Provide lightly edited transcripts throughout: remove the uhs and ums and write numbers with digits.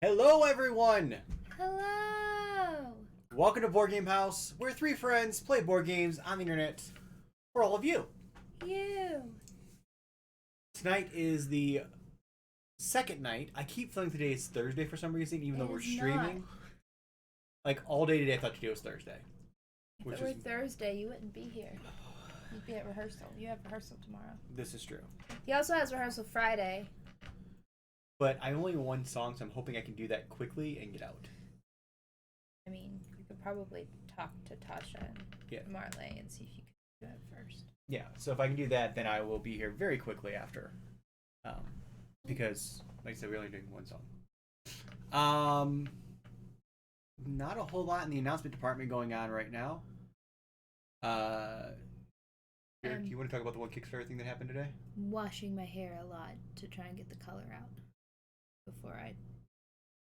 Hello, everyone! Hello! Welcome to Board Game House, where three friends play board games on the internet for all of you. You! Tonight is the second night. I keep feeling today is Thursday for some reason, even though we're streaming. Like, all day today I thought today was Thursday. If it were Thursday, you wouldn't be here. You'd be at rehearsal. You have rehearsal tomorrow. This is true. He also has rehearsal Friday. But I only have one song, so I'm hoping I can do that quickly and get out. I mean, you could probably talk to Tasha and Marley and see if you can do it first. Yeah, so if I can do that, then I will be here very quickly after. Because, like I said, we're only doing one song. Not a whole lot in the announcement department going on right now. Do you want to talk about the one Kickstarter thing that happened today? Washing my hair a lot to try and get the color out before I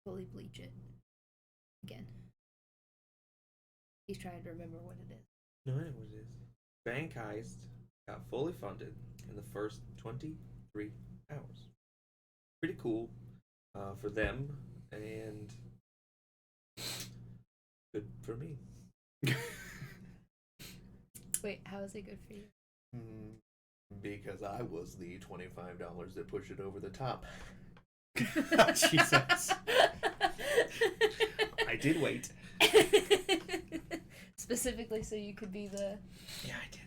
fully bleach it again. He's trying to remember what it is. No, I know what it is. Bank Heist got fully funded in the first 23 hours. Pretty cool for them, and good for me. Wait, how is it good for you? Because I was the $25 that pushed it over the top. Jesus. I did wait. Specifically so you could be the... Yeah, I did.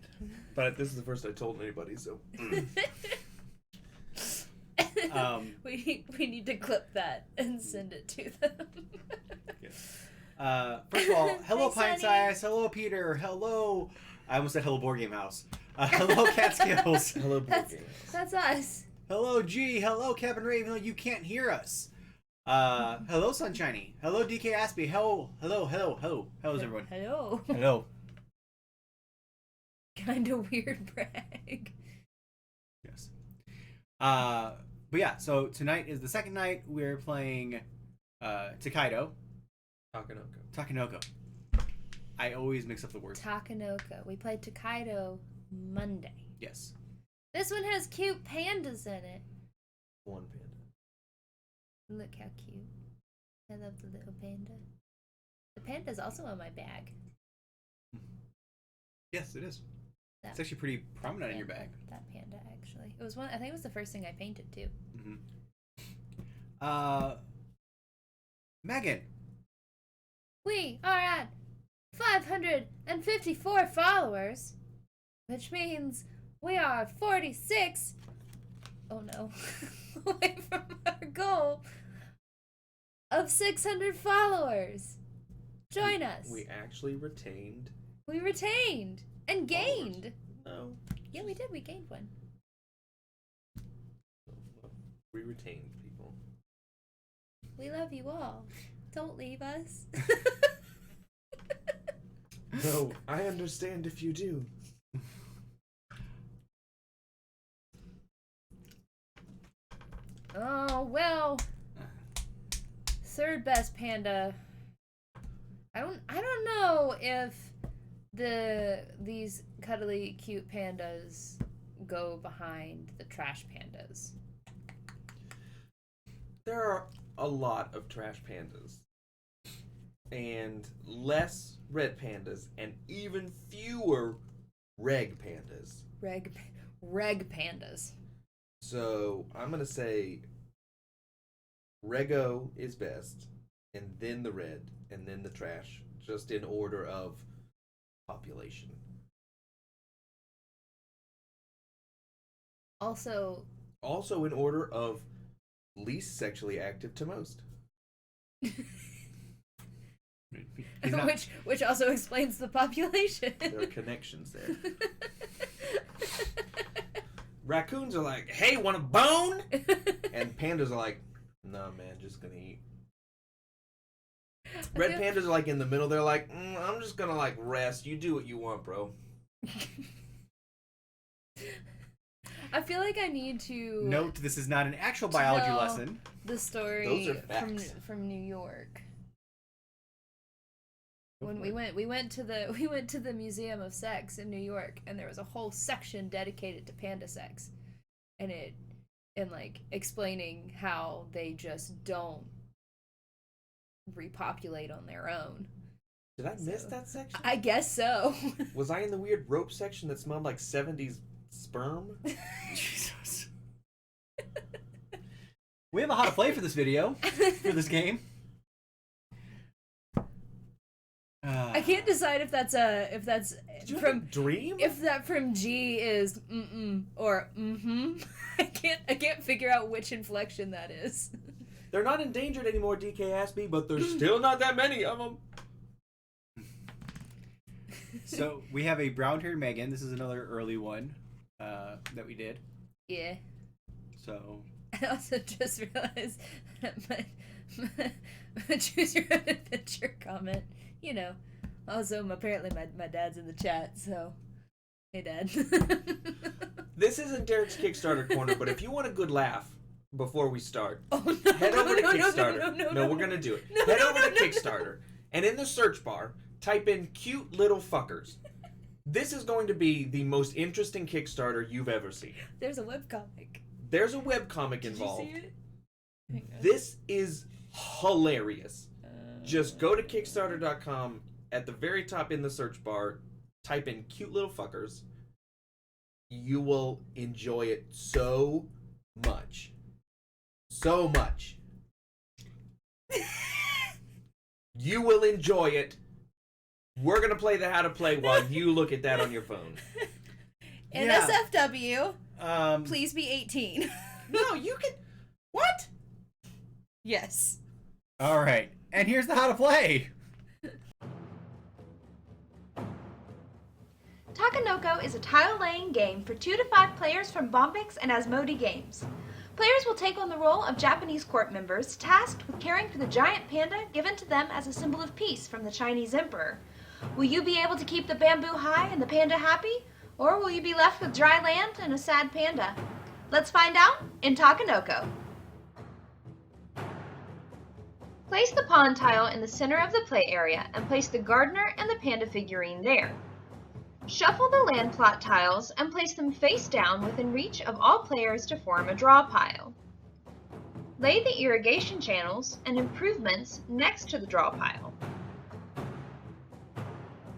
But this is the first I told anybody, so... we need to clip that and send it to them. Yes. First of all, hello Hi, Pint Sunny. Size, hello Peter, hello... I almost said hello Board Game House. Hello Catskills. Hello, board game. That's us. Hello G, hello Kevin Ray, even though you can't hear us. Hello Sunshiny, hello DK Aspie, hello. How's everyone? Hello. Hello. Kind of weird brag. Yes. But yeah, so tonight is the second night. We're playing Takenoko. Takenoko. I always mix up the words. Takenoko. We played Takedo Monday. Yes. This one has cute pandas in it. One panda. Look how cute. I love the little panda. The panda's also on my bag. Yes, it is. That, It's actually pretty prominent in your panda, bag. That panda, actually. It was one. I think it was the first thing I painted too. Megan. We are at 554 followers, which means we are 46. Oh no, away from our goal of 600 followers. Join us. We actually retained... We retained and gained. No. Yeah, we did. We gained one. We retained people. We love you all. Don't leave us. No, I understand if you do. Oh, well. Third best panda. I don't know if these cuddly cute pandas go behind the trash pandas. There are a lot of trash pandas. And less red pandas, and even fewer reg pandas. Reg pandas. So I'm gonna say Rego is best, and then the red, and then the trash, just in order of population. Also in order of least sexually active to most. which also explains the population. There are connections there. Raccoons are like, hey, want a bone? And pandas are like, nah, man, just gonna eat. Red pandas are like in the middle. They're like, I'm just gonna like rest. You do what you want, bro. I feel like I need to Note, this is not an actual biology tell lesson. the story Those are facts. from New York. When we went to the Museum of Sex in New York, and there was a whole section dedicated to panda sex, and like explaining how they just don't repopulate on their own. Did I miss that section? I guess so. Was I in the weird rope section that smelled like 70s sperm? Jesus. We have a how to play for this video, for this game. I can't decide if that's from Dream. If that from G is or I can't figure out which inflection that is. They're not endangered anymore, DK asked me, but there's still not that many of them. So we have a brown-haired Megan. This is another early one that we did. Yeah. So. I also just realized that my choose your own adventure comment. You know. Also, apparently my dad's in the chat, so hey, Dad. This isn't Derek's Kickstarter corner, but if you want a good laugh before we start, head over to Kickstarter. No, we're gonna do it. Head over to Kickstarter, and in the search bar, type in "cute little fuckers." This is going to be the most interesting Kickstarter you've ever seen. There's a webcomic. There's a webcomic involved. Did you see it? This is hilarious. Just go to Kickstarter.com. At the very top in the search bar, type in "cute little fuckers." You will enjoy it so much. So much. You will enjoy it. We're going to play the how to play while you look at that on your phone. NSFW, please be 18. No, you can... What? Yes. All right. And here's the how to play. Takenoko is a tile-laying game for 2 to 5 players from Bombix and Asmodee Games. Players will take on the role of Japanese court members tasked with caring for the giant panda given to them as a symbol of peace from the Chinese emperor. Will you be able to keep the bamboo high and the panda happy? Or will you be left with dry land and a sad panda? Let's find out in Takenoko. Place the pond tile in the center of the play area and place the gardener and the panda figurine there. Shuffle the land plot tiles and place them face down within reach of all players to form a draw pile. Lay the irrigation channels and improvements next to the draw pile.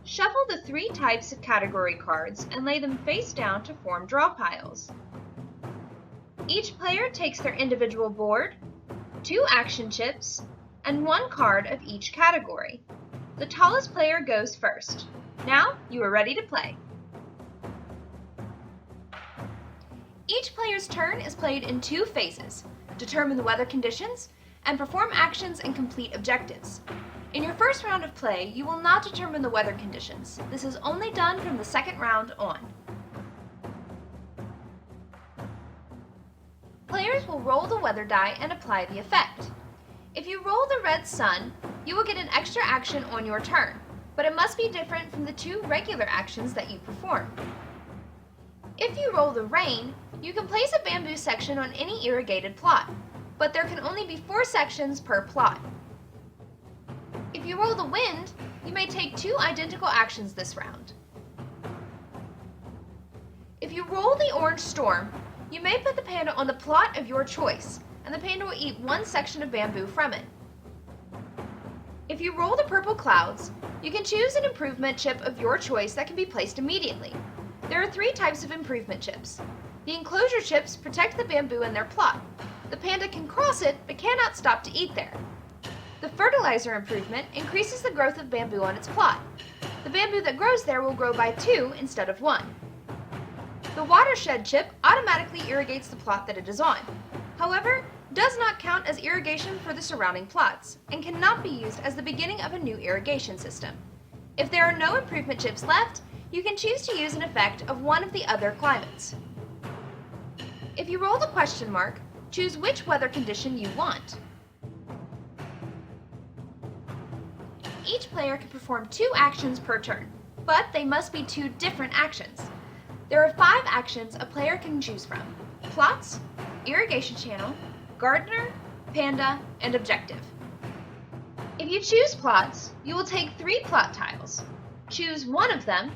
Shuffle the 3 types of category cards and lay them face down to form draw piles. Each player takes their individual board, 2 action chips, and 1 card of each category. The tallest player goes first. Now you are ready to play. Each player's turn is played in 2 phases: determine the weather conditions and perform actions and complete objectives. In your first round of play, you will not determine the weather conditions. This is only done from the second round on. Players will roll the weather die and apply the effect. If you roll the red sun, you will get an extra action on your turn, but it must be different from the 2 regular actions that you perform. If you roll the rain, you can place a bamboo section on any irrigated plot, but there can only be 4 sections per plot. If you roll the wind, you may take 2 identical actions this round. If you roll the orange storm, you may put the panda on the plot of your choice, and the panda will eat 1 section of bamboo from it. If you roll the purple clouds, you can choose an improvement chip of your choice that can be placed immediately. There are 3 types of improvement chips. The enclosure chips protect the bamboo in their plot. The panda can cross it, but cannot stop to eat there. The fertilizer improvement increases the growth of bamboo on its plot. The bamboo that grows there will grow by 2 instead of 1. The watershed chip automatically irrigates the plot that it is on. However, does not count as irrigation for the surrounding plots, and cannot be used as the beginning of a new irrigation system. If there are no improvement chips left, you can choose to use an effect of one of the other climates. If you roll the question mark, choose which weather condition you want. Each player can perform 2 actions per turn, but they must be 2 different actions. There are 5 actions a player can choose from: plots, irrigation channel, gardener, panda, and objective. If you choose plots, you will take 3 plot tiles, choose one of them,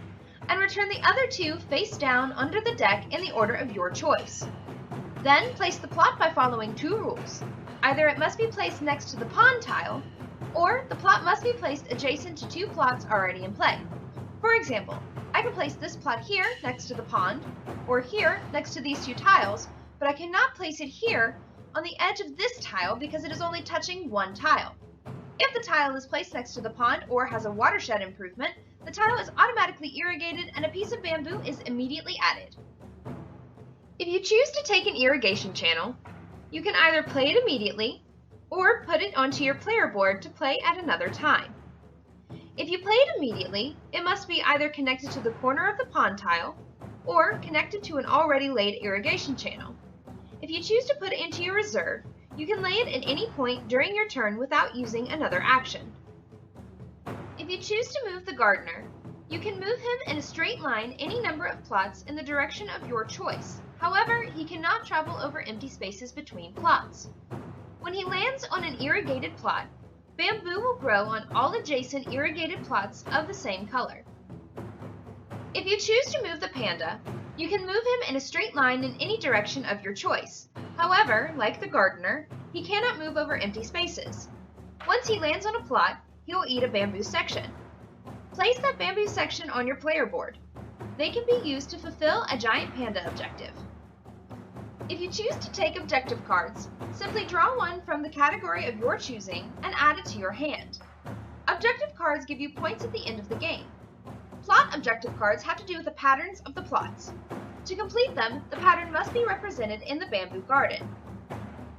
and return the other 2 face down under the deck in the order of your choice. Then place the plot by following 2 rules. Either it must be placed next to the pond tile, Or the plot must be placed adjacent to 2 plots already in play. For example, I can place this plot here next to the pond, or here next to these 2 tiles, but I cannot place it here on the edge of this tile because it is only touching 1 tile. If the tile is placed next to the pond or has a watershed improvement, the tile is automatically irrigated and a piece of bamboo is immediately added. If you choose to take an irrigation channel, you can either play it immediately or put it onto your player board to play at another time. If you play it immediately, it must be either connected to the corner of the pond tile or connected to an already laid irrigation channel. If you choose to put it into your reserve, you can lay it at any point during your turn without using another action. If you choose to move the gardener, you can move him in a straight line any number of plots in the direction of your choice. However, he cannot travel over empty spaces between plots. When he lands on an irrigated plot, bamboo will grow on all adjacent irrigated plots of the same color. If you choose to move the panda, you can move him in a straight line in any direction of your choice. However, like the gardener, he cannot move over empty spaces. Once he lands on a plot, he will eat a bamboo section. Place that bamboo section on your player board. They can be used to fulfill a giant panda objective. If you choose to take objective cards, simply draw one from the category of your choosing and add it to your hand. Objective cards give you points at the end of the game. Plot objective cards have to do with the patterns of the plots. To complete them, the pattern must be represented in the bamboo garden.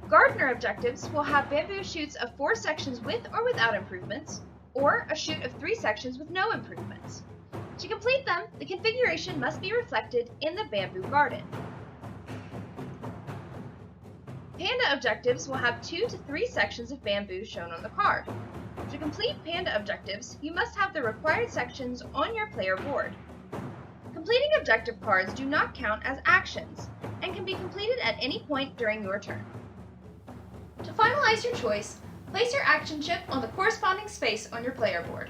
Gardener objectives will have bamboo shoots of 4 sections with or without improvements, or a shoot of 3 sections with no improvements. To complete them, the configuration must be reflected in the bamboo garden. Panda objectives will have 2 to 3 sections of bamboo shown on the card. To complete panda objectives, you must have the required sections on your player board. Completing objective cards do not count as actions and can be completed at any point during your turn. To finalize your choice, place your action chip on the corresponding space on your player board.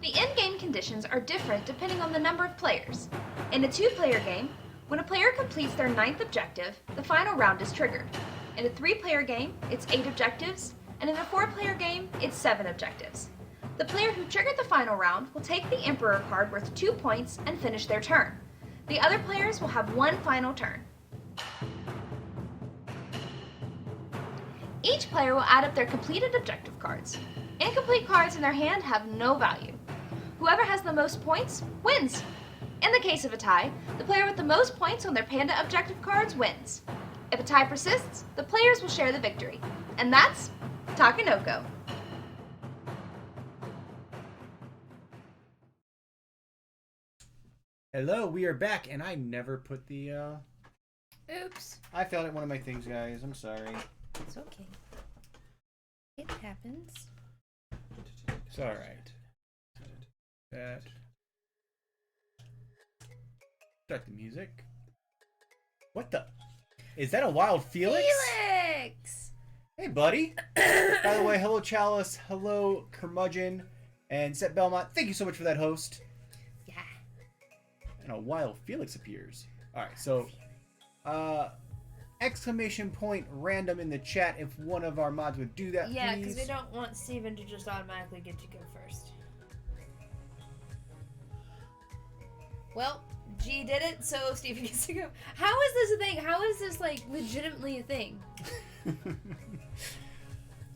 The in-game conditions are different depending on the number of players. In a 2-player game, when a player completes their 9th objective, the final round is triggered. In a 3-player game, it's 8 objectives, and in a 4-player game, it's 7 objectives. The player who triggered the final round will take the Emperor card worth 2 points and finish their turn. The other players will have one final turn. Each player will add up their completed objective cards. Incomplete cards in their hand have no value. Whoever has the most points wins. In the case of a tie, the player with the most points on their panda objective cards wins. If a tie persists, the players will share the victory. And that's Takenoko. Hello, we are back, and I never put the, Oops. I failed at one of my things, guys. I'm sorry. It's okay. It happens. It's alright. That. Start the music. What the? Is that a wild Felix? Felix! Hey, buddy. By the way, hello, Chalice. Hello, Curmudgeon. And Set Belmont. Thank you so much for that host. Yeah. And a wild Felix appears. Alright, so, exclamation point random in the chat if one of our mods would do that, Yeah, please. because we don't want Steven to just automatically get to go first. Well, G did it, so Steven gets to go. How is this a thing? How is this, like, legitimately a thing?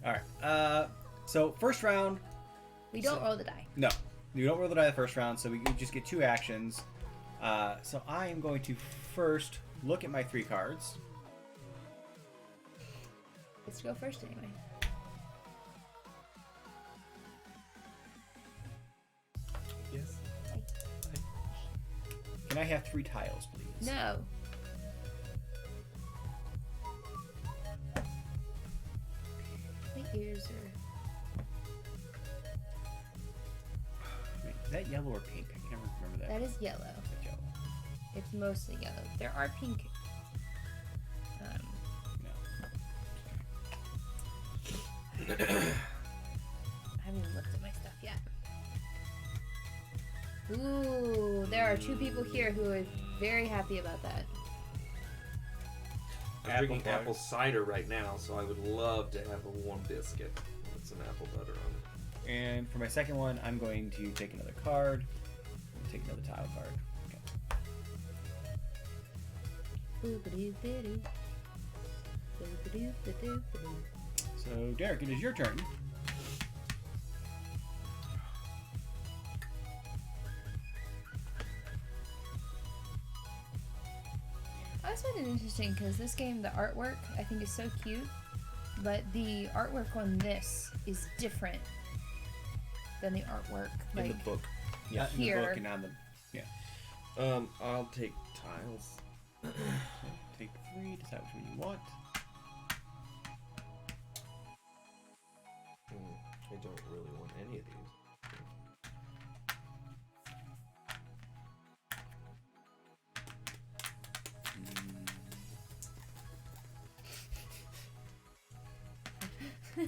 Alright, so first round. We don't roll the die. No, you don't roll the die the first round, so we just get 2 actions. So I am going to first look at my 3 cards. Gets to go first anyway. Yes. Can I have 3 tiles, please? No. My ears are... Wait, is that yellow or pink? I can't remember that. That is yellow. That's yellow. It's mostly yellow. There are pink. No. I haven't even looked at my stuff yet. Ooh, there are 2 people here who are very happy about that. I'm drinking apple cider right now, so I would love to have a warm biscuit with some apple butter on it. And for my second one, I'm going to take another card. Take another tile card. Okay. So, Derek, it is your turn. I always find it interesting because this game, the artwork, I think is so cute, but the artwork on this is different than the artwork in the book. Yeah, here. In the book and on the I'll take tiles. Take 3, decide which one you want. I don't really want any of these.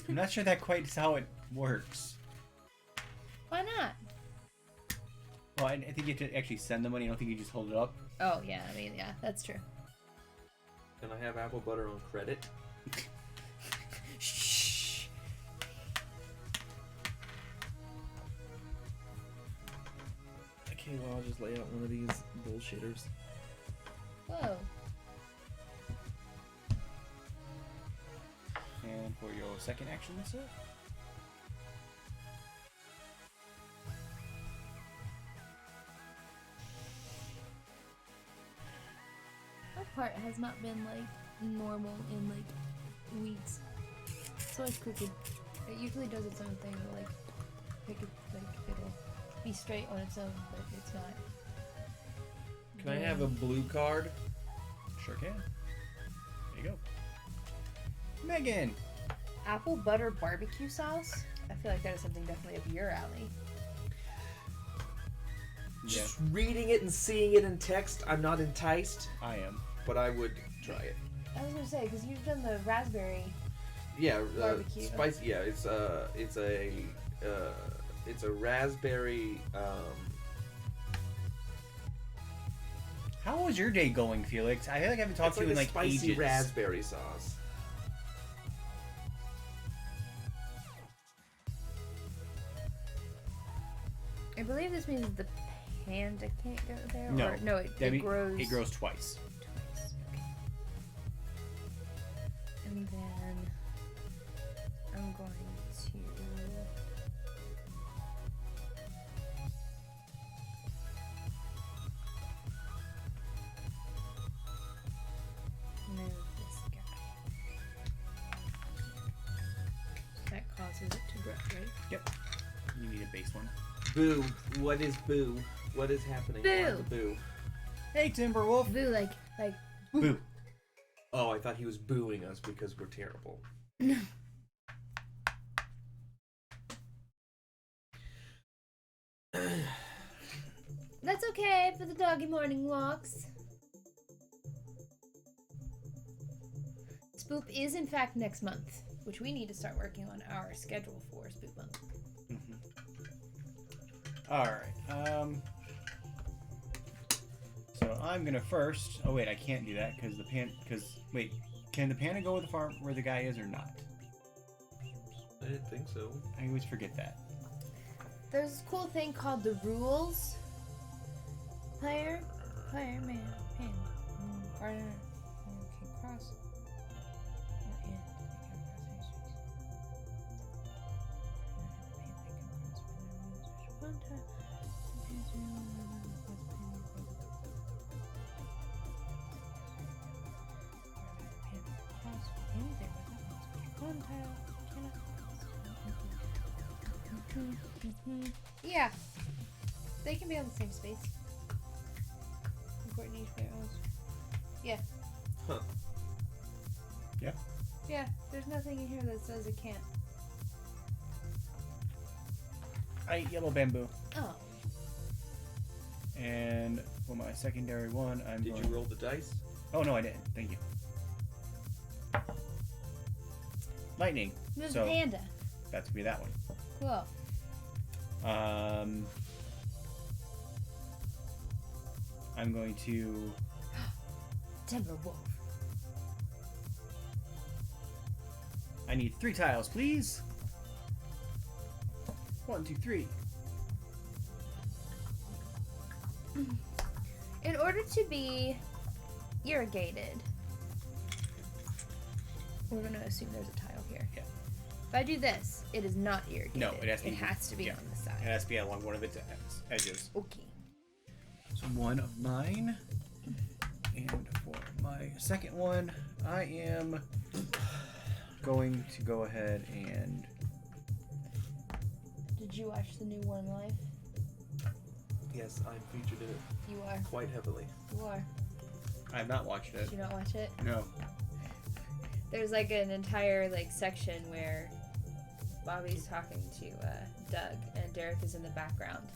I'm not sure that quite is how it works. Why not? Well, I think you have to actually send the money. I don't think you just hold it up. Oh, yeah, I mean, yeah, that's true. Can I have apple butter on credit? Shh. Okay, well, I'll just lay out one of these bullshitters. Whoa. And for your second action, that's it. That part has not been, like, normal in, like, weeks. It's always crooked. It usually does its own thing, like, it'll be straight on its own, but it's not. Can I have a blue card? Sure can. There you go. Megan! Apple butter barbecue sauce? I feel like that is something definitely up your alley. Just reading it and seeing it in text, I'm not enticed. I am. But I would try it. I was gonna say, because you've done the raspberry. Yeah, barbecue. Spicy. Yeah, it's a raspberry. How was your day going, Felix? I feel like I haven't talked to you in like spicy ages. raspberry sauce. I believe this means the panda can't go there. No, or, no, it grows. It grows twice. Twice. Okay. And then I'm going to move this guy. That causes it to grow, right? Yep. You need a base one. Boo. What is boo? What is happening? Boo. Why the boo? Hey, Timberwolf. Boo, like Boo. Oh, I thought he was booing us because we're terrible. No. That's okay for the doggy morning walks. Spoop is in fact next month, which we need to start working on our schedule for Spoop month. All right. So I'm gonna first. Oh wait, I can't do that because wait, can the panda go with the farm where the guy is or not? I didn't think so. I always forget that. There's this cool thing called the rules. Player, man, pin, partner, can cross. Yeah, they can be on the same space. Important each player owns. Yeah. Huh. Yeah. Yeah, there's nothing in here that says it can't. I eat yellow bamboo. Oh. And for my secondary one, Did you roll the dice? Oh no, I didn't. Thank you. Lightning. There's So a panda. that's gonna be that one. Cool. I'm going to. Timber wolf. I need 3 tiles, please. 1, 2, 3. In order to be irrigated, we're going to assume there's a tile here. Yeah. If I do this, it is not irrigated. No, it has to be. On the side. It has to be along one of its edges. Okay. So 1 of mine. And for my second one, I am going to go ahead and... Did you watch the new One Life? Yes, I'm featured in it You are. quite heavily. You are. I have not watched it. Did you not watch it? No. There's like an entire like section where Bobby's talking to Doug and Derek is in the background,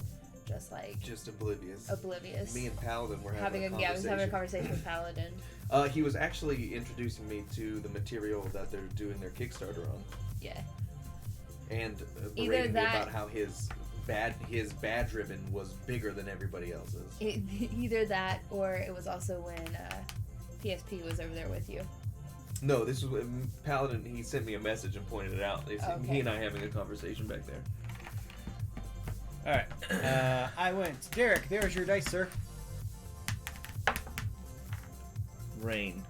just oblivious. oblivious. Me and Paladin were having a I was conversation. having a conversation with Paladin. He was actually introducing me to the material that they're doing their Kickstarter on. Yeah. And Either berating me that- about how his badge ribbon was bigger than everybody else's. Either that, or it was also when PSP was over there with you. No, this was Paladin. He sent me a message and pointed it out. It's Okay. He and I having a conversation back there. Alright. I went. Derek, there's your dice, sir. Rain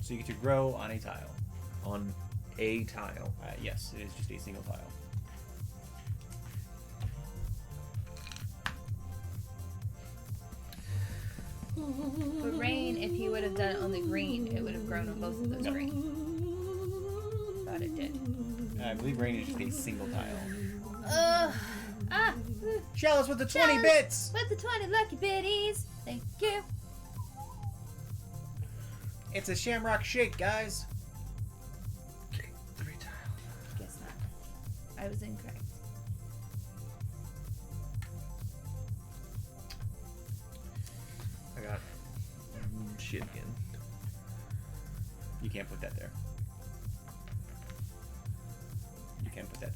So you get to grow on a tile. on a tile. Yes, it is just a single tile. But rain, if he would have done it on the green, it would have grown on both of those greens. Thought it did. I believe rain is just a single tile. Ah! Chalice with the 20 Chalice bits! With the 20 lucky bitties. Thank you. It's a shamrock shake, guys. Okay, 3 tiles. Guess not. I was incorrect. I got shit again. You can't put that there. You can't put that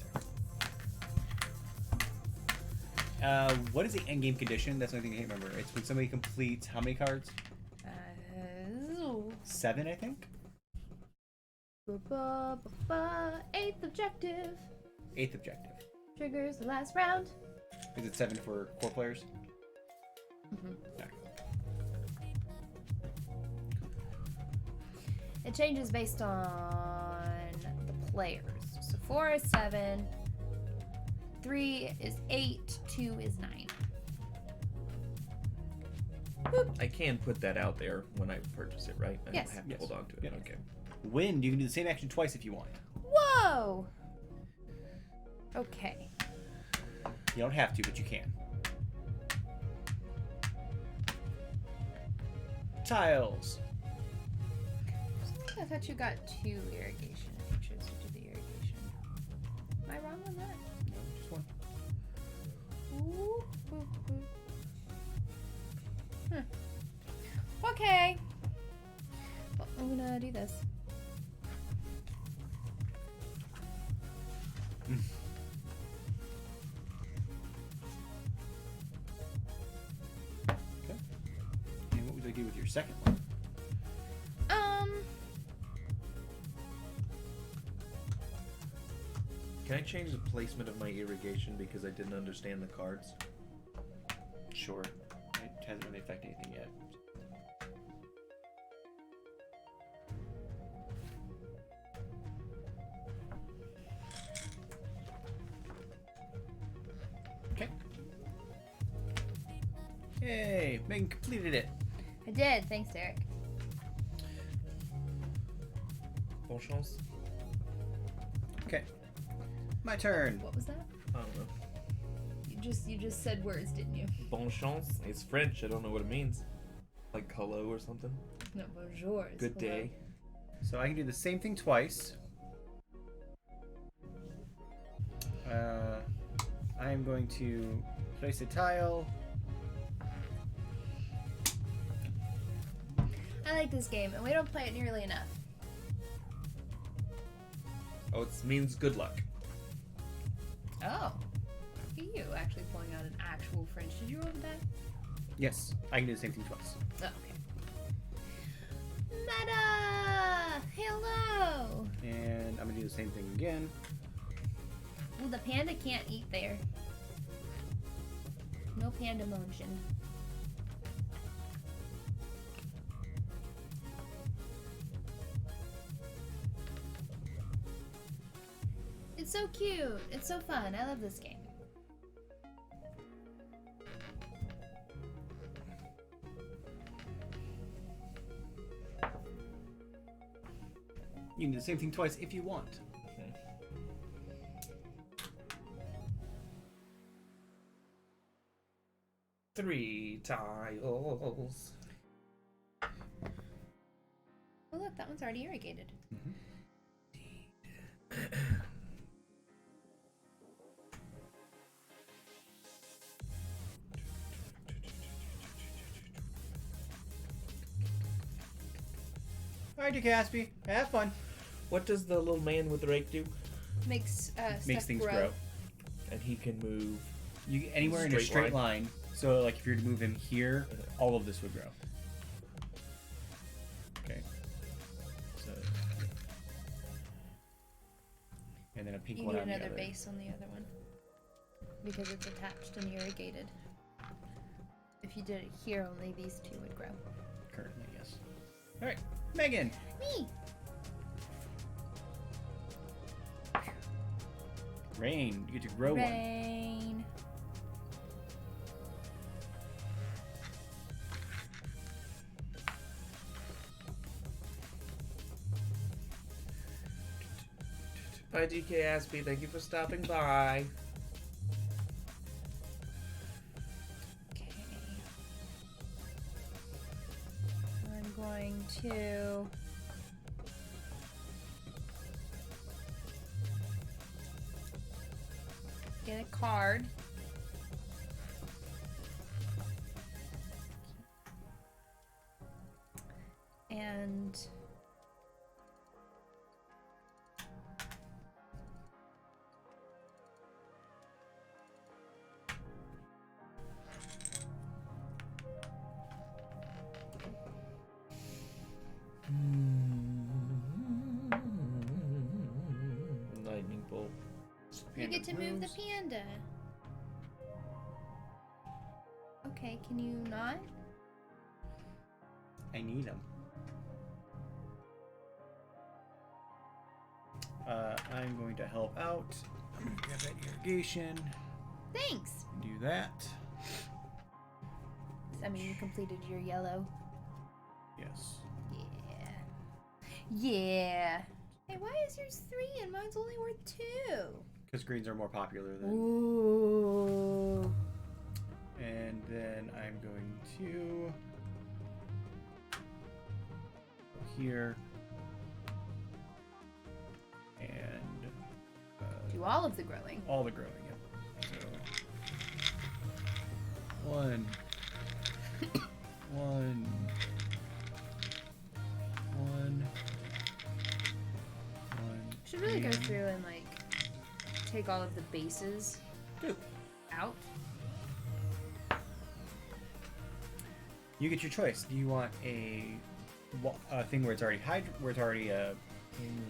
there. What is the endgame condition? That's the only thing I can't remember. It's when somebody completes how many cards? 7, I think? 8th objective. 8th objective. Triggers the last round. Is it 7 for 4 players? Mm-hmm. Okay. It changes based on the players. So 4 is 7, 3 is 8, 2 is 9. I can put that out there when I purchase it, right? I Yes. don't have to Yes. hold on to it. Yes. Okay. Wind, you can do the same action twice if you want. Whoa! Okay. You don't have to, but you can. Tiles. I thought you got 2 irrigation if you chose to do the irrigation. Am I wrong on that? No, just 1. Ooh, ooh, ooh. Okay. Well, I'm gonna do this. Okay. And what would you do with your second one? Can I change the placement of my irrigation because I didn't understand the cards? Sure. It hasn't really affected anything yet. Okay. Yay! Megan completed it. I did. Thanks, Derek. Bon chance? Okay. My turn. What was that? I don't know. You just said words, didn't you? Bon chance? It's French. I don't know what it means. Like hello or something? No, bonjour. is Good hello. day. So I can do the same thing twice. I am going to place a tile. I like this game, and we don't play it nearly enough. Oh, it means good luck. Oh. Look at you actually pulling out an actual French. Did you roll that? Yes, I can do the same thing twice. Oh, okay. Meta! Hello! And I'm gonna do the same thing again. Well, the panda can't eat there. No panda motion. It's so cute. It's so fun. I love this game. You can do the same thing twice if you want. Okay. Three tiles. Oh, look, that one's already irrigated. Alright, Caspi. Have fun. What does the little man with the rake do? Makes Makes things grow. And he can move. You anywhere in a straight line. So, like, if you were to move him here, all of this would grow. Okay. So, and then a pink You one need on the another other. base on the other one because it's attached and irrigated. If you did it here, only these two would grow. Currently, yes. All right, Megan. Me. Rain. You get to grow one. Rain. Bye, DK Aspie. Thank you for stopping by. Okay. I'm going to get a card. And Lightning bolt. you get to move the moves. panda. Okay, can you not? I need them. I'm going to help out. I'm going to grab that irrigation. Thanks. Do that. Does that mean you completed your yellow? Yes. Yeah. Yeah. Hey, why is yours 3 and mine's only worth 2? Because greens are more popular than. Ooh. And then I'm going to go here and Do all of the growing. all the growing. Yep. So 1, 1, 1, 1. Should really go and through and like take all of the bases two. out. You get your choice. Do you want a thing where it's already where it's already Do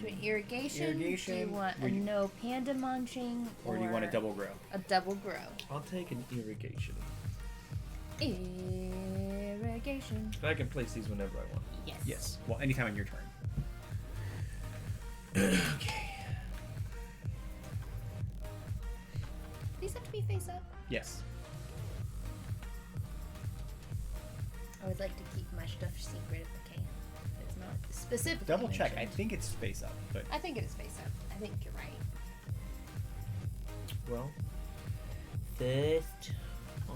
an irrigation. Do you Irrigation, want a where you- no panda munching? or do you want a double grow? A double grow. I'll take an irrigation. Irrigation. I can place these whenever I want. Yes. Yes. Well, anytime on your turn. Okay. These have to be face up. Yes. I would like to keep my stuff secret if I can. It's not specifically Double check. I mentioned. think it's face up, but I think it is face up. I think you're right. Well, first,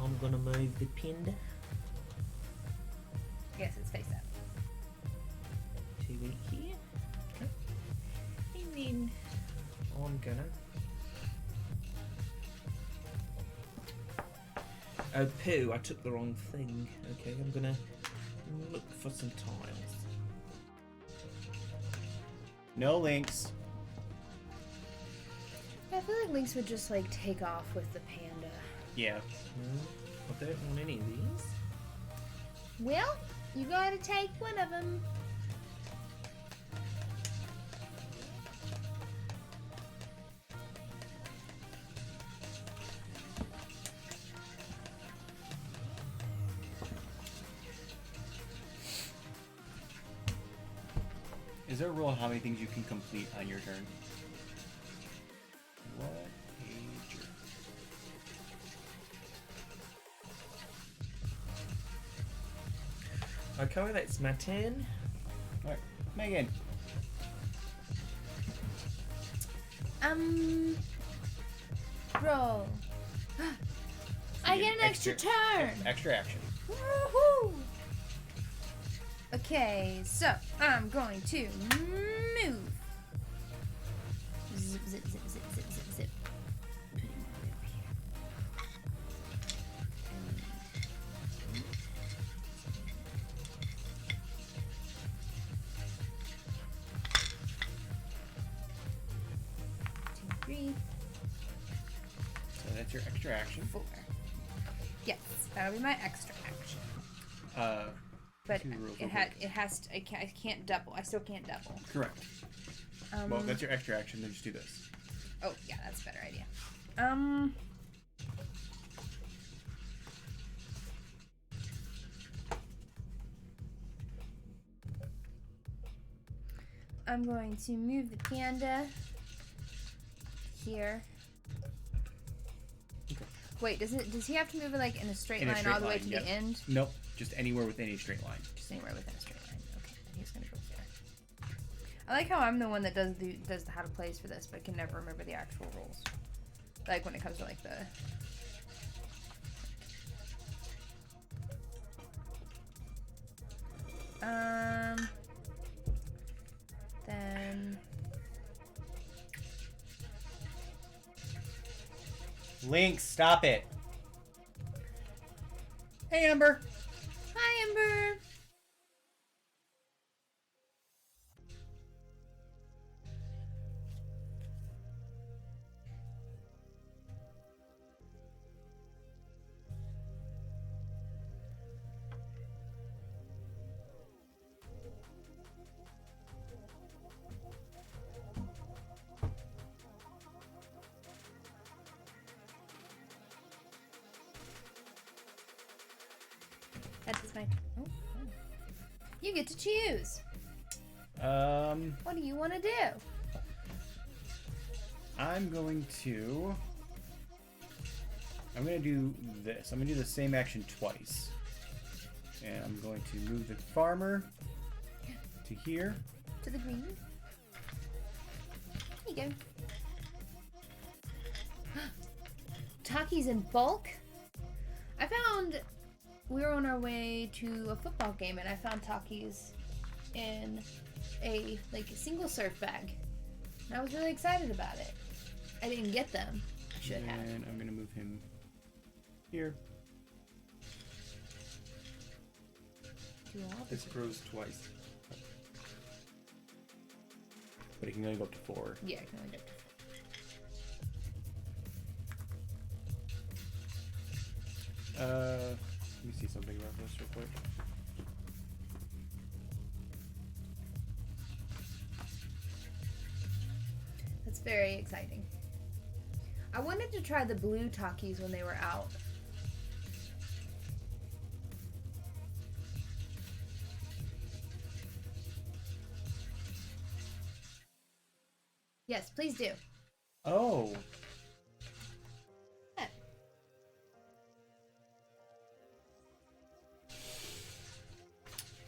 I'm gonna move the panda Yes, it's face up. to it here. And then I'm gonna. Oh, poo, I took the wrong thing. Okay, I'm gonna look for some tiles. no links. I feel like Lynx would just like take off with the panda. Yeah. I don't want any of these. Well, you gotta take one of them. Is there a rule how many things you can complete on your turn? What a jerk. Okay, that's my 10. Alright, Megan. Roll. I get an extra turn. Extra action. Woohoo! Okay, so I'm going to move. Zip, zip, zip, zip, zip, zip, zip. Put him over here. Two, three, So that's your extra action. 4. Yes, that'll be my extra action. But two rules real it quick. has to, I can't double. I still can't double. Correct. Well, that's your extra action. Then just do this. Oh yeah, that's a better idea. I'm going to move the panda here. Okay. Wait, does he have to move it like in a straight In a line straight all the way line, to yep. the end? Nope. Just anywhere within a straight line. Just anywhere within a straight line. Okay, then he's gonna go there. I like how I'm the one that does the how to plays for this, but can never remember the actual rules. Like when it comes to like the. Then Link, stop it. Hey, Amber. hi Ember. That is my. Oh. You get to choose. What do you want to do? I'm going to do this. I'm going to do the same action twice. And I'm going to move the farmer to here. To the green. There you go. Takis in bulk. I found we were on our way to a football game and I found Takis in a single surf bag. And I was really excited about it. I didn't get them. I should have. And I'm going to move him here. Do all This grows twice. But he can only go up to 4. Yeah, I can only do it. Let me see something about this real quick. That's very exciting. I wanted to try the blue Takis when they were out. Yes, please do. Oh. Yeah.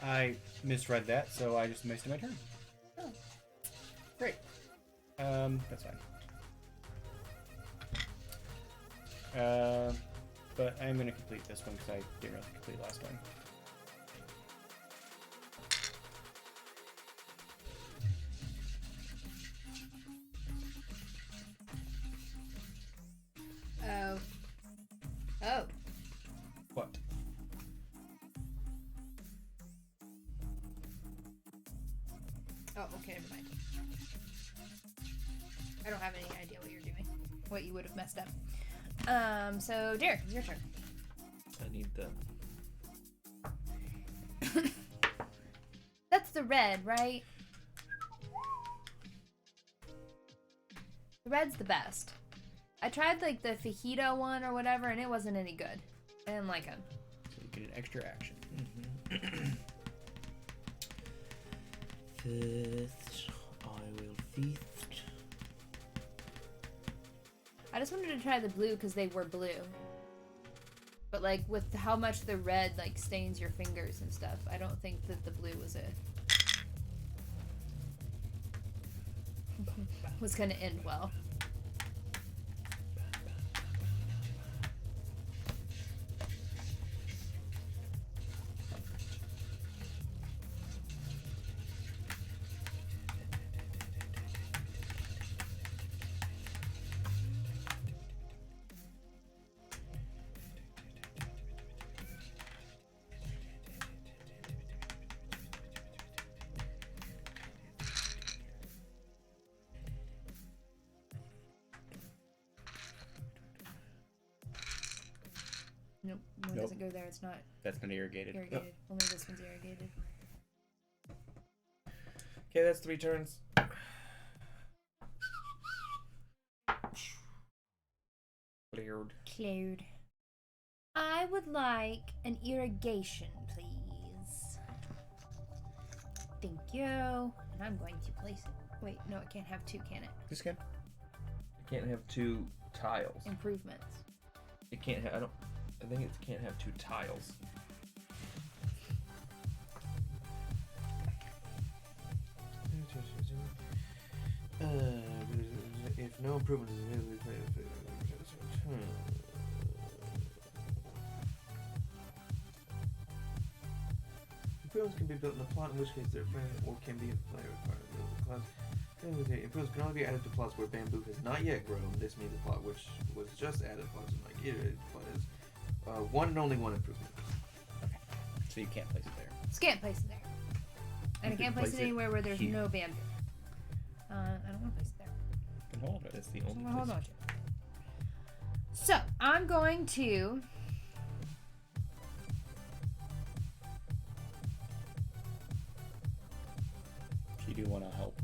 I misread that, so I just wasted my turn. Oh. Great. That's fine. But I'm going to complete this one because I didn't really complete last one. Oh. Oh. What? Oh, okay, never mind. I don't have any idea what you're doing. What you would have messed up. So Derek, it's your turn. I need the. That's the red, right? The red's the best. I tried like the fajita one or whatever, and it wasn't any good. I didn't like them. So you get an extra action. Feast. I will feast. I just wanted to try the blue because they were blue. But like with how much the red like stains your fingers and stuff, I don't think that the blue was gonna end well. Nope, one Nope. doesn't go there. It's not That's not irrigated. irrigated. Only this one's irrigated. Okay, that's 3 turns. Cleared. Cleared. I would like an irrigation, please. Thank you. And I'm going to place it. Wait, no, it can't have 2, can it? This can. It can't have 2 tiles. Improvements. It can't have. I think it can't have 2 tiles. If no improvement is improvements can be built in a plot, in which case they're friendly or can be applied as part of the class. Improvements can only be added to plots where bamboo has not yet grown. This means a plot which was just added plots and like iterated plot is one and only one improvement. Okay. So you can't place it there. Just can't place it there. And I You can't can place it place it anywhere where there's here. no bamboo. I don't want to place it there. Then hold it. That's the So only hold place. on. So I'm going to If you do want to help.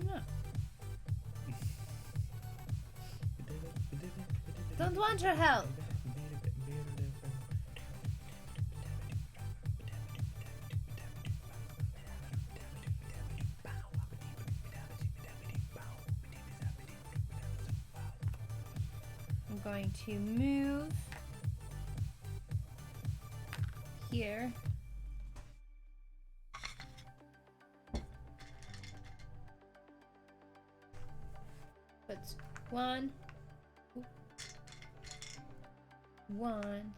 no. Don't want your help. I'm going to move here. But 1, 1,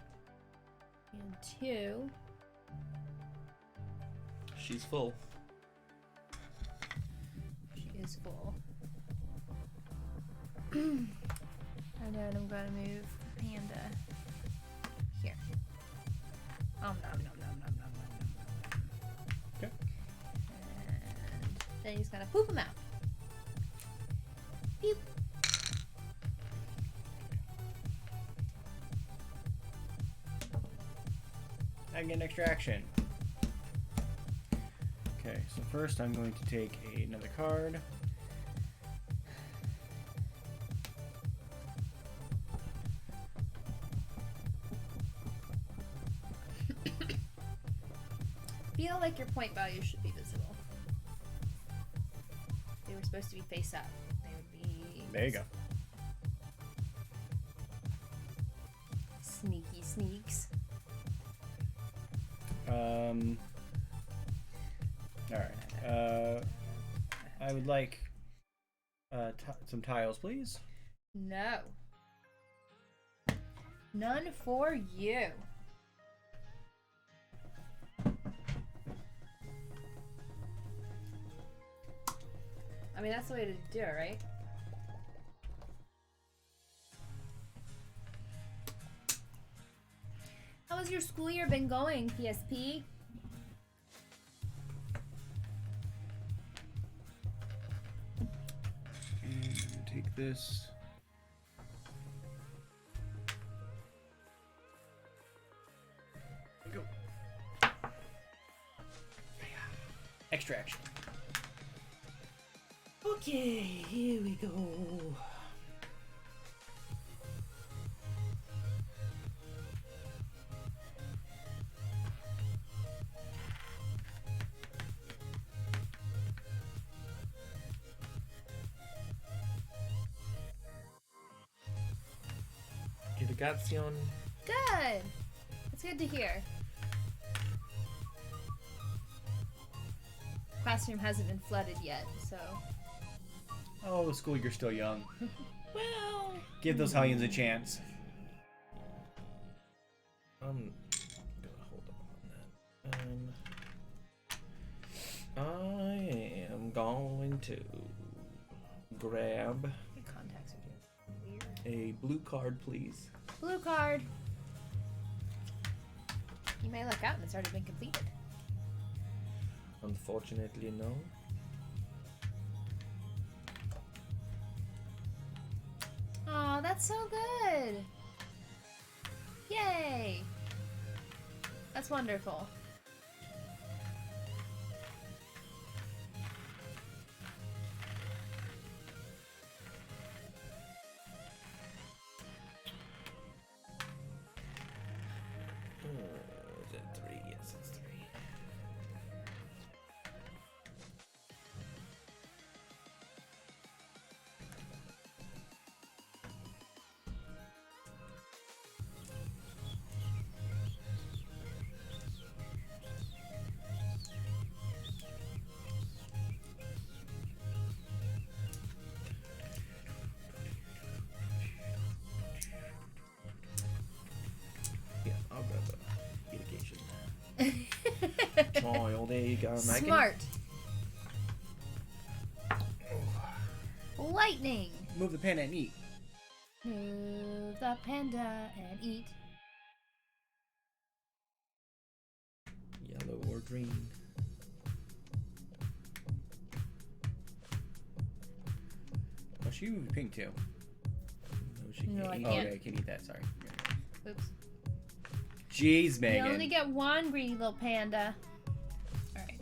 and 2. She's full. She is full. And then I'm gonna move Panda here. Nom nom nom nom nom nom nom. Okay. And then he's gonna poop him out. Beep. I get an extra action. Okay, so first I'm going to take another card. Feel like your point values should be visible. They were supposed to be face up. They would be. There you go. Sneaky sneaks. Alright. I would like some tiles, please. No. None for you. I mean, that's the way to do it, right? How has your school year been going, PSP? And take this. There you go. Extra action. Okay, here we go. comunicación. Good. It's good to hear. Classroom hasn't been flooded yet, so. Oh, school, you're still young. Well. Give those hellions a chance. I'm gonna hold up on that. I am going to grab Your contacts are just weird. a blue card, please. Blue card. You may look out and it's already been completed. Unfortunately, no. Aw, that's so good. Yay. That's wonderful. Is it 3? Yes, it's 3. Yeah, I'll grab a education. Oh, there you go, Megan. Smart. Lightning. Move the panda and eat. Move the panda and eat. Yellow or green. Oh, she moved pink too. No, she No, can't I eat. Oh, can't. okay, I can eat that. Sorry. Oops. Jeez, You Megan. only get one greedy little panda. Alright.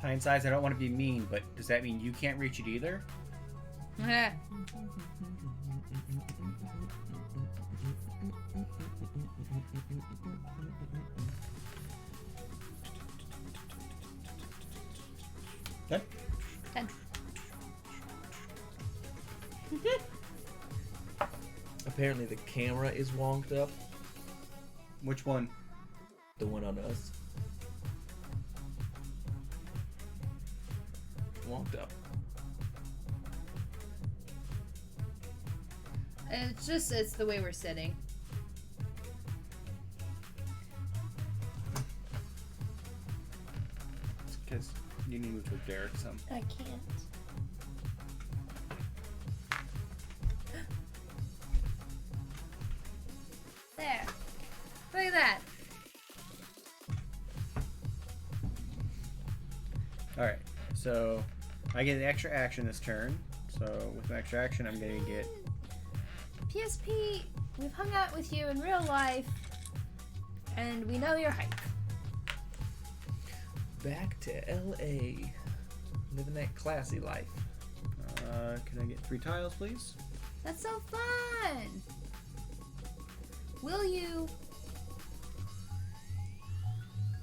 Hindsight, I don't want to be mean, but does that mean you can't reach it either? Done? Done. Apparently the camera is wonked up. Which one? The one on us. Wonked up. It's the way we're sitting. It's because you need to move with Derek some. I can't. There. Look at that. Alright, so I get an extra action this turn. So with an extra action, I'm going to get... PSP, we've hung out with you in real life, and we know your height. Back to LA. Living that classy life. Can I get 3 tiles, please? That's so fun! Will you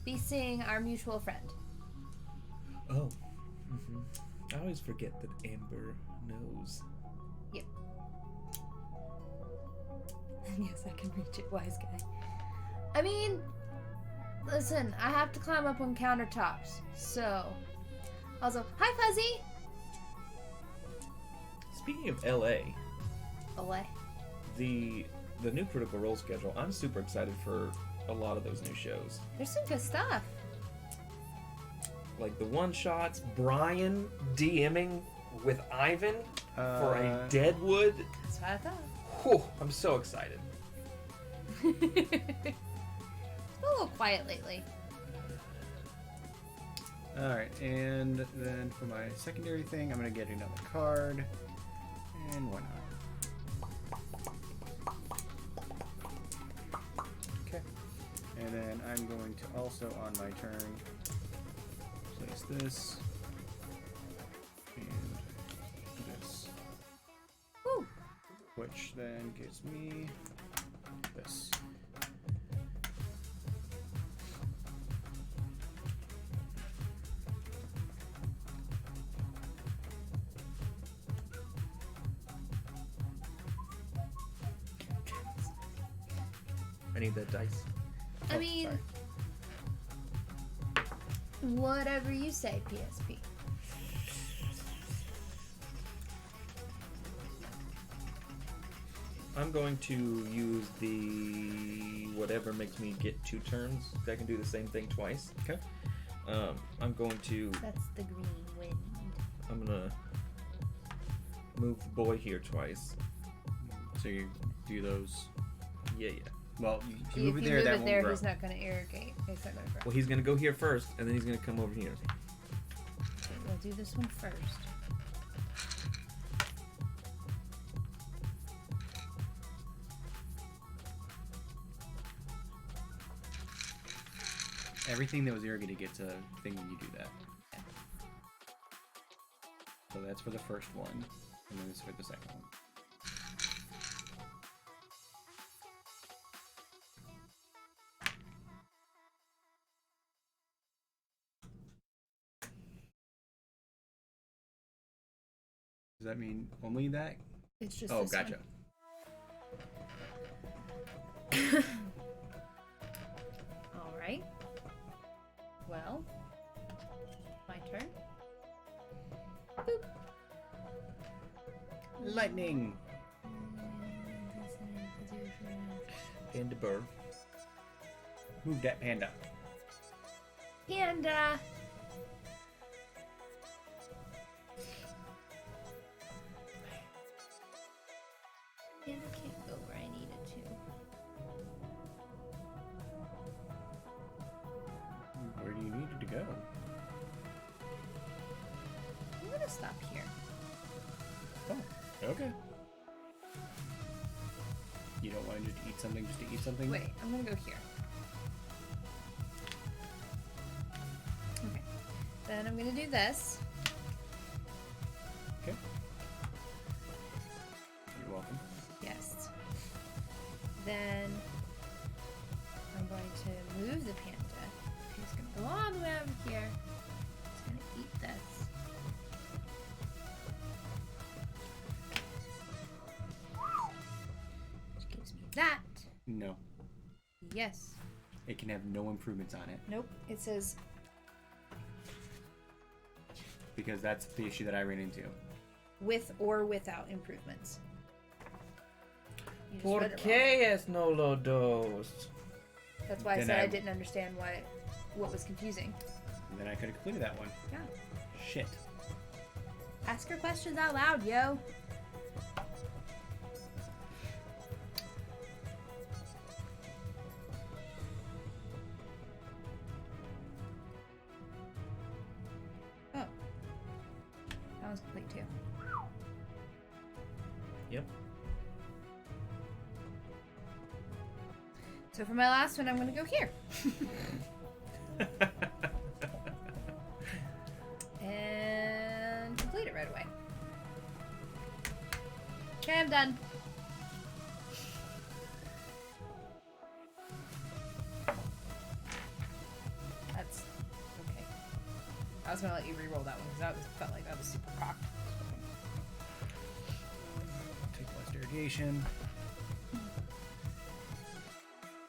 be seeing our mutual friend? Oh. I always forget that Amber knows. Yep. Yes, I can reach it, wise guy. I mean, listen, I have to climb up on countertops, so... Also, hi, Fuzzy! Speaking of LA, Away. the new Critical Role schedule, I'm super excited for a lot of those new shows. There's some good stuff. Like the one-shots, Brian DMing with Ivan for a Deadwood. That's what I thought. Whew, I'm so excited. It's been a little quiet lately. Alright, and then for my secondary thing, I'm going to get another card. And why not? And then I'm going to also, on my turn, place this and this. Woo! Which then gives me this. I need that dice. I mean, sorry. whatever you say, PSP. I'm going to use the whatever makes me get 2 turns. I can do the same thing twice. Okay. I'm going to. That's the green wind. I'm gonna move the boy here twice. So you do those. Yeah. Well, if If you you move it move there, that it won't there, grow. he's not going to irrigate. He's not going to grow. Well, he's gonna go here first, and then he's gonna come over here. Okay, we'll do this one first. Everything that was irrigated gets a thing when you do that. Yeah. So that's for the first one, and then it's for the second one. Does that mean only that? It's just Oh, this gotcha. All right. Well, my turn. Boop. Lightning. And the bird. Move that panda. Panda. Panda can't go where I need it to. Where do you need it to go? I'm gonna stop here. Oh, okay. You don't want to just eat something just to eat something? Wait, I'm gonna go here. Okay. Then I'm gonna do this. Okay. You're welcome. Yes. Then I'm going to move the panda. He's gonna go all the way over here. He's gonna eat this. Which gives me that. No. Yes. It can have no improvements on it. Nope. It says Because that's the issue that I ran into. with or without improvements. You just ¿Por read it qué es no lo dos? That's why I Then said I I- didn't understand what was confusing. And then I could have completed that one. Yeah. Shit. Ask your questions out loud, yo. Oh. That one's complete too. Yep. So for my last one, I'm gonna go here. And complete it right away. Okay, I'm done. That's okay. I was gonna let you re-roll that one because felt like that was super cocked. Take less irrigation.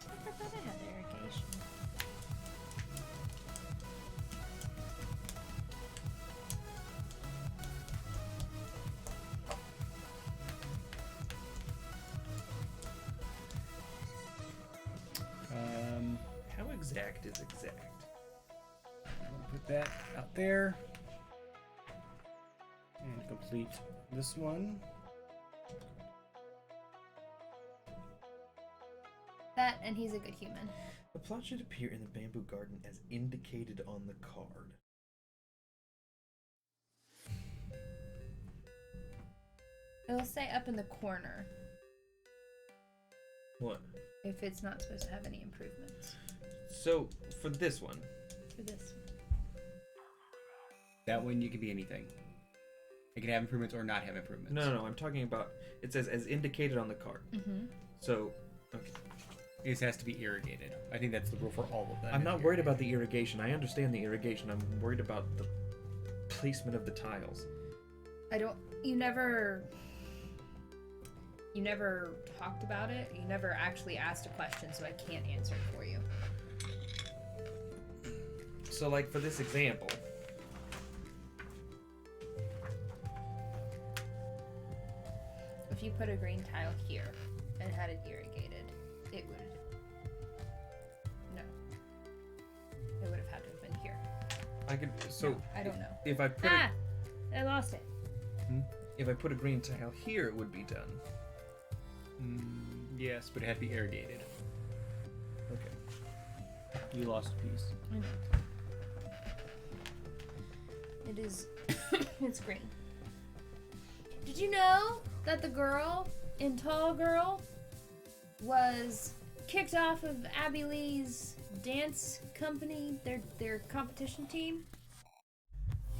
I thought I had irrigation. How exact is exact? I'll put that out there. And complete this one. That and he's a good human. The plot should appear in the bamboo garden as indicated on the card. It'll say up in the corner What? if it's not supposed to have any improvements. So for this one, For this. That one you can be anything. It can have improvements or not have improvements. no, I'm talking about. It says as indicated on the card. Mm-hmm. So, okay. It has to be irrigated. I think that's the rule for all of them. I'm not worried about the irrigation. I understand the irrigation. I'm worried about the placement of the tiles. You never talked about it. You never actually asked a question, so I can't answer it for you. So, like for this example, If you put a green tile here and had it irrigated, it would. No. It would have had to have been here. I could. So No, I don't know. If I put I lost it. if I put a green tile here, it would be done. Yes, but it had to be irrigated. Okay. You lost a piece. I know. It is. It's green. Did you know that the girl in Tall Girl was kicked off of Abby Lee's dance company, their competition team?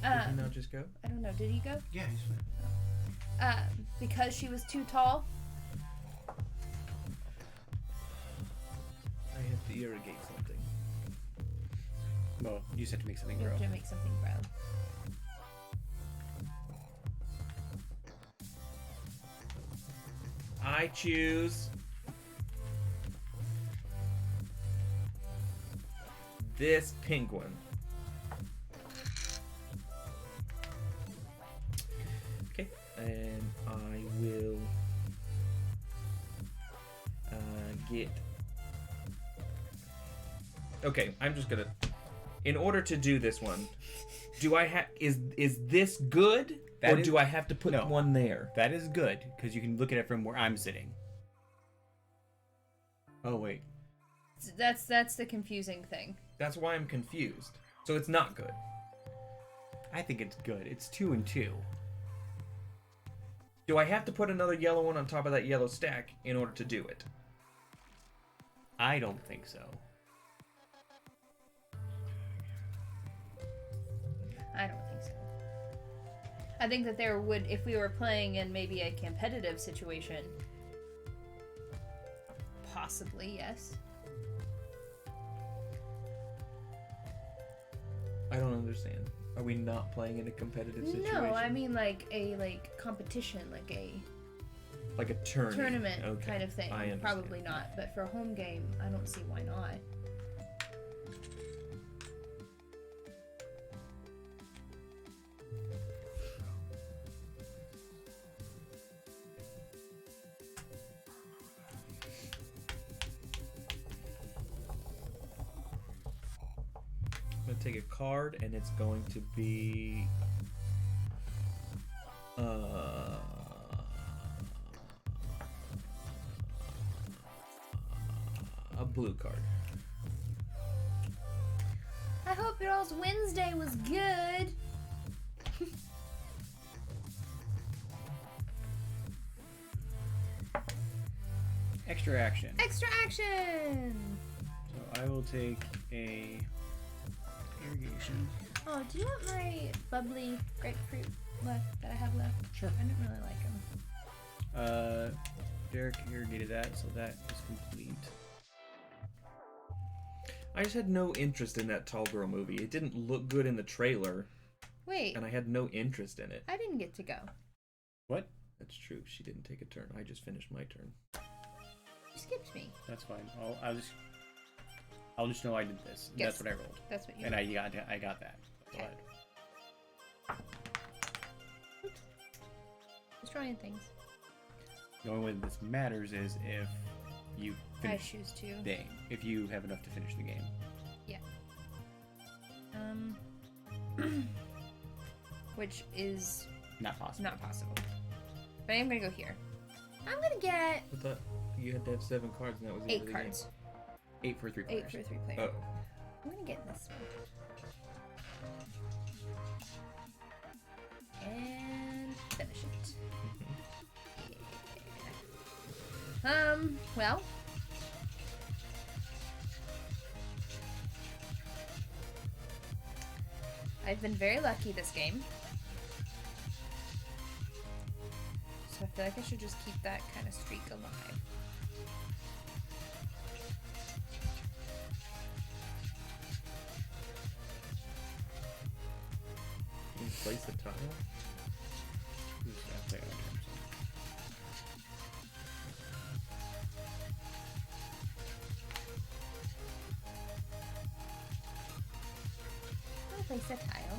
Did he not just go? I don't know. Did he go? Yeah, he's fine. Because she was too tall. I have to irrigate something. Well, you just have to make something You grow. have to make something grow. I choose this pink one. Okay, and I will get. Okay, I'm just gonna. In order to do this one, do I have is this good, That or is- do I have to put no. one there? That is good, because you can look at it from where I'm sitting. Oh, wait. That's the confusing thing. That's why I'm confused. So it's not good. I think it's good. It's 2 and 2. Do I have to put another yellow one on top of that yellow stack in order to do it? I don't think so. I don't think so. I think that there would, if we were playing in maybe a competitive situation, possibly, yes. I don't understand. Are we not playing in a competitive situation? No, I mean like a competition, like a like a tournament Okay, kind of thing. I understand. Probably not, but for a home game, I don't see why not. I'm gonna take a card, and it's going to be a blue card. I hope your all's Wednesday was good. Extra action. Extra action! So I will take a irrigation. Oh, do you want my bubbly grapefruit left that I have left? Sure. I didn't really like them. Derek irrigated that, so that is complete. I just had no interest in that Tall Girl movie. It didn't look good in the trailer, Wait, and I had no interest in it. I didn't get to go. What? That's true. She didn't take a turn. I just finished my turn. You skipped me. That's fine. I'll just know I did this. Yes. That's what I rolled. That's what you And did. I got that. Go Okay. ahead. Destroying things. The only way this matters is if you I finish choose to. the game. If you have enough to finish the game. Which is Not possible. not possible. But I am gonna go here. I'm gonna get I thought you had to have 7 cards, and that was the end 8 of the cards. 8 for 3 players. 8 for 3 players. Game. I'm gonna get this one. And finish it. Yeah. Well. I've been very lucky this game. So I feel like I should just keep that kind of streak alive. Can you place a tile? I'll place a tile.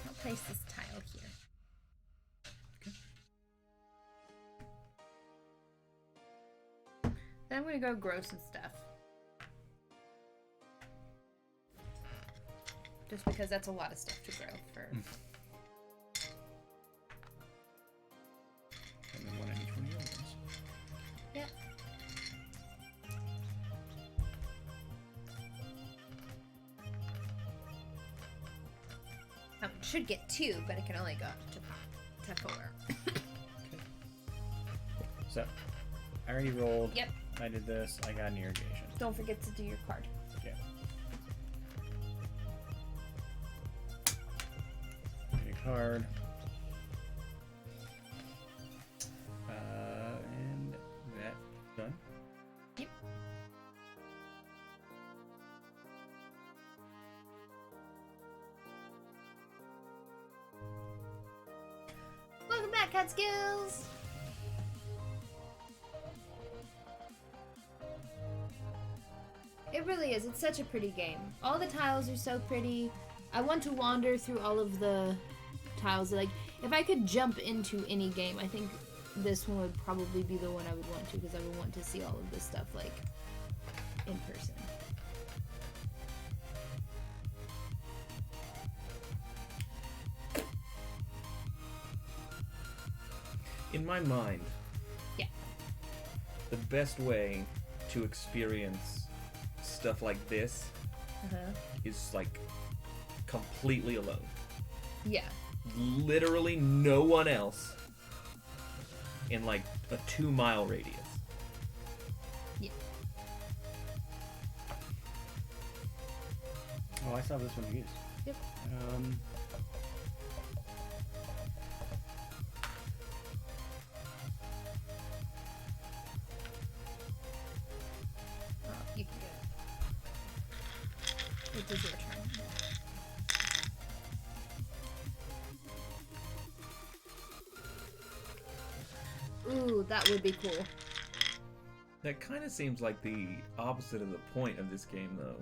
I'll place this tile here. Then I'm gonna go grow some stuff. Just because that's a lot of stuff to grow for. And then one on each one of yours. Yeah. I should get 2, but it can only go up to 4. So, I already rolled. Yep. I did this. I got an irrigation. Don't forget to do your card. Okay. Get a card. And that's done. Yep. Welcome back, Catskills! It really is. It's such a pretty game. All the tiles are so pretty. I want to wander through all of the tiles. Like, if I could jump into any game, I think this one would probably be the one I would want to, because I would want to see all of this stuff, like, in person. In my mind, Yeah. the best way to experience stuff like this is like completely alone. Yeah. Literally no one else in like a 2-mile radius. Yeah. Oh, I saw this one used. Yep. Oh, you can go. It is your turn. Ooh, that would be cool. That kind of seems like the opposite of the point of this game, though.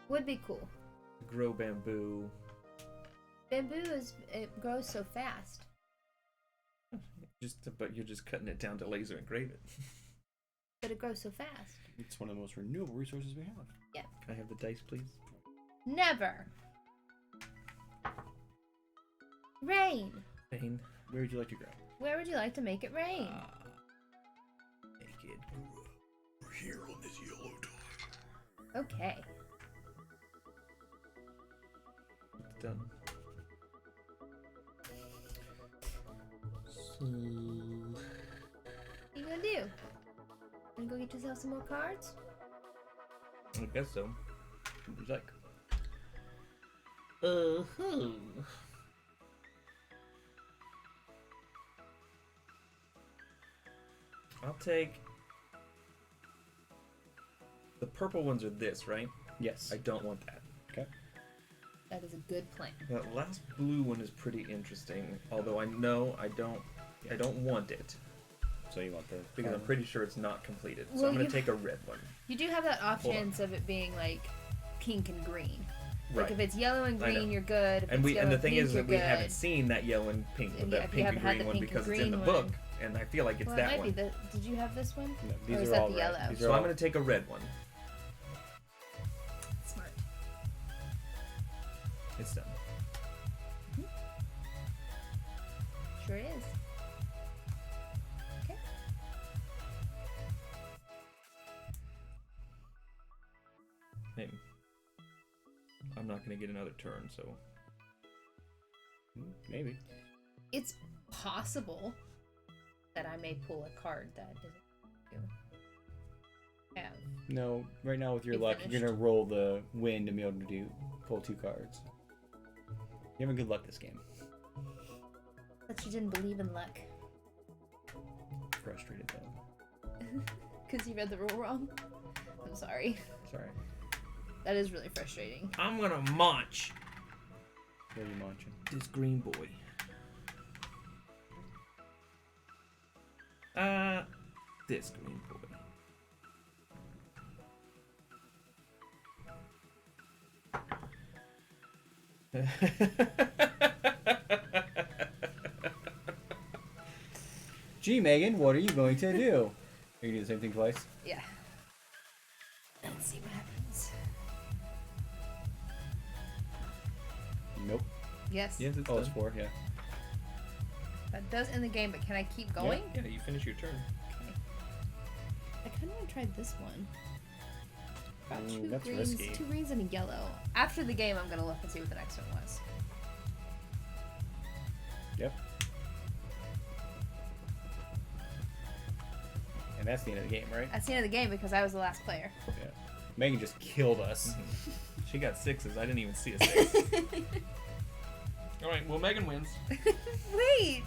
Would be cool. Grow bamboo. Bamboo it grows so fast. But you're just cutting it down to laser engrave it. But it grows so fast. It's one of the most renewable resources we have. Yeah. Can I have the dice, please? Never. Rain. Pain. Where would you like to grow? Where would you like to make it rain? Make it grow here on this yellow tile. Okay. It's done. So... What you gonna do? Gonna go get yourself some more cards? I guess so. What would you like? Uh-huh. I'll take... The purple ones are this, right? Yes. I don't want that. Okay. That is a good plan. That last blue one is pretty interesting, although I know I don't want it. So you want the... Because I'm pretty sure it's not completed. So Well, I'm going you- to take a red one. You do have that off Hold on. chance of it being like pink and green. Like Right. if it's yellow and I know. green, you're good. If And it's the yellow thing pink, is you're that we good. haven't seen that yellow and pink, And that yeah, you pink and haven't had green the one pink and because it's in the green book, one. and I feel like it's Well, that it might one. be the. Did you have this one? No, Or these is are that all the red. yellow? These So are I'm all... going to take a red one. Smart. It's done. Sure is. Okay. Maybe. I'm not going to get another turn, so... Maybe. It's possible. that I may pull a card that isn't you have. No, right now with your Be luck, you're finished. gonna roll the wind and be able to pull 2 cards. You're having good luck this game. But you didn't believe in luck. Frustrated though. Because you read the rule wrong. I'm sorry. Sorry. That is really frustrating. I'm gonna munch What are you munching? this green boy. This green boy. Gee, Megan, what are you going to do? Are you gonna do the same thing twice? Yeah. Let's see what happens. Nope. Yes. Yes, it's Oh, it's done. 4, yeah. That does end the game, but can I keep going? Yeah, you finish your turn. Okay. I kind of want to try this one. Got Ooh, two that's greens, risky. 2 greens and a yellow. After the game, I'm gonna look and see what the next one was. Yep. And that's the end of the game, right? That's the end of the game because I was the last player. Yeah. Megan just killed us. She got 6s. I didn't even see a 6. All right. Well, Megan wins. Wait.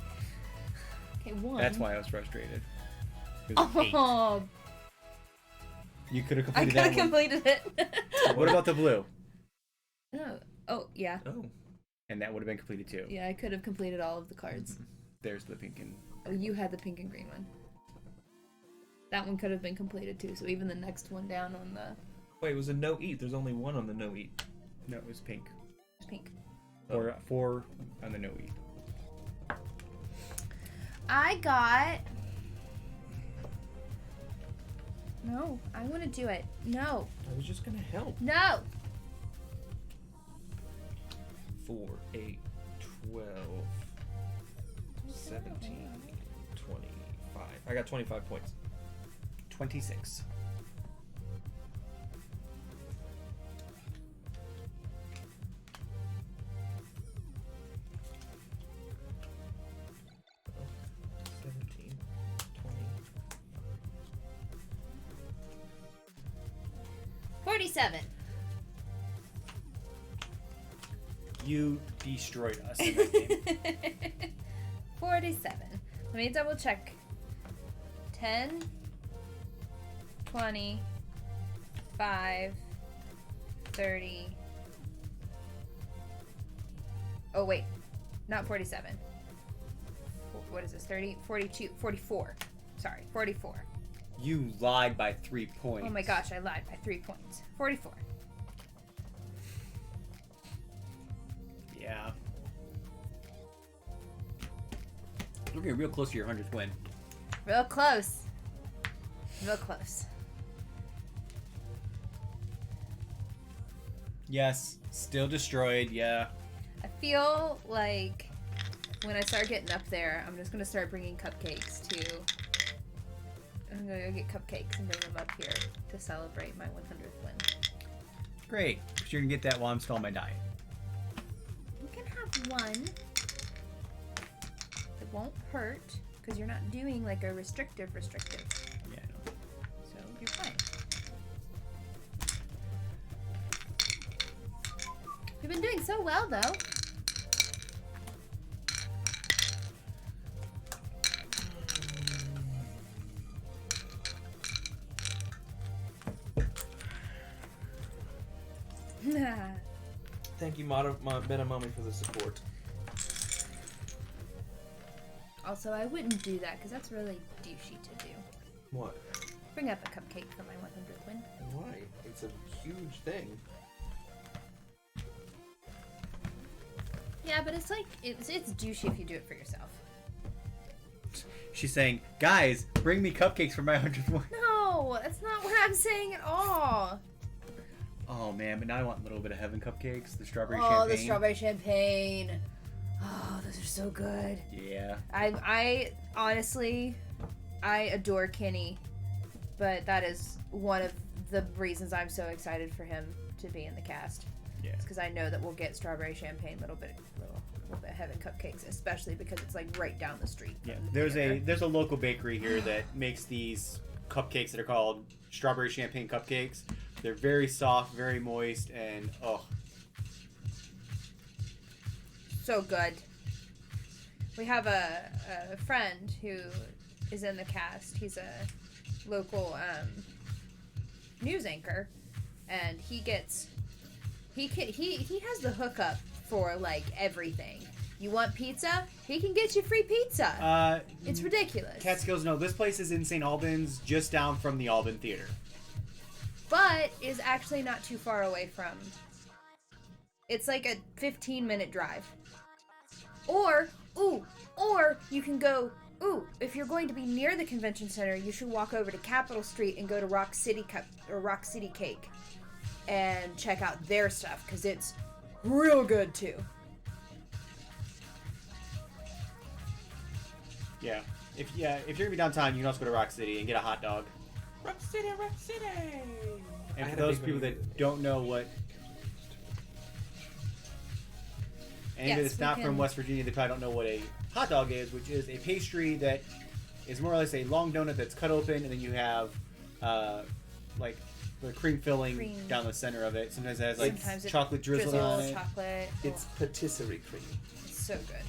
Okay, 1. That's why I was frustrated. It was an 8. Oh, You could have I completed could have that one. completed it. What about the blue? No. Oh, yeah. Oh. And that would have been completed too. Yeah, I could have completed all of the cards. There's the pink and... Oh, you had the pink and green one. That one could have been completed too, so even the next one down on the Wait, it was a no eat. There's only 1 on the no eat. No, it was pink. pink. 4 on the no eat. I got... No, I want to do it. No. I was just gonna help. No! 4, 8, 12, 17, 25. I got 25 points. 26. Oh, 17, 20. 47. You destroyed us in that game. 47. Let me double check. 10, 20, 5, 30. Oh, wait. Not 47. What is this? 30, 42, 44. Sorry, 44. You lied by 3 points. Oh my gosh, I lied by 3 points. 44. Yeah. We're getting real close to your 100th win. Real close. Real close. Yes. Still destroyed, yeah. I feel like when I start getting up there, I'm just going to start bringing cupcakes to... I'm going to go get cupcakes and bring them up here to celebrate my 100th win. Great. But you're going to get that while I'm still on my diet. You can have one. It won't hurt because you're not doing like a restrictive. Yeah, I know. So you're fine. We've been doing so well though. Thank you, Meta Mommy, for the support. Also, I wouldn't do that because that's really douchey to do. What? Bring up a cupcake for my 100th win. Why? It's a huge thing. Yeah, but it's like it's douchey if you do it for yourself. She's saying, guys, bring me cupcakes for my 100th win. No, that's not what I'm saying at all. Oh man, but now I want a little bit of heaven cupcakes. The strawberry Oh, champagne. the strawberry champagne. Oh, those are so good. Yeah. I honestly, I adore Kenny, but that is one of the reasons I'm so excited for him to be in the cast. Yeah. It's because I know that we'll get strawberry champagne little we'll be having cupcakes, especially because it's like right down the street. Yeah, from the there's theater. a local bakery here that makes these cupcakes that are called strawberry champagne cupcakes. They're very soft, very moist, and So good. We have a friend who is in the cast. He's a local news anchor, and he has the hookup for like everything. You want pizza? He can get you free pizza. It's ridiculous. Catskills, no, this place is in St. Albans, just down from the Alban Theater. But is actually not too far away from. It's like a 15-minute drive. Or you can go, if you're going to be near the convention center, you should walk over to Capitol Street and go to Rock City Cake and check out their stuff, because it's real good too. Yeah. If you're gonna be downtown, you can also go to Rock City and get a hot dog. Rock City, Rock City. And for those people that don't know what, and it's not from West Virginia, they probably don't know what a hot dog is, which is a pastry that is more or less a long donut that's cut open, and then you have like the cream filling down the center of it. Sometimes it has like chocolate drizzled on it. Chocolate. It's patisserie cream. It's so good.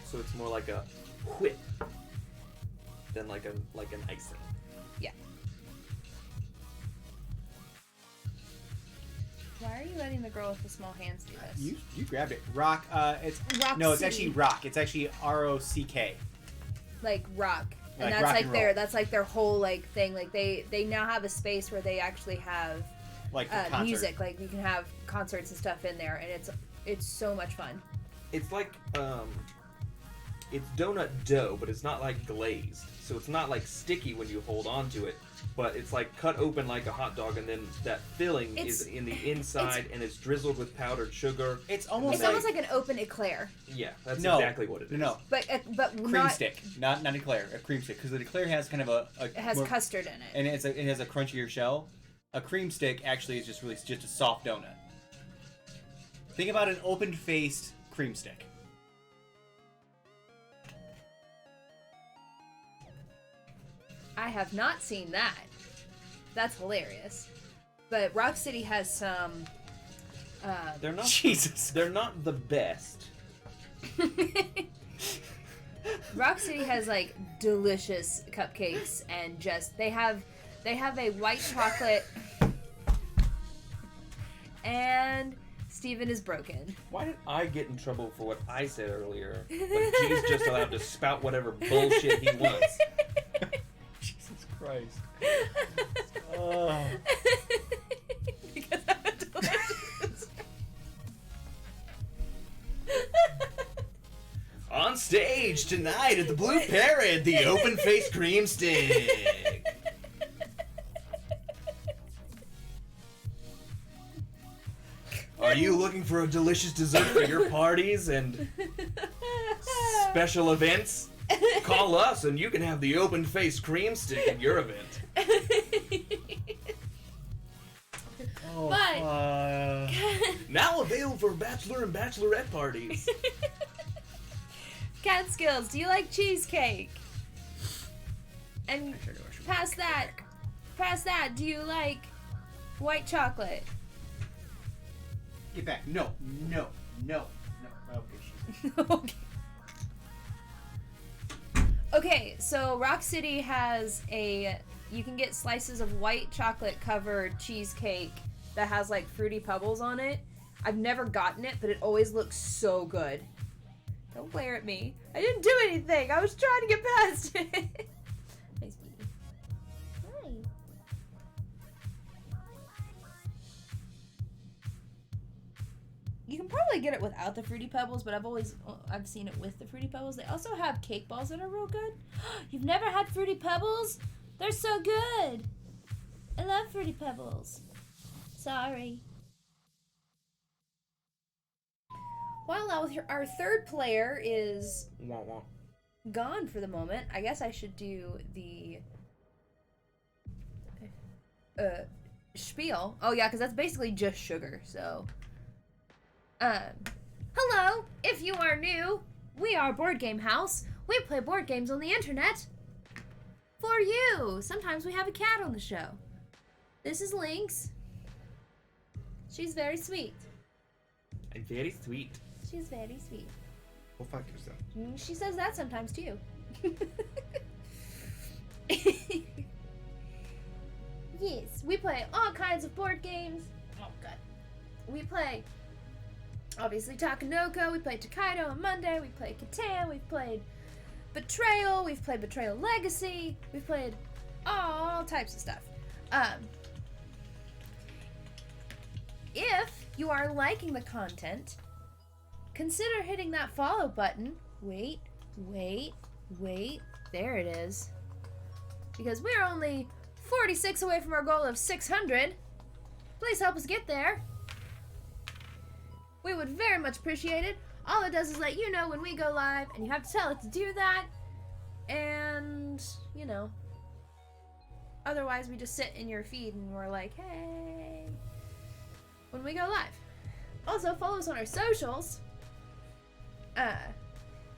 So it's more like a whip than like an icing. Yeah. Why are you letting the girl with the small hands do this? You grabbed it. Rock. It's actually Rock. It's actually ROCK. Like rock. And Like that's rock like and their roll. that's like their whole like thing. Like they now have a space where they actually have Like the concert. music. Like you can have concerts and stuff in there, and it's so much fun. It's like it's donut dough, but it's not like glazed, so it's not like sticky when you hold on to it. But it's like cut open like a hot dog, and then that filling is in the inside, and it's drizzled with powdered sugar. It's almost like an open eclair. Yeah, that's exactly what it is. No, but cream not, stick, not eclair, a cream stick, because the eclair has kind of it has custard in it, and it has a crunchier shell. A cream stick actually is just a soft donut. Think about an open-faced cream stick. I have not seen that. That's hilarious. But Rock City has some. They're not. Jesus. They're not the best. Rock City has like delicious cupcakes, and they have a white chocolate. And Steven is broken. Why did I get in trouble for what I said earlier? But he's just allowed to spout whatever bullshit he wants. Jesus Christ. Oh. Because I'm delicious. On stage tonight at the Blue Parrot, the open-faced cream stick. Are you looking for a delicious dessert for your parties and special events? Call us and you can have the open-faced cream stick at your event. Oh, But Now available for bachelor and bachelorette parties. Catskills, do you like cheesecake? And past that, do you like white chocolate? Get back. No. Okay, Okay. Okay, so Rock City has you can get slices of white chocolate covered cheesecake that has like Fruity Pebbles on it. I've never gotten it, but it always looks so good. Don't glare at me. I didn't do anything. I was trying to get past it. Nice meeting. Hi. You can probably get it without the Fruity Pebbles, but I've seen it with the Fruity Pebbles. They also have cake balls that are real good. You've never had Fruity Pebbles? They're so good. I love Fruity Pebbles. Sorry. Well, now our third player is Wah, wah. gone for the moment. I guess I should do the spiel. Oh yeah, because that's basically just sugar. So, Hello! If you are new, we are Board Game House. We play board games on the internet. For you! Sometimes we have a cat on the show. This is Lynx. She's very sweet. I'm very sweet. She's very sweet. Go fuck yourself. She says that sometimes too. Yes, we play all kinds of board games. Oh god. We play obviously Takenoko, we played Takedo on Monday, we played Catan, we've played Betrayal, we've played Betrayal Legacy, we've played all types of stuff. If you are liking the content, consider hitting that follow button. Wait, there it is. Because we're only 46 away from our goal of 600. Please help us get there. We would very much appreciate it. All it does is let you know when we go live, and you have to tell it to do that. And, you know, otherwise we just sit in your feed and we're like, hey, when we go live. Also, follow us on our socials.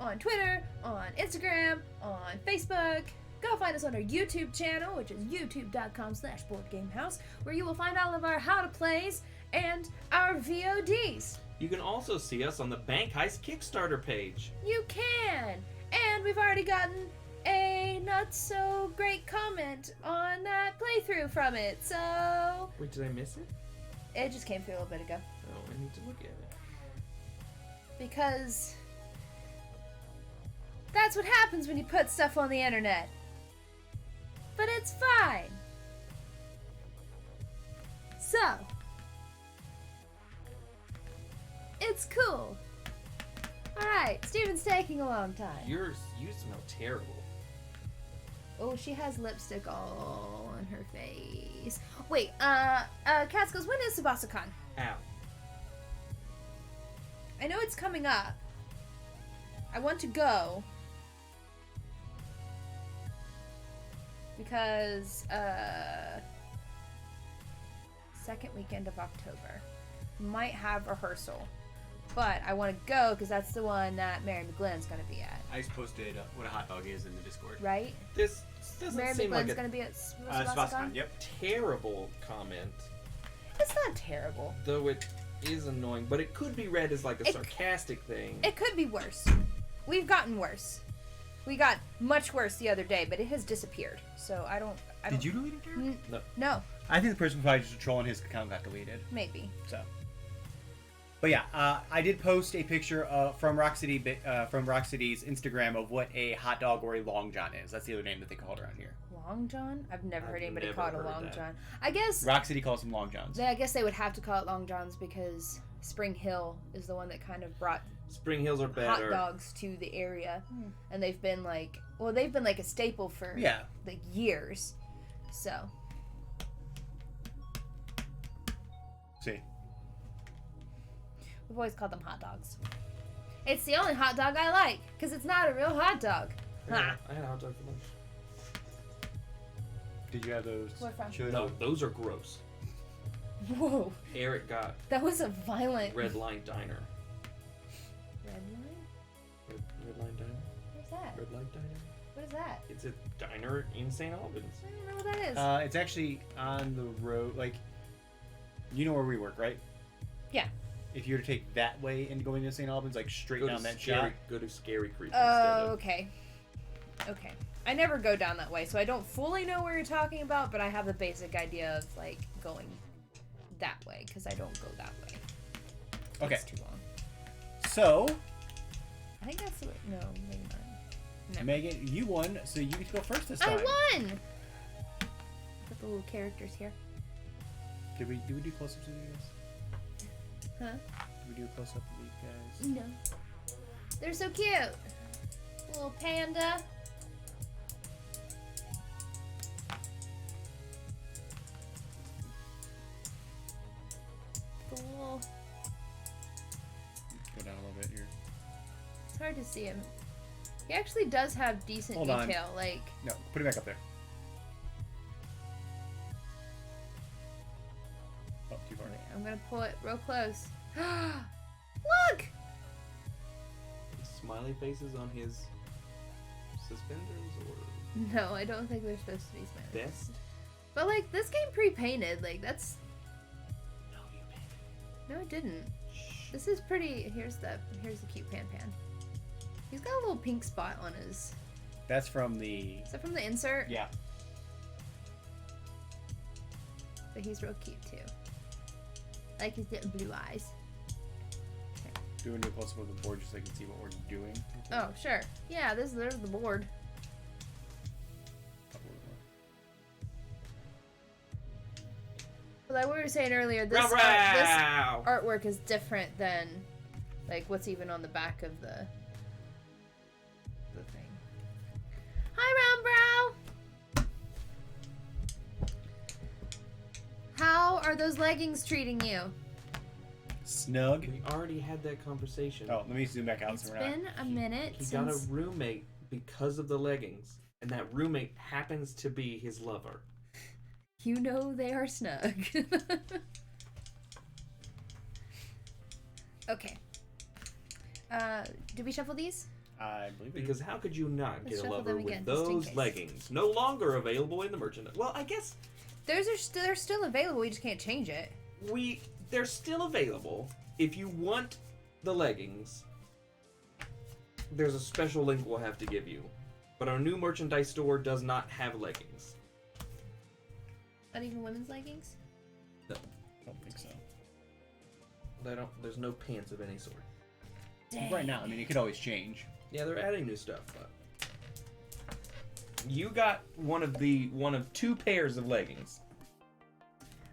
On Twitter, on Instagram, on Facebook. Go find us on our YouTube channel, which is youtube.com/boardgamehouse, where you will find all of our how to plays and our VODs. You can also see us on the Bank Heist Kickstarter page. You can! And we've already gotten a not so great comment on that playthrough from it, so... Wait, did I miss it? It just came through a little bit ago. Oh, I need to look at it. Because... that's what happens when you put stuff on the internet. But it's fine. So... it's cool. Alright, Steven's taking a long time. You smell terrible. Oh, she has lipstick all on her face. Wait, Cass goes, when is Sabasacon? Ow. I know it's coming up. I want to go. Because, second weekend of October. Might have rehearsal. But I want to go because that's the one that Mary McGlynn's going to be at. I just posted what a hot dog is in the Discord. Right? This doesn't Mary seem McGlynn's like going a to be at Sabasacon, Sabasacon? yep. terrible comment. It's not terrible. Though it is annoying, but it could be read as like a sarcastic thing. It could be worse. We've gotten worse. We got much worse the other day, but it has disappeared. So I don't. Did you delete it, Derek? No, I think the person was probably just trolling his account got deleted. maybe. So. But yeah, I did post a picture from Rockcity's Instagram of what a hot dog or a long john is. That's the other name that they call it around here. Long John? I've never heard anybody never call it a heard Long that. John. I guess. Rock City calls them long johns. I guess they would have to call it Long Johns because Spring Hill is the one that kind of brought Spring Hills are hot better. dogs to the area, and they've been like a staple for like years. So. See. We've always called them hot dogs. It's the only hot dog I like, because it's not a real hot dog. I had a hot dog for lunch. Did you have those? Where from? No, those are gross. Whoa. Eric got That was a violent... Red Line Diner. Red Line? Red Line Diner? What's that? Red Line Diner? What is that? It's a diner in St. Albans. I don't know what that is. It's actually on the road. Like, you know where we work, right? Yeah. If you were to take that way and go into St. Albans, like straight down that shot. Go to Scary Creek Oh, instead of... okay. Okay. I never go down that way, so I don't fully know where you're talking about, but I have the basic idea of, like, going that way, because I don't go that way. Okay. It's too long. So, I think that's the way... No, maybe not. Never. Megan, you won, so you get to go first this time. I won! Put the little characters here. Did we do close-ups of these? Huh? Did we do a close-up of these guys? No. They're so cute. Little panda. The little... Go down a little bit here. It's hard to see him. He actually does have decent Hold on. detail. Like, No, put it back up there. Oh, too far. wait, I'm gonna pull it real close. Look! smiley faces on his suspenders or No, I don't think they're supposed to be smiley. vest? But like this game pre-painted, like that's No, you painted. no, it didn't. Shh. This is pretty. Here's the cute Pan Pan. He's got a little pink spot on his. That's from the. Is that from the insert? Yeah. But he's real cute too. I like his little blue eyes. Doing a close up of the board just so I can see what we're doing. Oh sure. Yeah, there's the board. But like we were saying earlier, this artwork is different than like what's even on the back of the thing. Hi, Round Brow. How are those leggings treating you? Snug. We already had that conversation. Oh, let me zoom back out. It's So we're not. been a minute He got a since. roommate because of the leggings, and that roommate happens to be his lover. You know they are snug. Okay. Did we shuffle these? I believe it. Because how could you not Let's get a shuffle lover them again, with just in those case. leggings? No longer available in the merchandise. Well, I guess They're still available. We just can't change it. they're still available. If you want the leggings, there's a special link we'll have to give you. But our new merchandise store does not have leggings. Not even women's leggings. I don't think so. There's no pants of any sort. Dang. Right now, I mean, it could always change. Yeah, they're adding new stuff, but you got one of two pairs of leggings.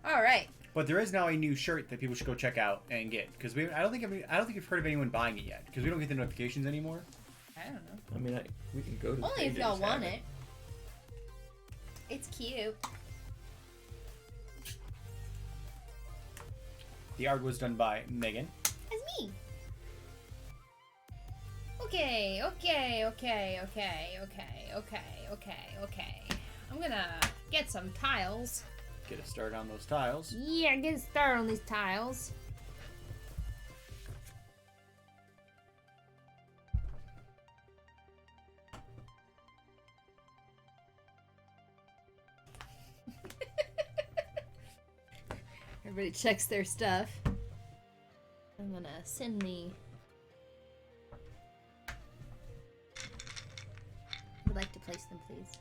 All right. But there is now a new shirt that people should go check out and get because I don't think we've heard of anyone buying it yet because we don't get the notifications anymore. I don't know. I mean, we can go to the Only page if and y'all just want have it. It's cute. The art was done by Megan. It's me. Okay. I'm gonna get some tiles. Get a start on those tiles. Yeah, get a start on these tiles. Everybody checks their stuff. I'm gonna send the. Would like to place them, please.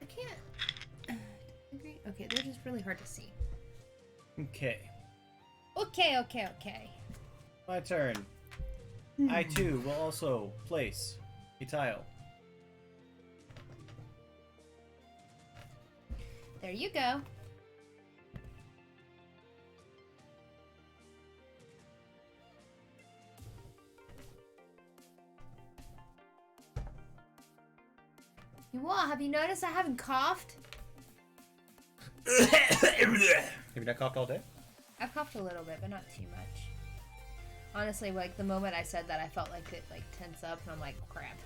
I can't. Agree. Okay, they're just really hard to see. Okay, Okay. my turn. I too will also place a tile. There you go. You all, have you noticed I haven't coughed? Have you not coughed all day? I've coughed a little bit, but not too much. Honestly, like the moment I said that, I felt like it like tense up, and I'm like, crap.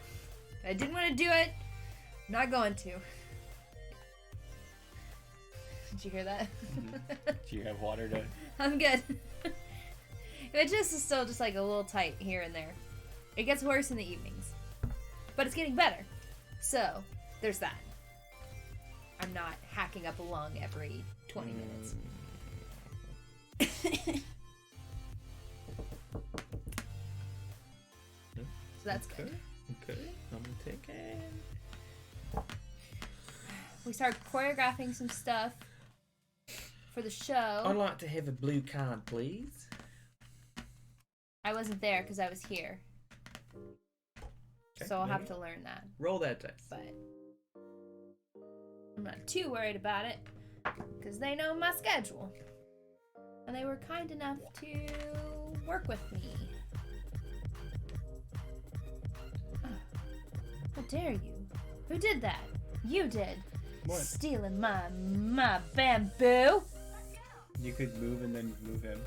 I didn't want to do it. I'm not going to. Did you hear that? Do you have water to? I'm good. It just is still just like a little tight here and there. It gets worse in the evenings, but it's getting better. So there's that. I'm not hacking up a lung every 20 minutes. So that's good. Okay, I'm gonna take it. We start choreographing some stuff for the show. I'd like to have a blue card, please. I wasn't there because I was here. Okay, So I'll have maybe. to learn that. Roll that dice. But I'm not too worried about it because they know my schedule. And they were kind enough to work with me. How dare you? Who did that? You did. What? Stealing my bamboo. You could move and then move him.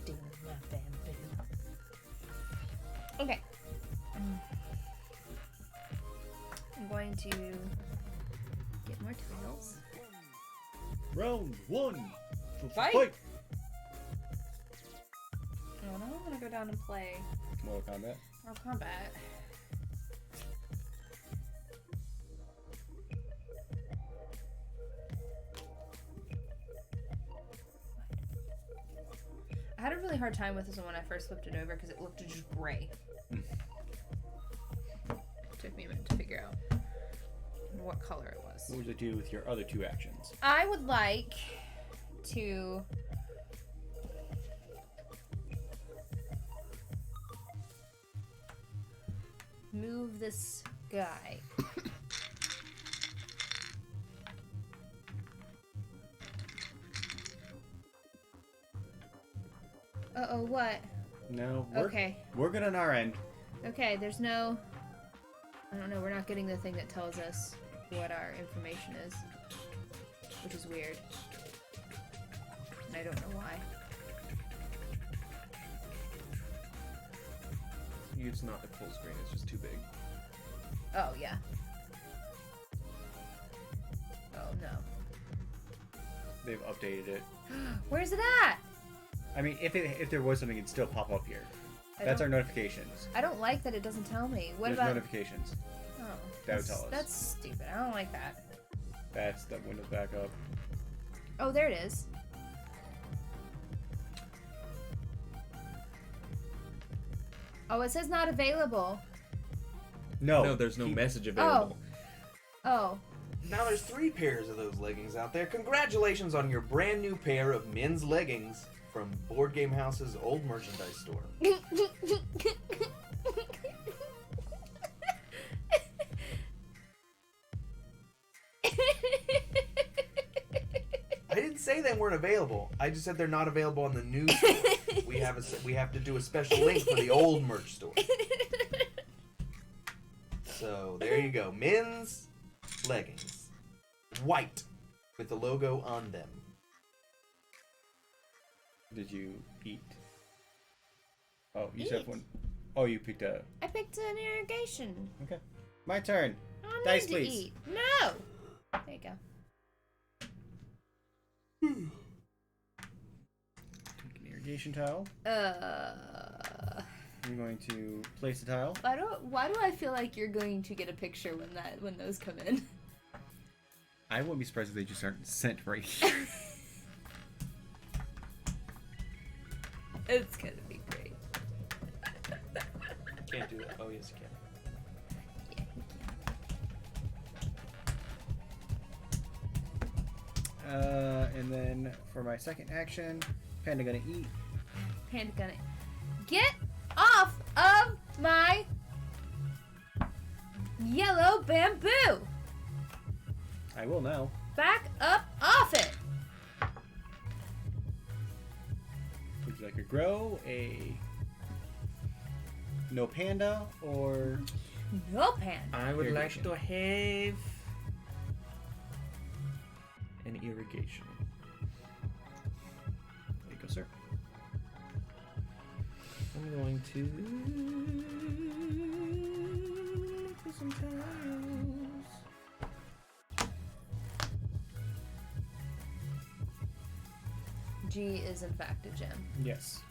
Stealing my bamboo. Okay. I'm going to get more tiles. Round one. Fight. Fight. Oh, no, I'm gonna go down and play Mortal Kombat. Mortal Kombat. I had a really hard time with this one when I first flipped it over because it looked just gray. Took me a minute to figure out what color it was. What would you do with your other two actions? I would like to move this guy. Uh-oh, what? No. Okay. We're good on our end. Okay, there's no... I don't know, we're not getting the thing that tells us what our information is. Which is weird. And I don't know why. It's not the full screen, it's just too big. Oh, yeah. Oh, no. They've updated it. Where's it at? I mean, if there was something, it'd still pop up here. I That's don't- our notifications. I don't like that it doesn't tell me. What There's about... notifications. Oh, That would that's- tell us. That's stupid. I don't like that. That's the Windows backup. Oh, there it is. Oh, it says not available. No. No, there's no message available. Oh. Now there's 3 pairs of those leggings out there. Congratulations on your brand new pair of men's leggings from Board Game House's old merchandise store. I didn't say they weren't available. I just said they're not available on the new store. We have to do a special link for the old merch store. So there you go, men's leggings, white, with the logo on them. Did you eat? Oh, you said Eat? one. Oh, you picked a. I picked an irrigation. Okay. My turn. I don't Dice, need to please. eat. No. There you go. Take an irrigation tile. I'm going to place the tile. Why do I feel like you're going to get a picture when those come in? I wouldn't be surprised if they just aren't sent right here. It's gonna be great. Can't do that. Oh, yes, you can. And then for my second action, Panda gonna eat. Panda gonna get off of my yellow bamboo. I will now. Back up off it. Would you like a grow, a no panda, or No pan. I would Irrigation. like to have an irrigation. there you go, sir. I'm going to put some tiles. G is in fact a gem. Yes.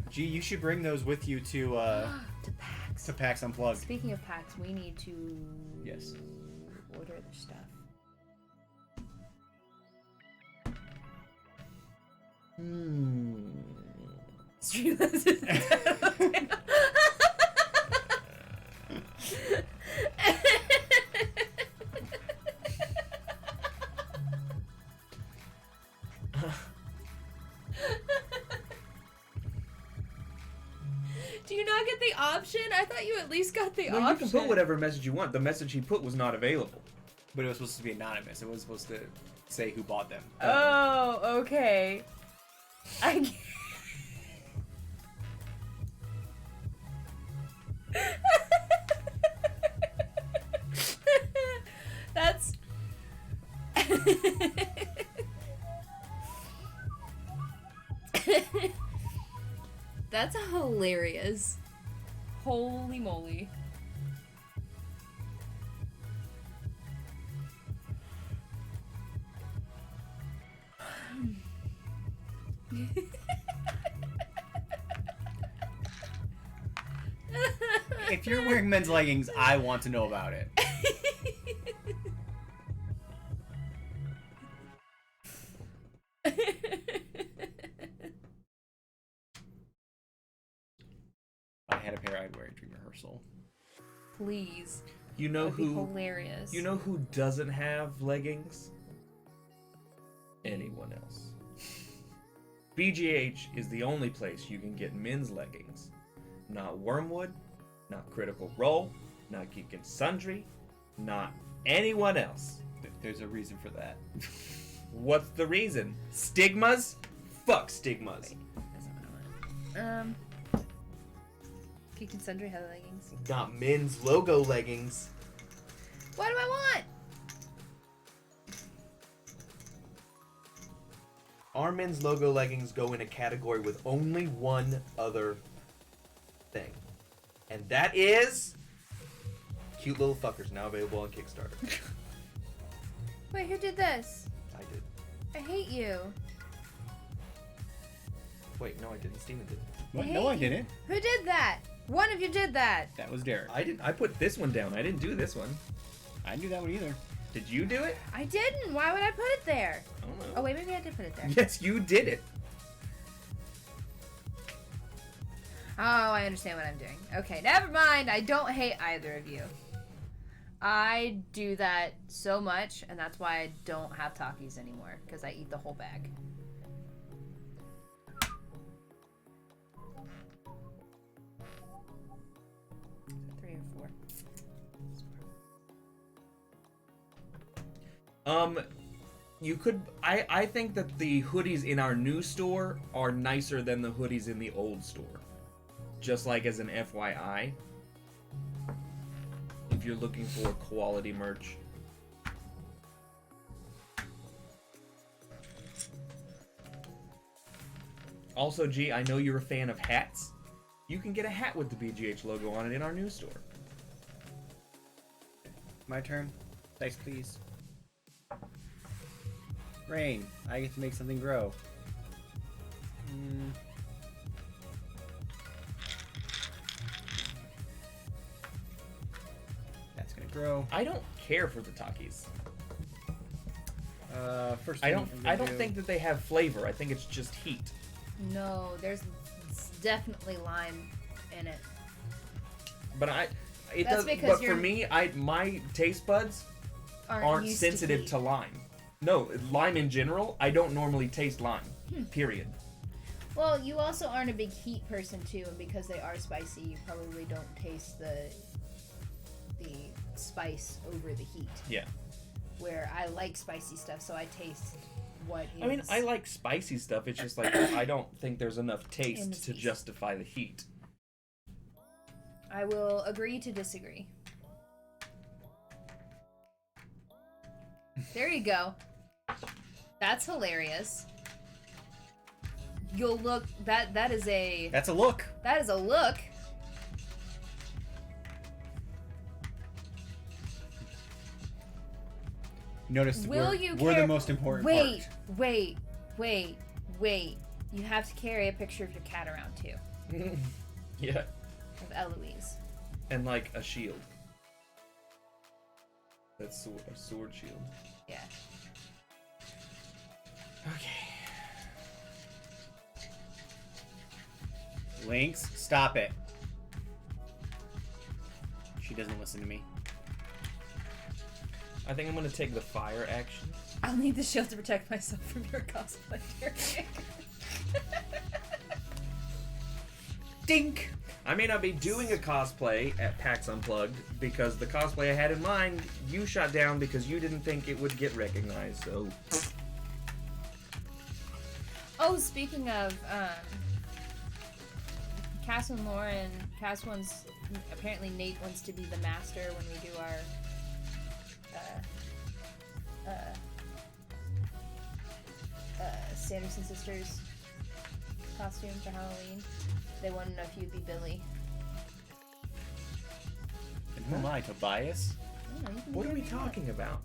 Gee, you should bring those with you to To PAX. PAX Unplugged. Speaking of PAX, we need to Yes. order the stuff. Streamlabs is Do you not get the option? I thought you at least got the No, option. you can put whatever message you want. The message he put was not available. But it was supposed to be anonymous. It wasn't supposed to say who bought them. Oh, okay. I get- That's That's hilarious. Holy moly. If you're wearing men's leggings, I want to know about it. If I had a pair, I'd wear it during rehearsal. Please. You know That'd be who? hilarious. You know who doesn't have leggings? Anyone else. BGH is the only place you can get men's leggings. Not Wormwood, not Critical Role, not Geek and Sundry, not anyone else. There's a reason for that. What's the reason? Stigmas? Fuck stigmas. Wait, that's not what I want. Geek and Sundry have leggings. Not men's logo leggings. What do I want? Our men's logo leggings go in a category with only one other thing. And that is Cute Little Fuckers, now available on Kickstarter. Wait, who did this? I did. I hate you. Wait, no, I didn't. Steven did. What? Hey. No, I didn't. Who did that? One of you did that. That was Derek. I didn't. I put this one down. I didn't do this one. I didn't do that one either. Did you do it? I didn't. Why would I put it there? I don't know. Oh, wait, maybe I did put it there. Yes, you did it. Oh, I understand what I'm doing. Okay, never mind. I don't hate either of you. I do that so much, and that's why I don't have Takis anymore, because I eat the whole bag. Three or four. You could. I think that the hoodies in our new store are nicer than the hoodies in the old store. Just like as an FYI. If you're looking for quality merch. Also, G, I know you're a fan of hats. You can get a hat with the BGH logo on it in our new store. My turn. Dice, please. Rain. I get to make something grow. That's gonna grow. I don't care for the Takis. First. I don't think that they have flavor. I think it's just heat. No, there's definitely lime in it. But it That's does. because But for me, my taste buds aren't used sensitive heat. to lime. No, lime in general, I don't normally taste lime. Period. Well, you also aren't a big heat person too, and because they are spicy, you probably don't taste the spice over the heat. Yeah. Where I like spicy stuff, so I taste what is. I mean, I like spicy stuff. It's just like I don't think there's enough taste to Spicy. justify the heat. I will agree to disagree. There you go. That's hilarious. You'll look that is a That's a look. that is a look. Notice Will we're, you we're care- the most important Wait, part. wait. You have to carry a picture of your cat around too. Yeah. Of Eloise. And like a shield. That's a sword shield. Yeah. Okay. Lynx, stop it. She doesn't listen to me. I think I'm gonna take the fire action. I'll need the shield to protect myself from your cosplay, Derek. Dink! I may not be doing a cosplay at PAX Unplugged because the cosplay I had in mind you shot down because you didn't think it would get recognized. So. Oh, speaking of Cass and Lauren, Cass wants apparently Nate wants to be the master when we do our Sanderson sisters costume for Halloween. They want to know if you'd be Billy. And who am I, Tobias? I don't know, you can be What are we whatever you want. talking about?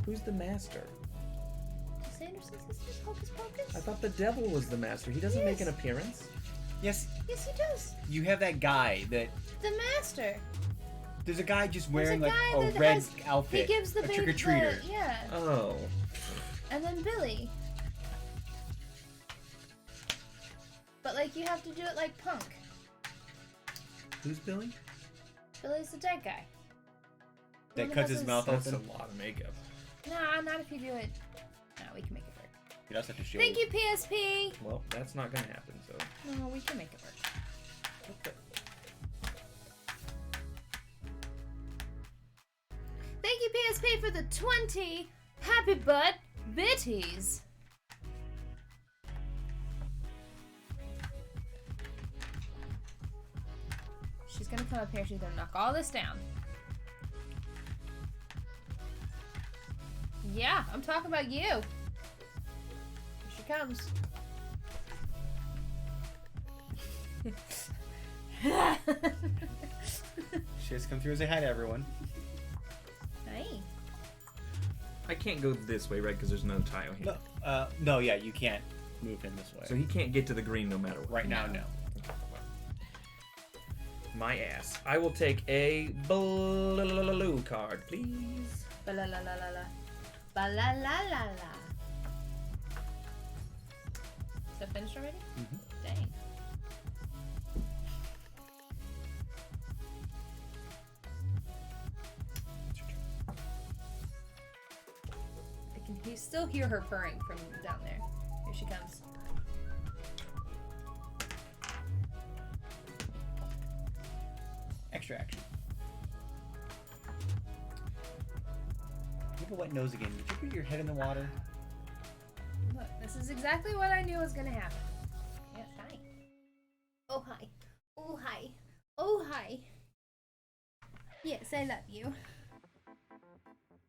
Who's the master? Sanderson sisters, Hocus Pocus. I thought the devil was the master. He doesn't make an Yes. appearance. Yes, Yes, he does. You have that guy that... The master. There's a guy just There's wearing a like guy a that red has- outfit. He gives the a big trick-or-treater. Yeah. Oh. And then Billy. But like you have to do it like Punk. Who's Billy? Billy's the dead guy. That One cuts has his mouth That's open. a lot of makeup. Nah, not if you do it. No, we can make it work. You also have to show. Thank you, PSP. Well, that's not gonna happen. So. No, we can make it work. Thank you, PSP, for the 20 Happy Butt Bitties. She's gonna come up here. She's gonna knock all this down. Yeah, I'm talking about you. Here she comes. She has to come through and say hi to everyone. Hi. I can't go this way, right? Because there's no tile here. No, yeah, you can't move him this way. So he can't get to the green no matter what. right now, no. My ass. I will take a blue card, please. Ba-la-la-la-la-la. Ba-la-la-la-la. Is that finished already? Mhm. Dang. I can still hear her purring from down there. Here she comes. Extra action. You have a wet nose again. Did you put your head in the water? Look, this is exactly what I knew was gonna happen. Yes, hi. Oh, hi. Oh, hi. Oh, hi. Yes, I love you.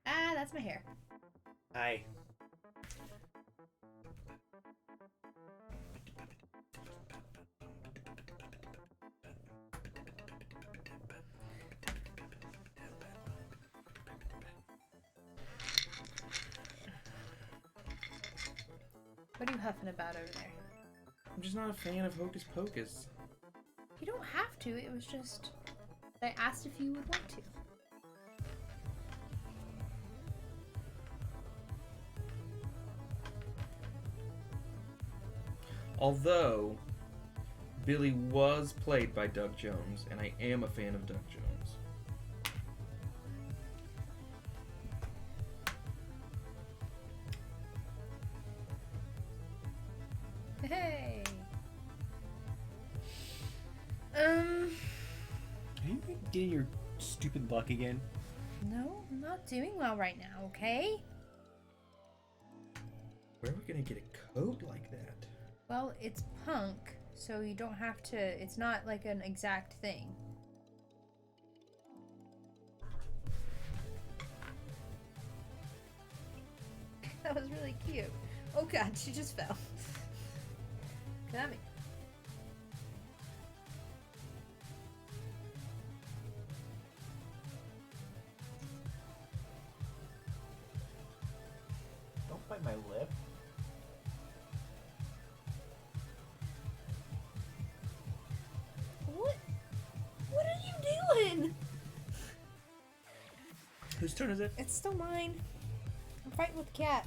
Ah, that's my hair. Hi. What are you huffing about over there? I'm just not a fan of Hocus Pocus. You don't have to. It was just... I asked if you would want to. Although, Billy was played by Doug Jones, and I am a fan of Doug Jones. Hey! Are you getting your stupid luck again? No, I'm not doing well right now, okay? Where are we gonna get a coat like that? Well, it's punk, so you don't have to... It's not like an exact thing. That was really cute. Oh god, she just fell. Come at me. Don't bite my lip. What? What are you doing? Whose turn is it? It's still mine. I'm fighting with the cat.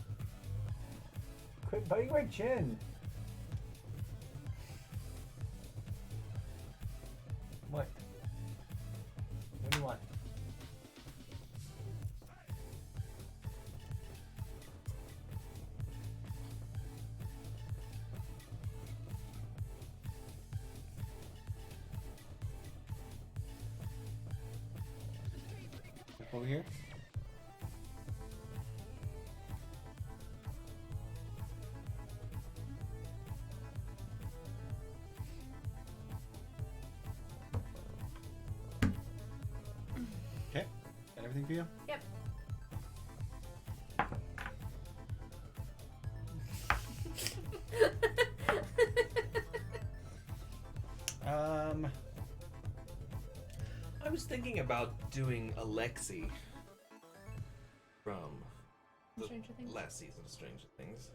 Quit biting my chin. What? What do you want? Over here? Okay. Got everything for you? Yep. I was thinking about doing Alexi from the Stranger Things? last season of Stranger Things.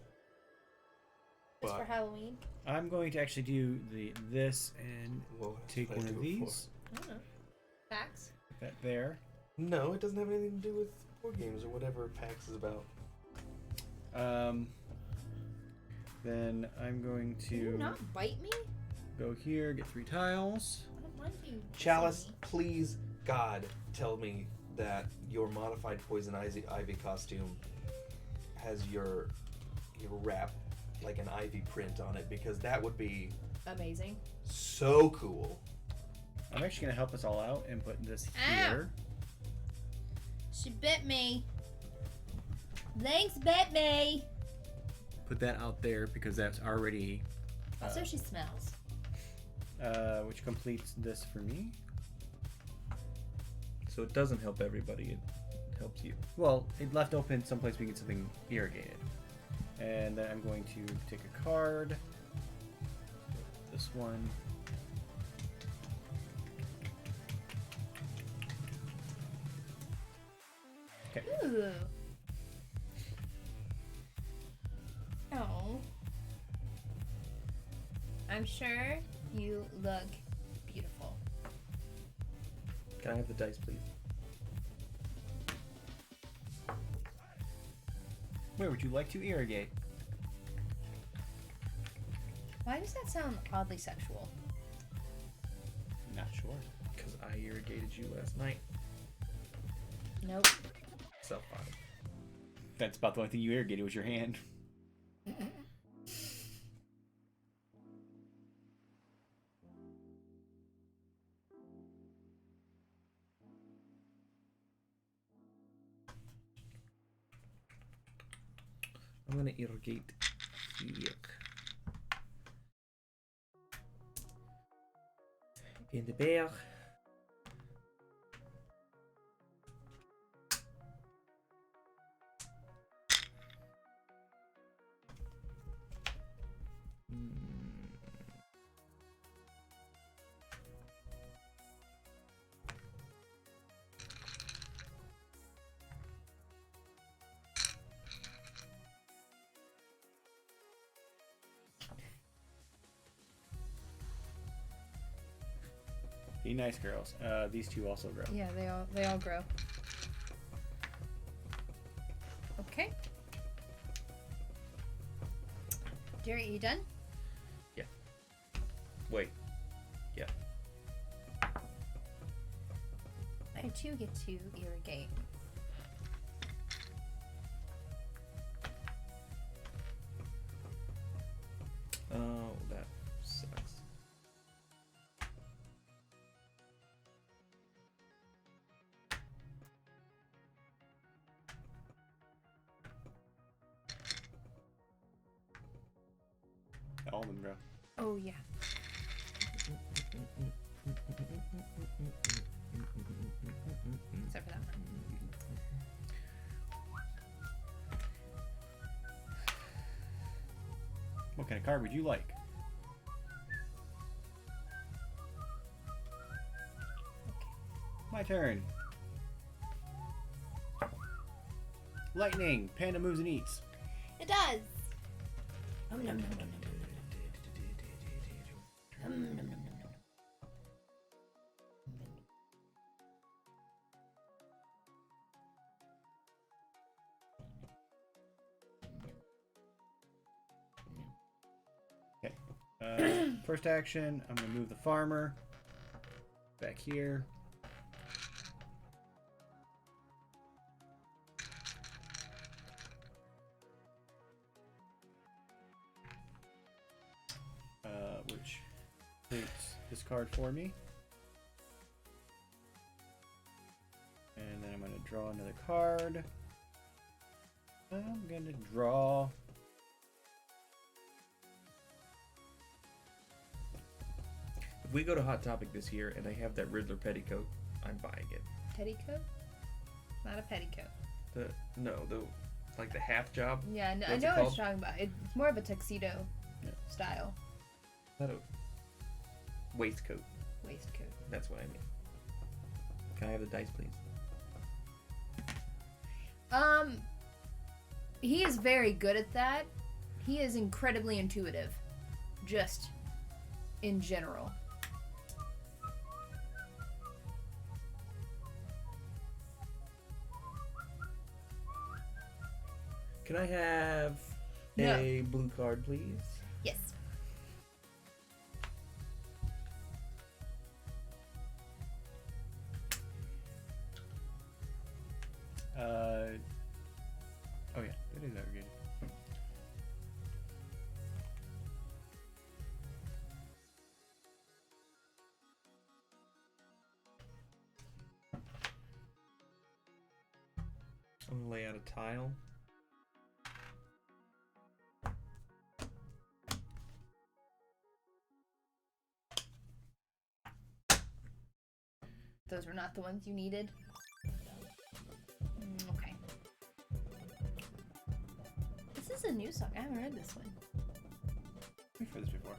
Just for Halloween. I'm going to actually do this and Whoa, take one of these. I don't know. Facts. Put that there. No, it doesn't have anything to do with board games or whatever PAX is about. Then I'm going Can you to not bite me? go here, get 3 tiles. I don't mind you. Chalice, kissing me. please, God, tell me that your modified Poison Ivy costume has your wrap like an ivy print on it, because that would be Amazing. so cool. I'm actually going to help us all out and put this Ow. here. She bit me. Thanks, bit me. Put that out there because that's already... Also, she smells. which completes this for me. So it doesn't help everybody, it helps you. Well, it left open someplace we can get something irrigated. And then I'm going to take a card. This one. Okay. Ooh. Oh. I'm sure you look beautiful. Can I have the dice, please? Where would you like to irrigate? Why does that sound oddly sexual? Not sure. Because I irrigated you last night. Nope. Self-body. That's about the only thing you irrigated was your hand. I'm gonna irrigate here. In the bear. Be nice, girls. These two also grow. Yeah, they all grow. Okay. Jerry, you done? Wait. I too get to irrigate. Oh, that sucks. All of them grow. Oh yeah. Except for that one. What kind of card would you like? My turn. Lightning. Panda moves and eats. It does. Nom, nom, nom, nom, nom. Nom, nom, nom, nom, nom. First action, I'm going to move the farmer back here. Which creates this card for me. And then I'm going to draw another card. I'm going to draw... If we go to Hot Topic this year and they have that Riddler petticoat, I'm buying it. Petticoat? Not a petticoat. The half job. Yeah, no, I What's it know what called? you're talking about. It's more of a tuxedo style Not a waistcoat. waistcoat. That's what I mean. Can I have the dice, please? He is very good at that. He is incredibly intuitive. Just in general. Can I have a blue card, please? Yes. Oh yeah, that is good. I'm gonna lay out a tile. Those were not the ones you needed. Okay. This is a new song. I haven't heard this one. We've heard this before.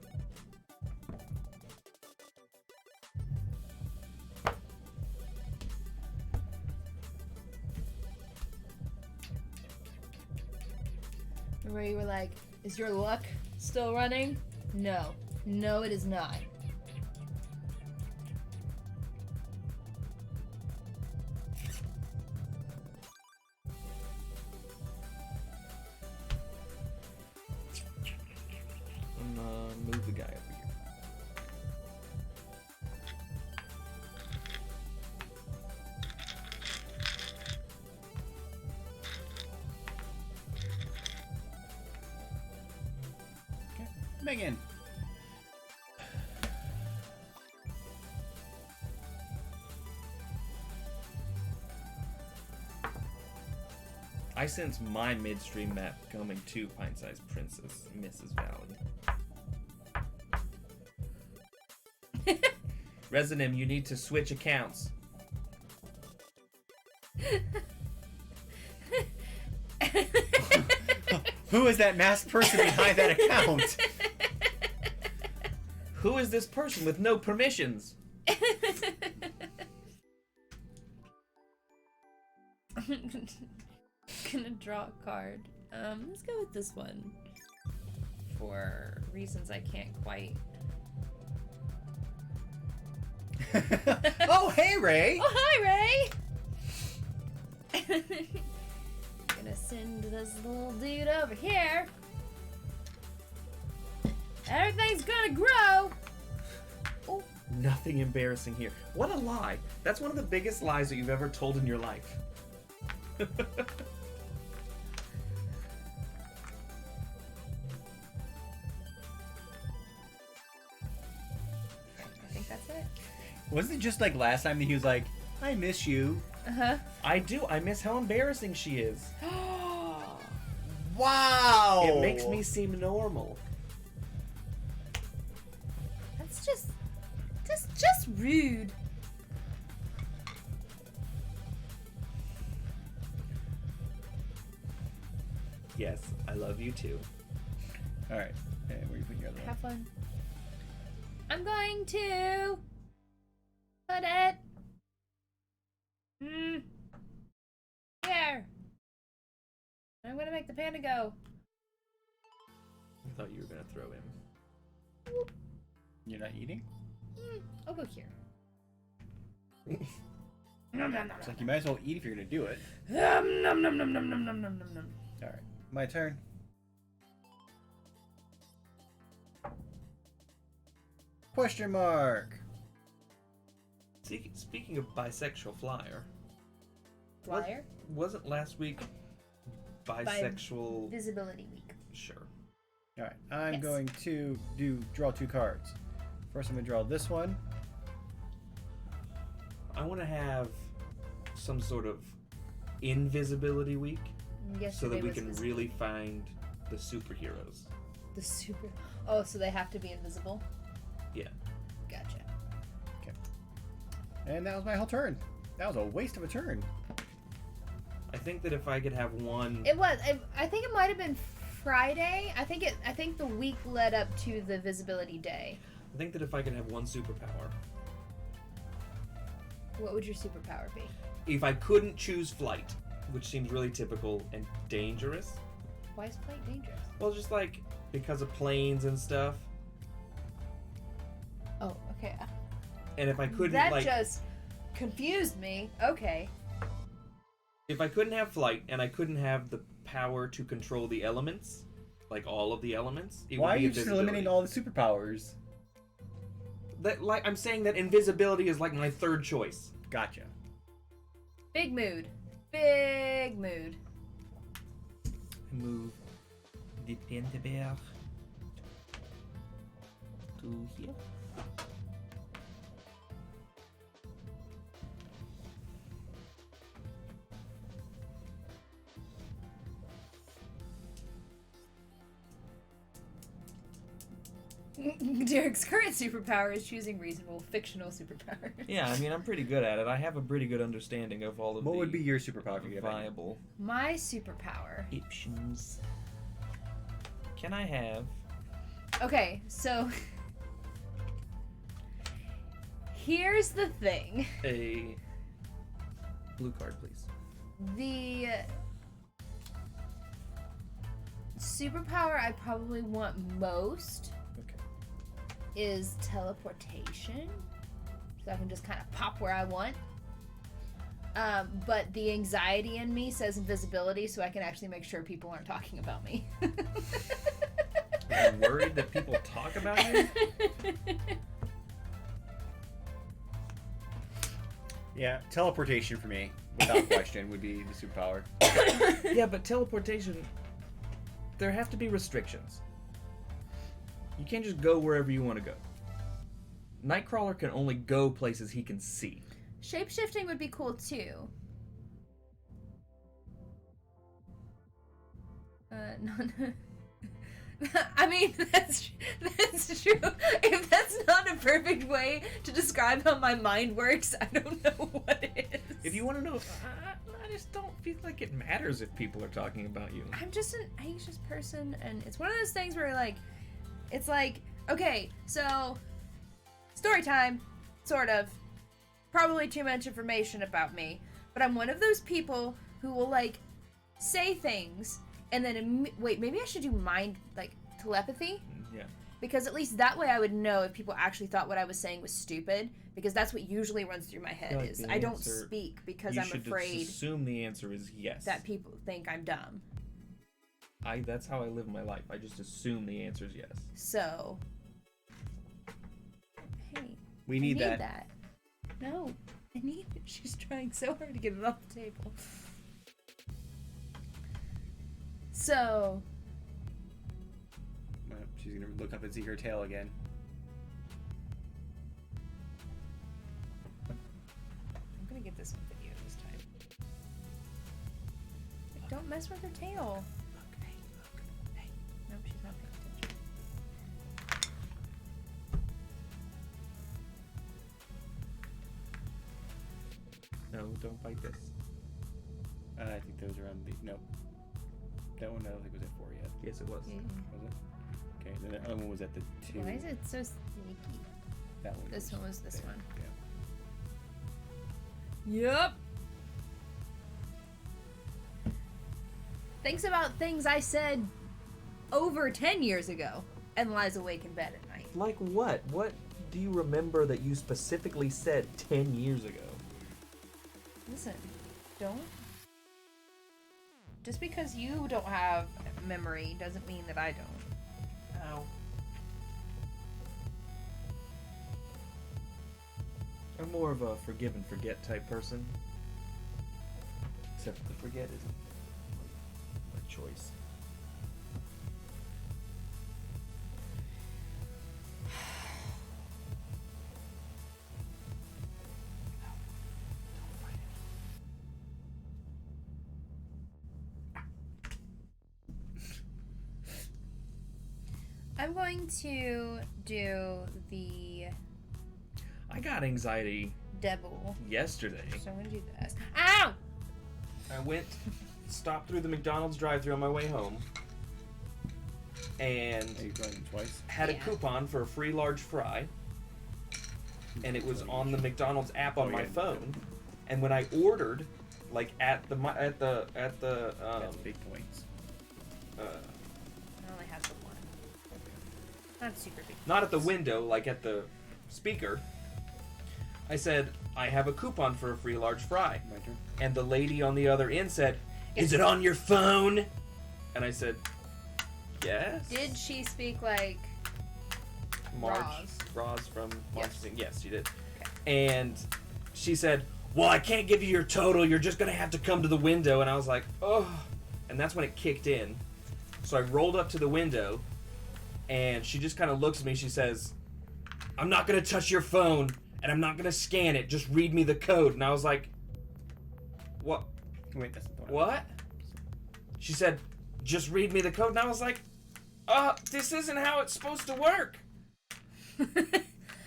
Where you were like, is your luck still running? No. No, it is not. I'm gonna move the guy over here. Okay, Megan. I sense my midstream map coming to Pint-Sized Princess, Mrs. Valley. Resident, you need to switch accounts. Who is that masked person behind that account? Who is this person with no permissions? Gonna draw a card. Let's go with this one. For reasons I can't quite. Oh, hey, Ray! Oh, hi, Ray! Gonna send this little dude over here. Everything's gonna grow! Oh, Nothing embarrassing here. What a lie. That's one of the biggest lies that you've ever told in your life. I think that's it. Wasn't it just like last time that he was like, I miss you? Uh-huh. I do. I miss how embarrassing she is. Wow! It makes me seem normal. That's just rude. Yes, I love you too. Alright, and where are you putting your other one? Have fun. I'm going to put it here. I'm gonna make the panda go. I thought you were gonna throw him. You're not eating? I'll go here. It's like you might as well eat if you're gonna do it. Nom nom nom nom nom nom nom nom nom. Alright, my turn. Question mark. Speaking of bisexual flyer, Flyer? wasn't last week bisexual? Visibility week. Sure. Alright, I'm Yes. going to draw 2 cards. First I'm gonna draw this one. I want to have some sort of invisibility week so Yesterday that we was can visible. really find the superheroes. The super. Oh, so they have to be invisible? Yeah. Gotcha. And that was my whole turn. That was a waste of a turn. I think that if I could have one, It was. I think it might have been Friday. I think the week led up to the visibility day. I think that if I could have one superpower, What would your superpower be? if I couldn't choose flight, which seems really typical and dangerous, Why is flight dangerous? Well, just like because of planes and stuff. Oh, okay. And if I couldn't That like, just confused me. Okay. if I couldn't have flight and I couldn't have the power to control the elements, like all of the elements, it Why would are be you just invisibility. eliminating all the superpowers? That like I'm saying that invisibility is like my third choice. Gotcha. Big mood. Big mood. Move the panda bear to here. Derek's current superpower is choosing reasonable fictional superpowers. Yeah, I mean, I'm pretty good at it. I have a pretty good understanding of all of What the would be your superpower if you could have any? viable My superpower. options. Can I have... Okay, so here's the thing. a blue card, please? The superpower I probably want most Okay. is teleportation. So I can just kind of pop where I want. But the anxiety in me says invisibility, so I can actually make sure people aren't talking about me. You're worried that people talk about you? Yeah, teleportation for me, without question, would be the superpower. Yeah, but teleportation, there have to be restrictions. You can't just go wherever you want to go. Nightcrawler can only go places he can see. Shapeshifting would be cool too. No. I mean, that's true. If that's not a perfect way to describe how my mind works, I don't know what is. If you want to know, I just don't feel like it matters if people are talking about you. I'm just an anxious person, and it's one of those things where, like, it's like, okay, so, story time, sort of. Probably too much information about me, but I'm one of those people who will, like, say things, and then, wait, maybe I should do mind, like, telepathy? Yeah. Because at least that way I would know if people actually thought what I was saying was stupid, because that's what usually runs through my head, Like is the I don't answer- speak because You I'm should afraid just assume the answer is yes. that people think I'm dumb. That's how I live my life. I just assume the answer is yes. So, hey, We I need that. No, I need it. She's trying so hard to get it off the table. So, She's gonna look up and see her tail again. I'm gonna get this on video this time. Don't mess with her tail. Look, hey, look, hey. Nope, she's not paying attention. No, don't bite this. I think those are on the... Nope. That one I don't think was at 4 yet. Yes, it was. Was it? Okay, then the other one was at the 2. Why is it so sneaky? That one. This one was this there. one. Yeah. Yep. Thinks about things I said over 10 years ago and lies awake in bed at night. Like what? What do you remember that you specifically said 10 years ago? Listen, don't. Just because you don't have memory doesn't mean that I don't. Ow. I'm more of a forgive and forget type person. Except the forget isn't my choice. I'm going to do the I got anxiety devil. yesterday. So I'm going to do this. Ow! I stopped through the McDonald's drive-thru on my way home, and Are you going twice? had a Yeah. coupon for a free large fry, and it was on the McDonald's app on Oh, my yeah. phone. And when I ordered, like at the That's big points. I only have the one. Not super big. Not at the window, like at the speaker. I said, I have a coupon for a free large fry. My turn. And the lady on the other end said, is it on your phone? And I said, yes. Did she speak like Roz from Monster Inc. Yes, she did. Okay. And she said, well, I can't give you your total. You're just going to have to come to the window. And I was like, oh. And that's when it kicked in. So I rolled up to the window, and she just kind of looks at me. She says, I'm not going to touch your phone, and I'm not going to scan it. Just read me the code. And I was like, what? Wait, that's the one. What? She said, just read me the code. And I was like, this isn't how it's supposed to work.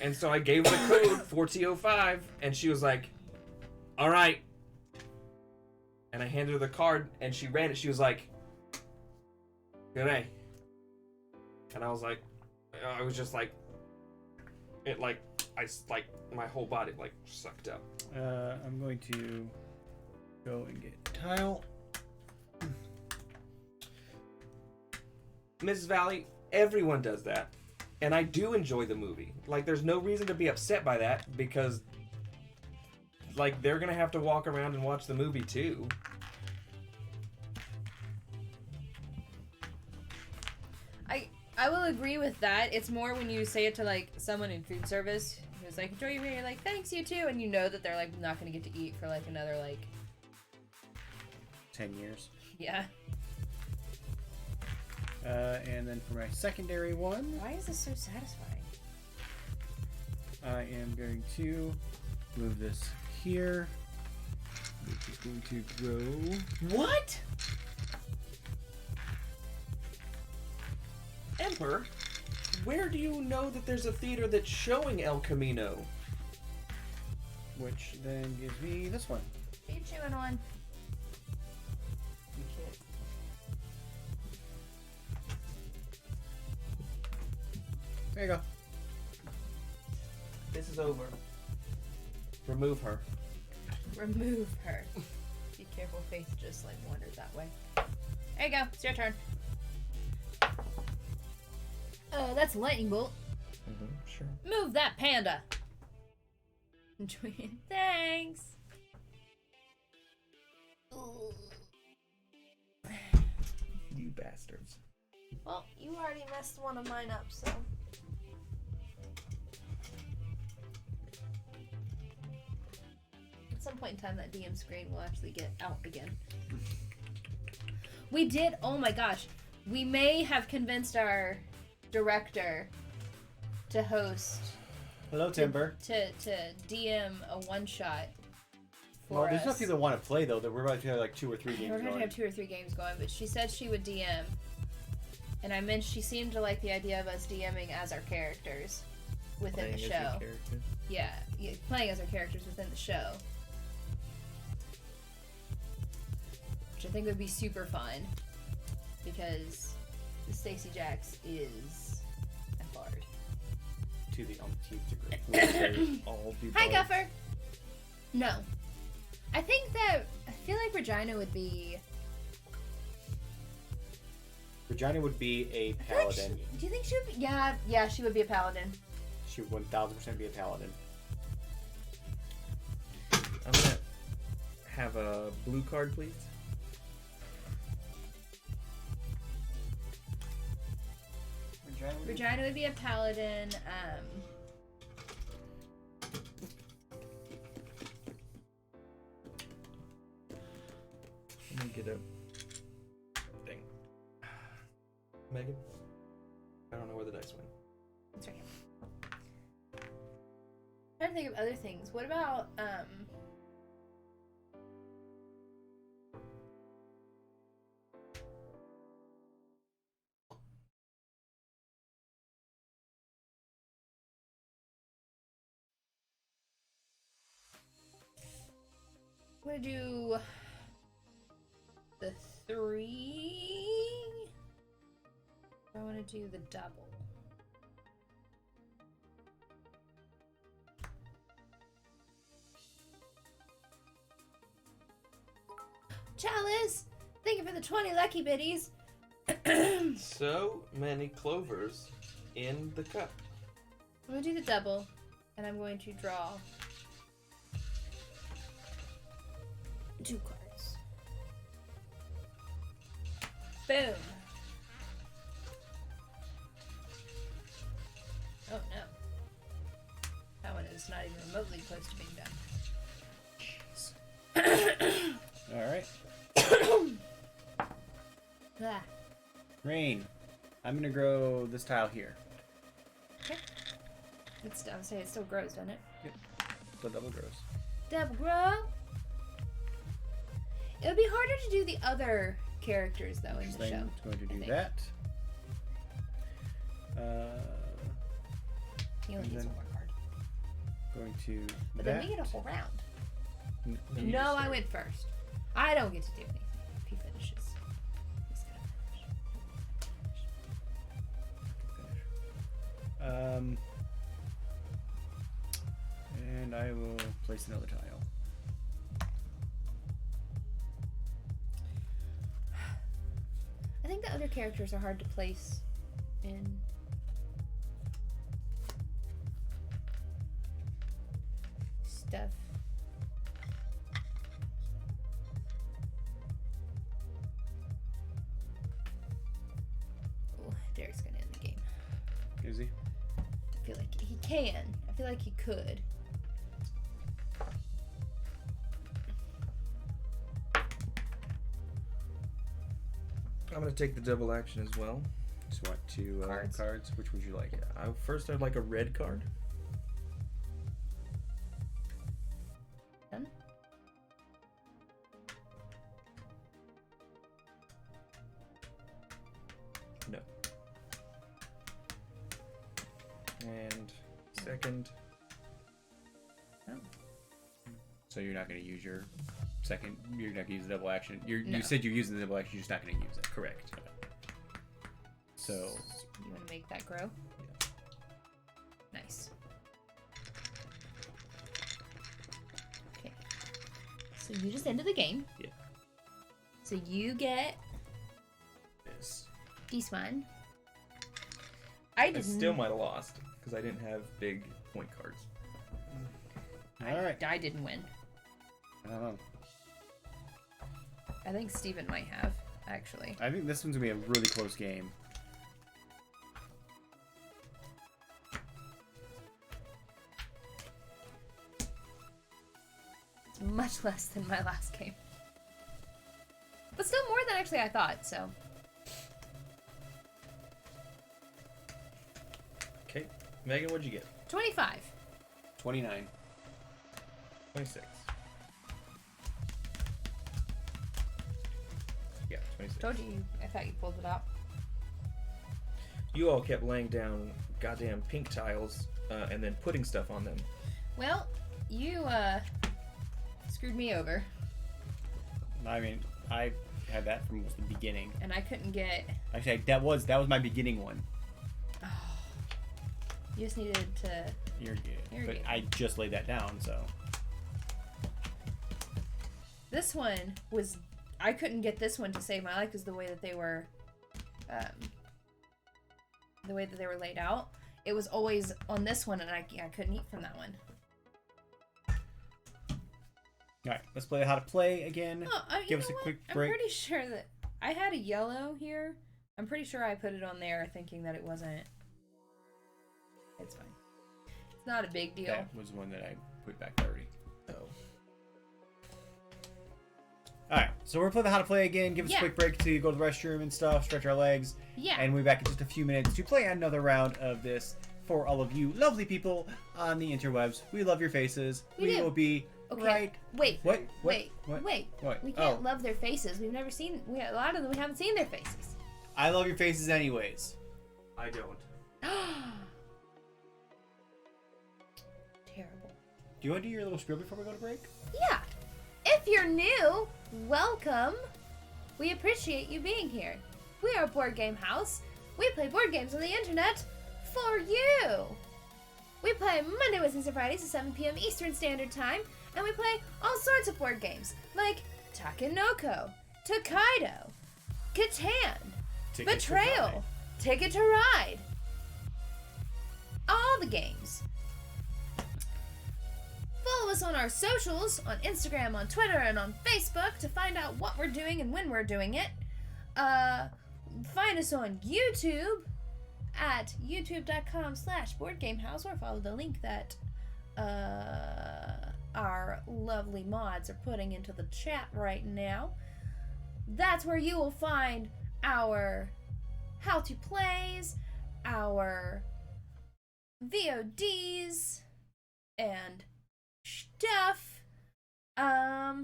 And so I gave her the code, 4T05, and she was like, all right. And I handed her the card, and she ran it. She was like, good day. And I was like, I was just like, it like, my whole body like sucked up. I'm going to go and get tile. Mrs. Valley, everyone does that. And I do enjoy the movie. Like, there's no reason to be upset by that because, like, they're gonna have to walk around and watch the movie too. I will agree with that. It's more when you say it to like someone in food service who's like, enjoy your meal, you're like, thanks, you too, and you know that they're like not gonna get to eat for like another like 10 years. yeah. And then for my secondary one, Why is this so satisfying? I am going to move this here, which is going to grow. What? Emperor, where do you know that there's a theater that's showing El Camino? Which then gives me this one. What are you chewing on? There you go. This is over. Remove her. Remove her. Be careful, Faith just like wanders that way. There you go. It's your turn. That's a lightning bolt. Sure. Move that panda. Enjoy it. Thanks. You bastards. Well, you already messed one of mine up, so. At some point in time, that DM screen will actually get out again. We did. Oh my gosh. We may have convinced our director to host. Hello, Timber. To DM a one shot. Well, there's enough people that want to play though. That we're about to have like 2 or 3 games We're going going. to have 2 or 3 games going, but she said she would DM. And I meant she seemed to like the idea of us DMing as our characters within the show. Yeah, playing as our characters within the show. Which I think would be super fun. Because Stacey Jax is a bard. To the umpteenth degree. Hi, Guffer! No. I think that... I feel like Regina would be... Regina would be a paladin. Do you think she would be... Yeah, she would be a paladin. She would 1000% be a paladin. I'm gonna have a blue card, please. Regina would be a paladin. Let me get a thing. Megan? I don't know where the dice went. It's right here. I'm trying to think of other things. What about, I'm gonna do the 3. I want to do the double. Chalice, thank you for the 20 lucky biddies. So many clovers in the cup. I'm going to do the double, and I'm going to draw 2 cards. Boom. Oh no. That one is not even remotely close to being done. Alright. Ah. Rain. I'm gonna grow this tile here. Okay. I would say it still grows, doesn't it? Yep. So double grows. Double grow. It would be harder to do the other characters though in the show. It's going to I do think. that. He only needs then- 1 more card. Going to But that. then we get a whole round. You No, just I start. went first. I don't get to do anything. He finishes. He's gotta finish. And I will place another tile. I think the other characters are hard to place in. Stuff. Oh, Derek's gonna end the game. Is he? I feel like he can. I feel like he could. I'm gonna take the double action as well. Just want 2 Cards. cards. Which would you like? First, I'd like a red card. Done? No. And second, So you're not going to use your second. You're not going to use the double action. No. You said you're using the double action. You're just not going to use it. correct. So You want to make that grow? Yeah. Nice. Okay. So you just ended the game. Yeah. So you get this. this one. I I didn't. still might have lost because I didn't have big point cards. All right. I didn't win. I don't know. I think Steven might have, actually. I think this one's gonna be a really close game. It's much less than my last game. But still more than actually I thought, so. Okay, Megan, what'd you get? 25. 29. 26. Yeah, 26. Told you, I thought you pulled it out. You all kept laying down goddamn pink tiles and then putting stuff on them. Well, you, screwed me over. I mean, I had that from the beginning. And I couldn't get. Actually, that was my beginning one. You just needed to. You're good. You're But good. I just laid that down, so. This one was. I couldn't get this one to save my life because the way that they were. The way that they were laid out. It was always on this one, and I couldn't eat from that one. Alright, let's play how to play again. Oh, you Give us know a what? quick break. I'm pretty sure that I had a yellow here. I'm pretty sure I put it on there thinking that it wasn't. It's fine. It's not a big deal. That was one that I put back already. Oh. Alright, so we're playing how to play again. Give us Yeah. a quick break to go to the restroom and stuff, stretch our legs. Yeah. And we'll be back in just a few minutes to play another round of this for all of you lovely people on the interwebs. We love your faces. We do. will be Okay. right. Wait. What? Wait. What? Wait. What? We can't Oh. love their faces. We've never seen. A lot of them we haven't seen their faces. I love your faces anyways. I don't. Terrible. Do you want to do your little spiel before we go to break? Yeah. If you're new, welcome. We appreciate you being here. We are a board game house. We play board games on the internet for you. We play Monday, Wednesdays, and Fridays at 7 p.m. Eastern Standard Time, and we play all sorts of board games like Takenoko, Takedo, Catan, Betrayal, Ticket to Ride. All the games. Follow us on our socials, on Instagram, on Twitter, and on Facebook to find out what we're doing and when we're doing it. Find us on YouTube at youtube.com/boardgamehouse, or follow the link that our lovely mods are putting into the chat right now. That's where you will find our how-to plays, our VODs, and stuff. I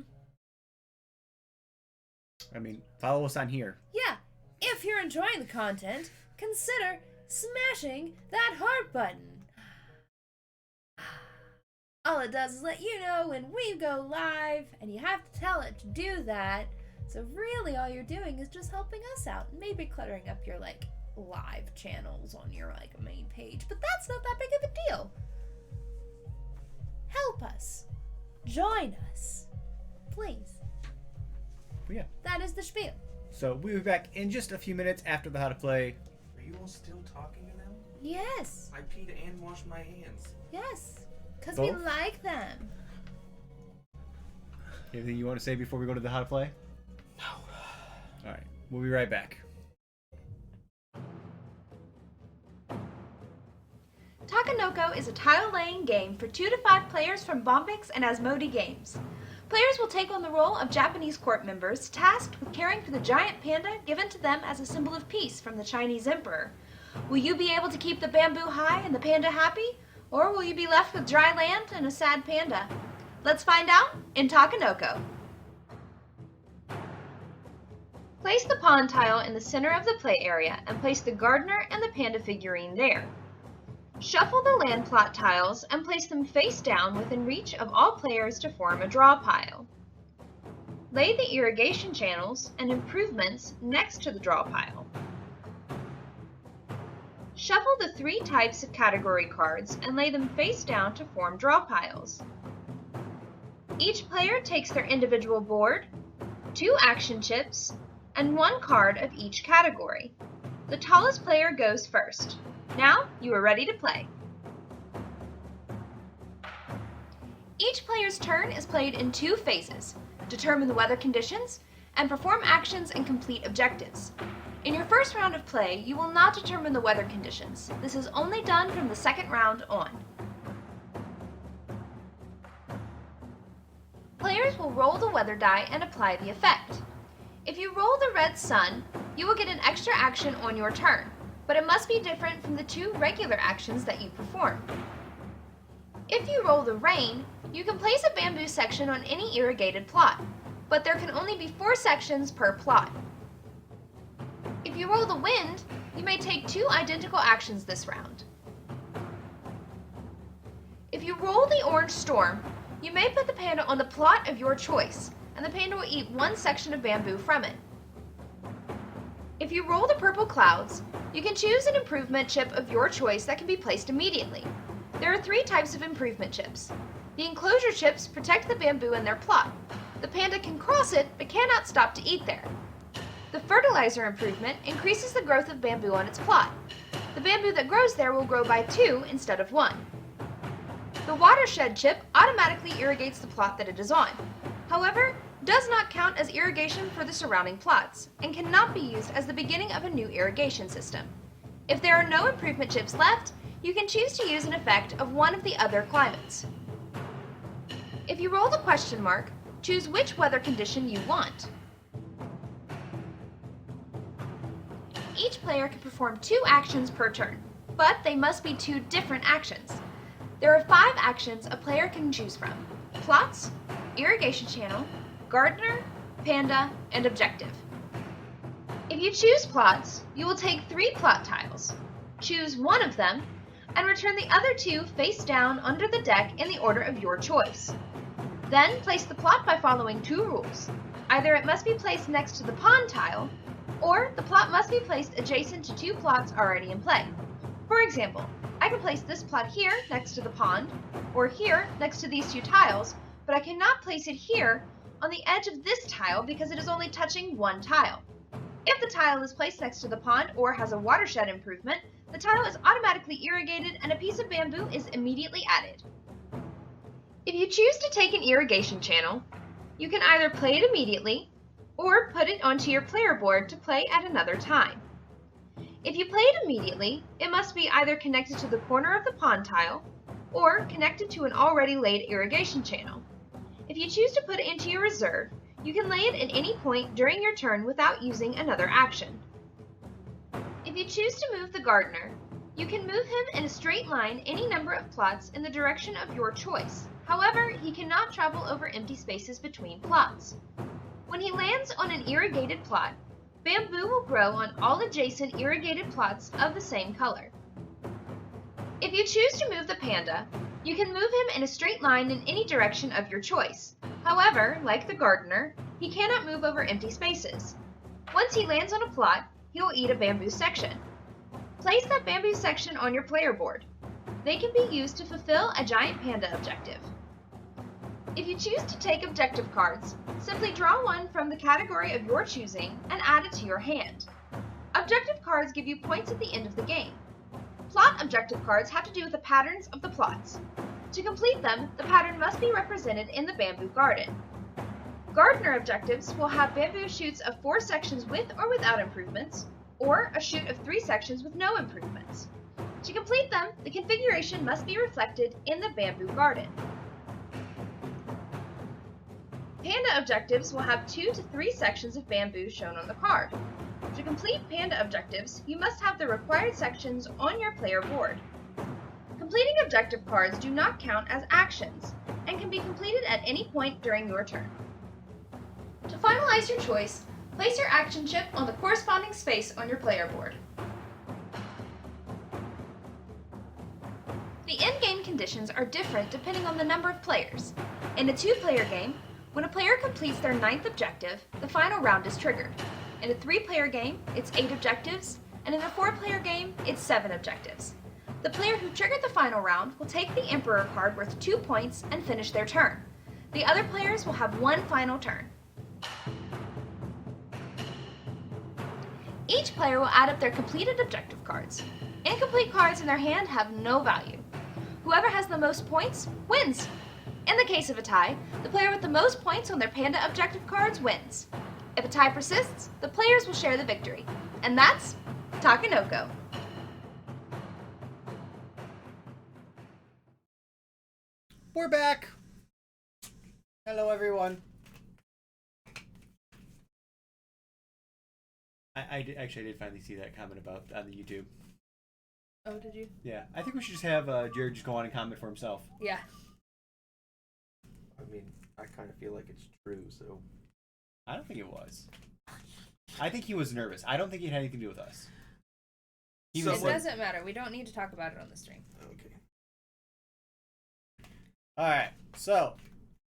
mean, follow us on here. Yeah, if you're enjoying the content, consider smashing that heart button. All it does is let you know when we go live, and you have to tell it to do that. So really all you're doing is just helping us out, maybe cluttering up your live channels on your main page, but that's not that big of a deal. Help us. Join us. Please. But yeah. That is the spiel. So we'll be back in just a few minutes after the how to play. Are you all still talking to them? Yes. I peed and washed my hands. Yes. Because we Both? like them. Anything you want to say before we go to the how to play? No. All right. We'll be right back. Takenoko is a tile-laying game for 2 to 5 players from Bombix and Asmodee Games. Players will take on the role of Japanese court members tasked with caring for the giant panda given to them as a symbol of peace from the Chinese emperor. Will you be able to keep the bamboo high and the panda happy? Or will you be left with dry land and a sad panda? Let's find out in Takenoko. Place the pond tile in the center of the play area and place the gardener and the panda figurine there. Shuffle the land plot tiles and place them face down within reach of all players to form a draw pile. Lay the irrigation channels and improvements next to the draw pile. Shuffle the 3 types of category cards and lay them face down to form draw piles. Each player takes their individual board, 2 action chips, and 1 card of each category. The tallest player goes first. Now you are ready to play. Each player's turn is played in 2 phases: determine the weather conditions and perform actions and complete objectives. In your first round of play, you will not determine the weather conditions. This is only done from the second round on. Players will roll the weather die and apply the effect. If you roll the red sun, you will get an extra action on your turn, but it must be different from the 2 regular actions that you perform. If you roll the rain, you can place a bamboo section on any irrigated plot, but there can only be 4 sections per plot. If you roll the wind, you may take 2 identical actions this round. If you roll the orange storm, you may put the panda on the plot of your choice, and the panda will eat 1 section of bamboo from it. If you roll the purple clouds, you can choose an improvement chip of your choice that can be placed immediately. There are 3 types of improvement chips. The enclosure chips protect the bamboo in their plot. The panda can cross it, but cannot stop to eat there. The fertilizer improvement increases the growth of bamboo on its plot. The bamboo that grows there will grow by 2 instead of 1. The watershed chip automatically irrigates the plot that it is on. However, does not count as irrigation for the surrounding plots, and cannot be used as the beginning of a new irrigation system. If there are no improvement chips left, you can choose to use an effect of one of the other climates. If you roll the question mark, choose which weather condition you want. Each player can perform 2 actions per turn, but they must be 2 different actions. There are 5 actions a player can choose from: plots, irrigation channel, gardener, panda, and objective. If you choose plots, you will take 3 plot tiles, choose one of them, and return the other 2 face down under the deck in the order of your choice. Then place the plot by following 2 rules. Either it must be placed next to the pond tile, or the plot must be placed adjacent to 2 plots already in play. For example, I can place this plot here next to the pond, or here next to these 2 tiles, but I cannot place it here on the edge of this tile because it is only touching 1 tile. If the tile is placed next to the pond or has a watershed improvement, the tile is automatically irrigated and a piece of bamboo is immediately added. If you choose to take an irrigation channel, you can either play it immediately or put it onto your player board to play at another time. If you play it immediately, it must be either connected to the corner of the pond tile or connected to an already laid irrigation channel. If you choose to put it into your reserve, you can lay it at any point during your turn without using another action. If you choose to move the gardener, you can move him in a straight line any number of plots in the direction of your choice. However, he cannot travel over empty spaces between plots. When he lands on an irrigated plot, bamboo will grow on all adjacent irrigated plots of the same color. If you choose to move the panda, you can move him in a straight line in any direction of your choice. However, like the gardener, he cannot move over empty spaces. Once he lands on a plot, he will eat a bamboo section. Place that bamboo section on your player board. They can be used to fulfill a giant panda objective. If you choose to take objective cards, simply draw one from the category of your choosing and add it to your hand. Objective cards give you points at the end of the game. Plot objective cards have to do with the patterns of the plots. To complete them, the pattern must be represented in the bamboo garden. Gardener objectives will have bamboo shoots of 4 sections with or without improvements, or a shoot of 3 sections with no improvements. To complete them, the configuration must be reflected in the bamboo garden. Panda objectives will have 2 to 3 sections of bamboo shown on the card. To complete panda objectives, you must have the required sections on your player board. Completing objective cards do not count as actions and can be completed at any point during your turn. To finalize your choice, place your action chip on the corresponding space on your player board. The in-game conditions are different depending on the number of players. In a 2-player game, when a player completes their 9th objective, the final round is triggered. In a 3-player game, it's 8 objectives, and in a 4-player game, it's 7 objectives. The player who triggered the final round will take the Emperor card worth 2 points and finish their turn. The other players will have one final turn. Each player will add up their completed objective cards. Incomplete cards in their hand have no value. Whoever has the most points wins. In the case of a tie, the player with the most points on their panda objective cards wins. If a tie persists, the players will share the victory. And that's Takenoko. We're back. Hello, everyone. I did finally see that comment about on the YouTube. Oh, did you? Yeah, I think we should just have Jared just go on and comment for himself. Yeah. I mean, I kind of feel like it's true, so. I don't think it was. I think he was nervous. I don't think it had anything to do with us. It doesn't matter. We don't need to talk about it on the stream. Okay. Alright, so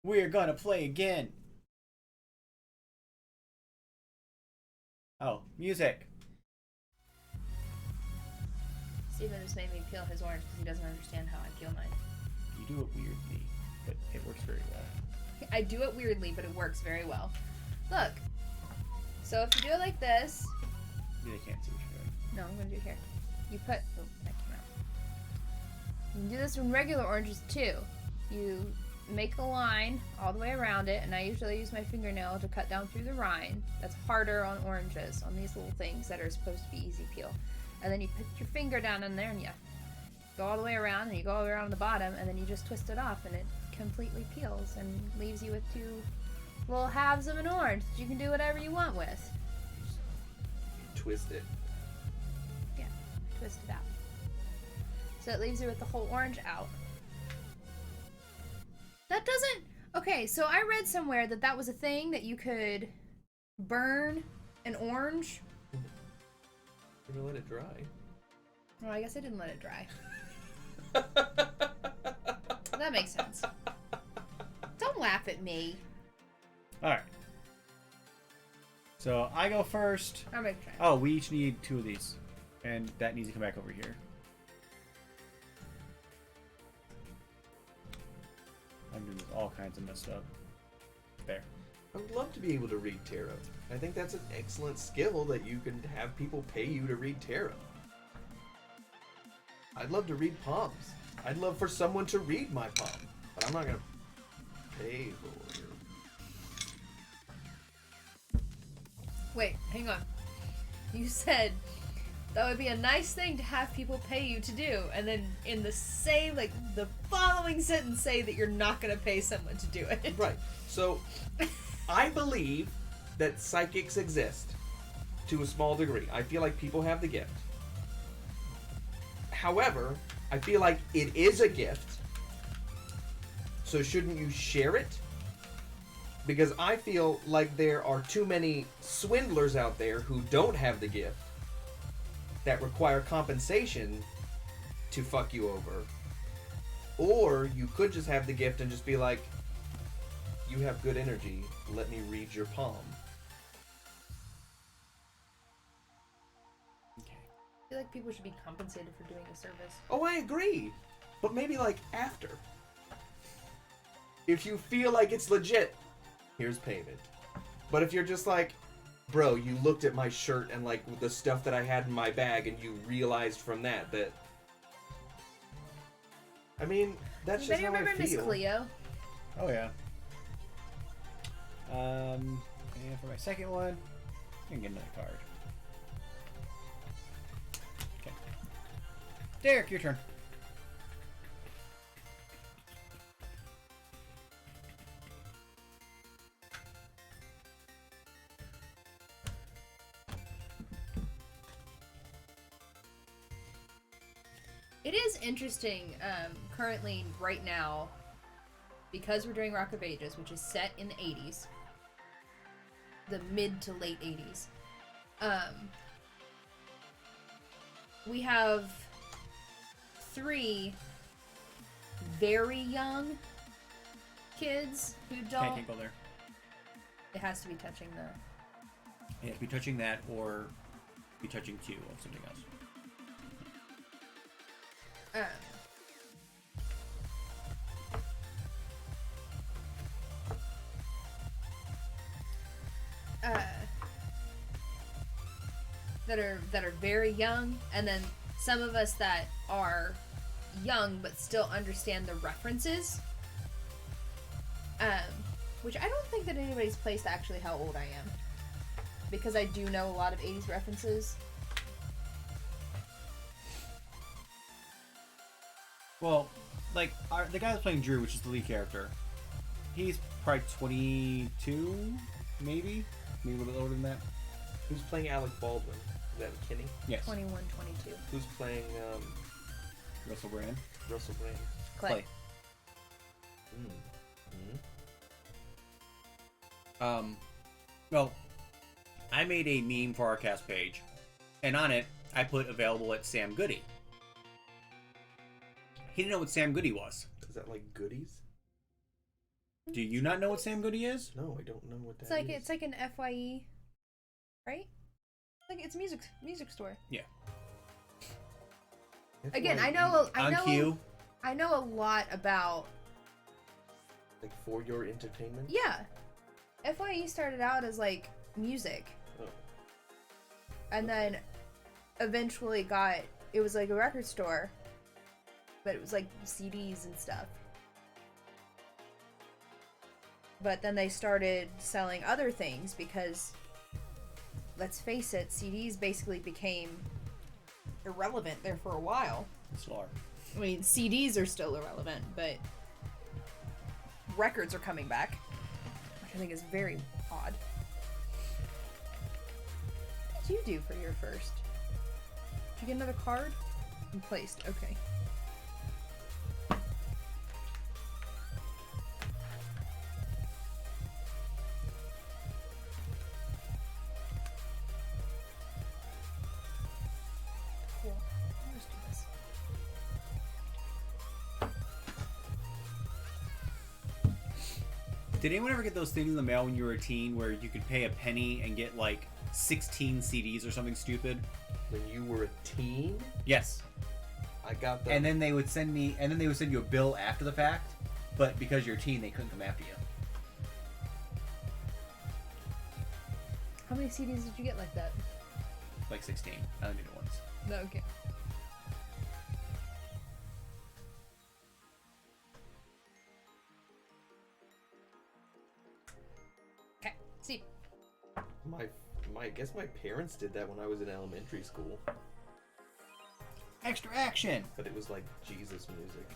we're gonna play again. Oh, music. Steven just made me peel his orange because he doesn't understand how I peel mine. You do it weirdly, but it works very well. I do it weirdly, but it works very well. Look. So if you do it like this. They can't see what you're doing. No, I'm going to do it here. You put. Oh, that came out. You can do this with regular oranges too. You make a line all the way around it, and I usually use my fingernail to cut down through the rind. That's harder on oranges, on these little things that are supposed to be easy peel. And then you put your finger down in there and you go all the way around, and you go around the bottom, and then you just twist it off, and it completely peels and leaves you with 2 little halves of an orange that you can do whatever you want with. Twist it. Yeah, twist it out. So it leaves you with the whole orange out. That doesn't... Okay, so I read somewhere that that was a thing that you could burn an orange. You're gonna let it dry. Well, I guess I didn't let it dry. That makes sense. Don't laugh at me. Alright. So I go first. I'm gonna try. Oh, we each need 2 of these. And that needs to come back over here. I'm doing this all kinds of messed up. There. I would love to be able to read tarot. I think that's an excellent skill that you can have people pay you to read tarot. I'd love to read palms. I'd love for someone to read my palm, but I'm not gonna pay for it. Wait, hang on. You said that would be a nice thing to have people pay you to do, and then in the same, like, the following sentence say that you're not gonna pay someone to do it. Right. So, I believe that psychics exist to a small degree. I feel like people have the gift. However, I feel like it is a gift. So shouldn't you share it? Because I feel like there are too many swindlers out there who don't have the gift that require compensation to fuck you over. Or you could just have the gift and just be like, you have good energy, let me read your palm. Okay. I feel like people should be compensated for doing a service. Oh, I agree. But maybe like after. If you feel like it's legit, here's payment. But if you're just like, bro, you looked at my shirt and like the stuff that I had in my bag and you realized from that. I mean, that's just Anybody how I remember Miss feel. Cleo? Oh yeah. And for my second one, I can get another card. Okay. Derek, your turn. It is interesting, currently, right now, because we're doing Rock of Ages, which is set in the 80s, the mid to late 80s, we have 3 very young kids who don't... Can't go there. It has to be touching the... It has to be touching that or be touching Q of something else. That are very young, and then some of us that are young but still understand the references. Which I don't think that anybody's placed actually how old I am, because I do know a lot of 80s references. Well, like the guy that's playing Drew, which is the lead character, he's probably 22, maybe a little bit older than that. Who's playing Alec Baldwin? Is that Kinney? Yes. 21, 22. Who's playing Russell Brand. Russell Brand? Clay. Well, I made a meme for our cast page, and on it, I put available at Sam Goody. He didn't know what Sam Goody was. Is that like goodies? Do you not know what Sam Goody is? No, I don't know what that It's like is. it's like an FYE, right? Like it's a music store. Yeah. Again, I On Q. I know a lot about. Like for your entertainment? Yeah, FYE started out as like music, Oh. and then eventually it was like a record store, but it was like CDs and stuff. But then they started selling other things because, let's face it, CDs basically became irrelevant there for a while. Still are. I mean, CDs are still irrelevant, but records are coming back, which I think is very odd. What did you do for your first? Did you get another card? And placed. Okay. Cool. Let's do this. Did anyone ever get those things in the mail when you were a teen where you could pay a penny and get like 16 CDs or something stupid? When you were a teen? Yes. I got that. And then they would send you a bill after the fact, but because you're a teen, they couldn't come after you. How many CDs did you get like that? Like 16. I only did it once. No, okay. Okay, see. I guess my parents did that when I was in elementary school, Extra action! but it was like Jesus music.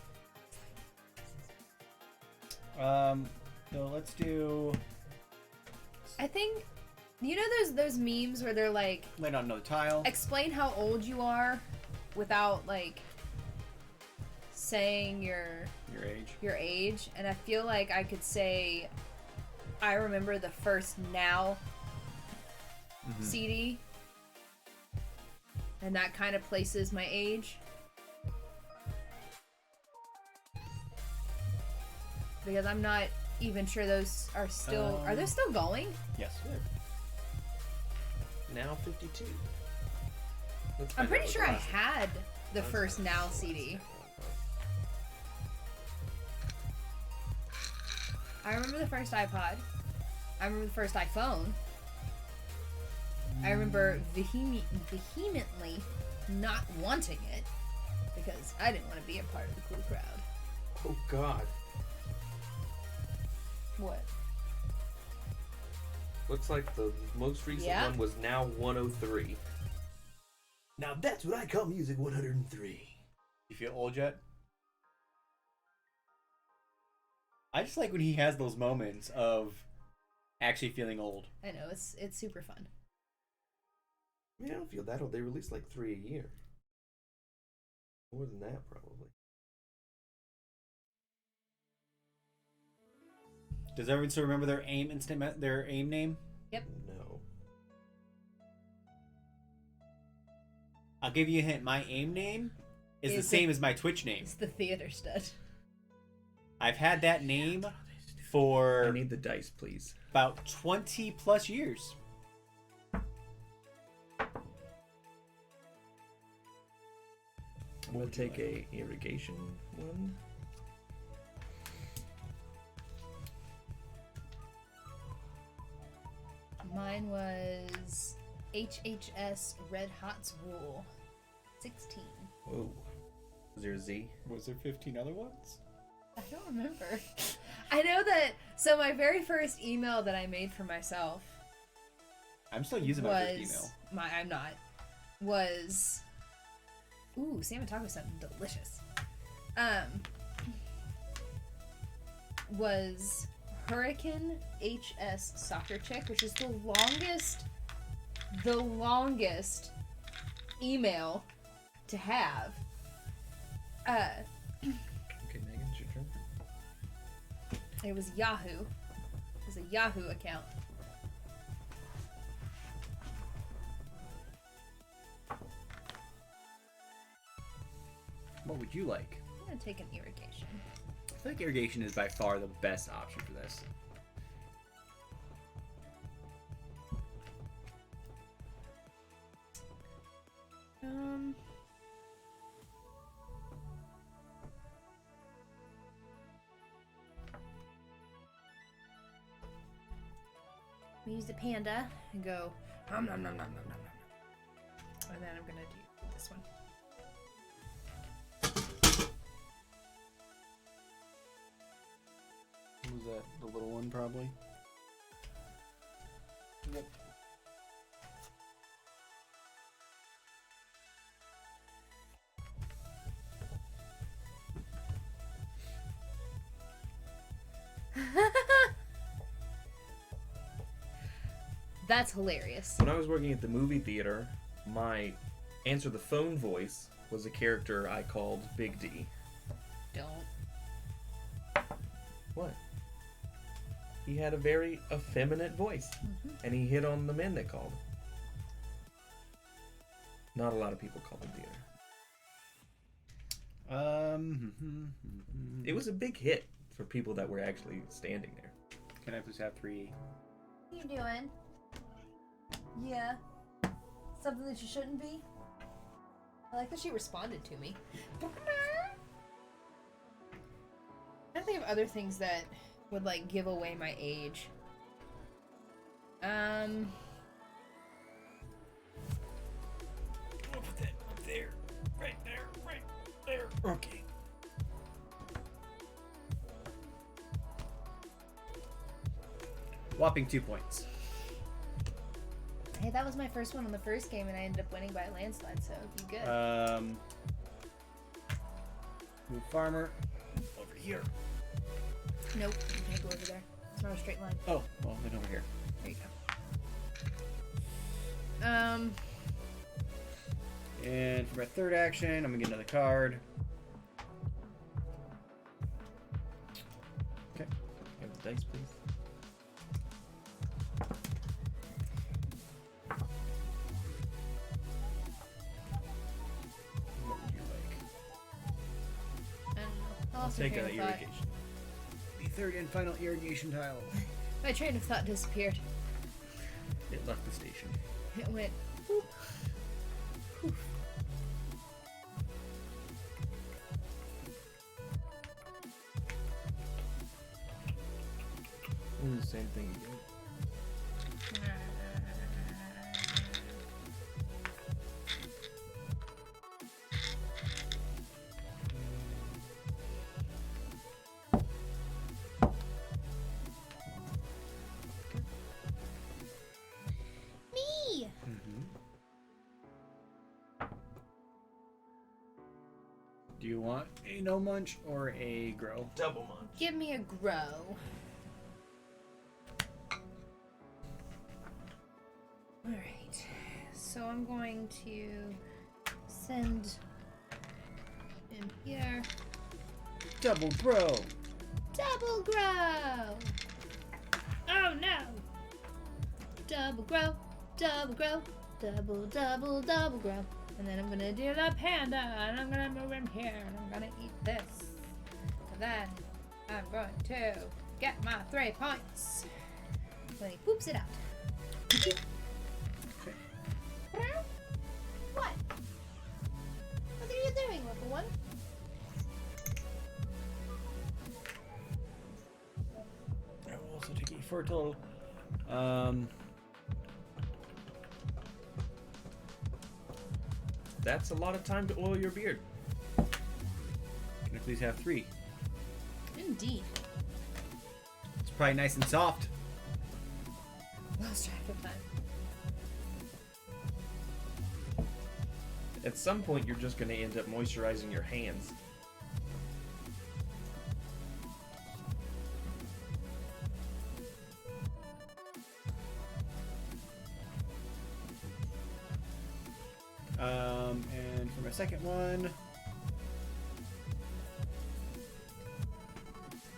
So let's do... I think, you know those memes where they're like, Land on another tile. explain how old you are without like saying Your age. and I feel like I could say I remember the first Now CD, and that kind of places my age, because I'm not even sure those are still are they still going? Yes. Now 52. Let's I'm find pretty out sure what I the last- had the first Now CD. I remember the first iPod. I remember the first iPhone. I remember vehemently not wanting it because I didn't want to be a part of the cool crowd. Oh God. What? Looks like the most recent Yeah. one was Now 103. Now that's what I call music 103. You feel old yet? I just like when he has those moments of actually feeling old. I know, it's super fun. I mean, I don't feel that old. They release like 3 a year. More than that, probably. Does everyone still remember their AIM name? Yep. No. I'll give you a hint. My AIM name is the Is same as my Twitch name. It's the theater stud. I've had that name I for need the dice, please. about 20 plus years. I'm gonna take a irrigation one. Mine was HHS Red Hot's Rule 16. Whoa. Was there a Z? Was there 15 other ones? I don't remember. I know that. So my very first email that I made for myself I'm still using my first email. I'm not. Was ooh, salmon taco something delicious. Was Hurricane HS Soccer Chick, which is the longest email to have. Okay, Megan, it's your turn. It was Yahoo. It was a Yahoo account. What would you like? I'm gonna take an irrigation. I feel like irrigation is by far the best option for this. We use the panda and go nom nom nom nom nom nom nom. And then I'm gonna do this one. Was that the little one, probably? Yep. That's hilarious. When I was working at the movie theater, my answer the phone voice was a character I called Big D. Don't. What? He had a very effeminate voice, and he hit on the men that called. Not a lot of people called him theater. It was a big hit for people that were actually standing there. Can I please have 3? What are you doing? Yeah. Something that you shouldn't be? I like that she responded to me. I think of other things that would like give away my age. Over there. Right there. Right there. Okay. Whopping 2 points. Hey, that was my first one on the first game, and I ended up winning by a landslide, so it'd be good. Move farmer over here. Nope, you can't go over there. It's not a straight line. Oh, well, then over here. There you go. And for my third action, I'm gonna get another card. Okay. Have the dice, please. What would you like? I don't know. I'll Lost my take train an of thought. irrigation. The third and final irrigation tile. My train of thought disappeared. It left the station. It went. Whoop. Whew. This is the same thing again. Me! Do you want a no munch or a grow? Double munch. Give me a grow. Alright. So I'm going to send him here. Double grow. Double grow! Oh no! Double grow, double grow, double grow. And then I'm gonna do the panda, and I'm gonna move him here, and I'm gonna eat this. And then I'm going to get my 3 points. When he poops it out. Okay. What? What are you doing, little one? I will also take a fertile. That's a lot of time to oil your beard. Can I please have 3? Indeed. It's probably nice and soft. Lost track of time. At some point, you're just going to end up moisturizing your hands. And for my second one,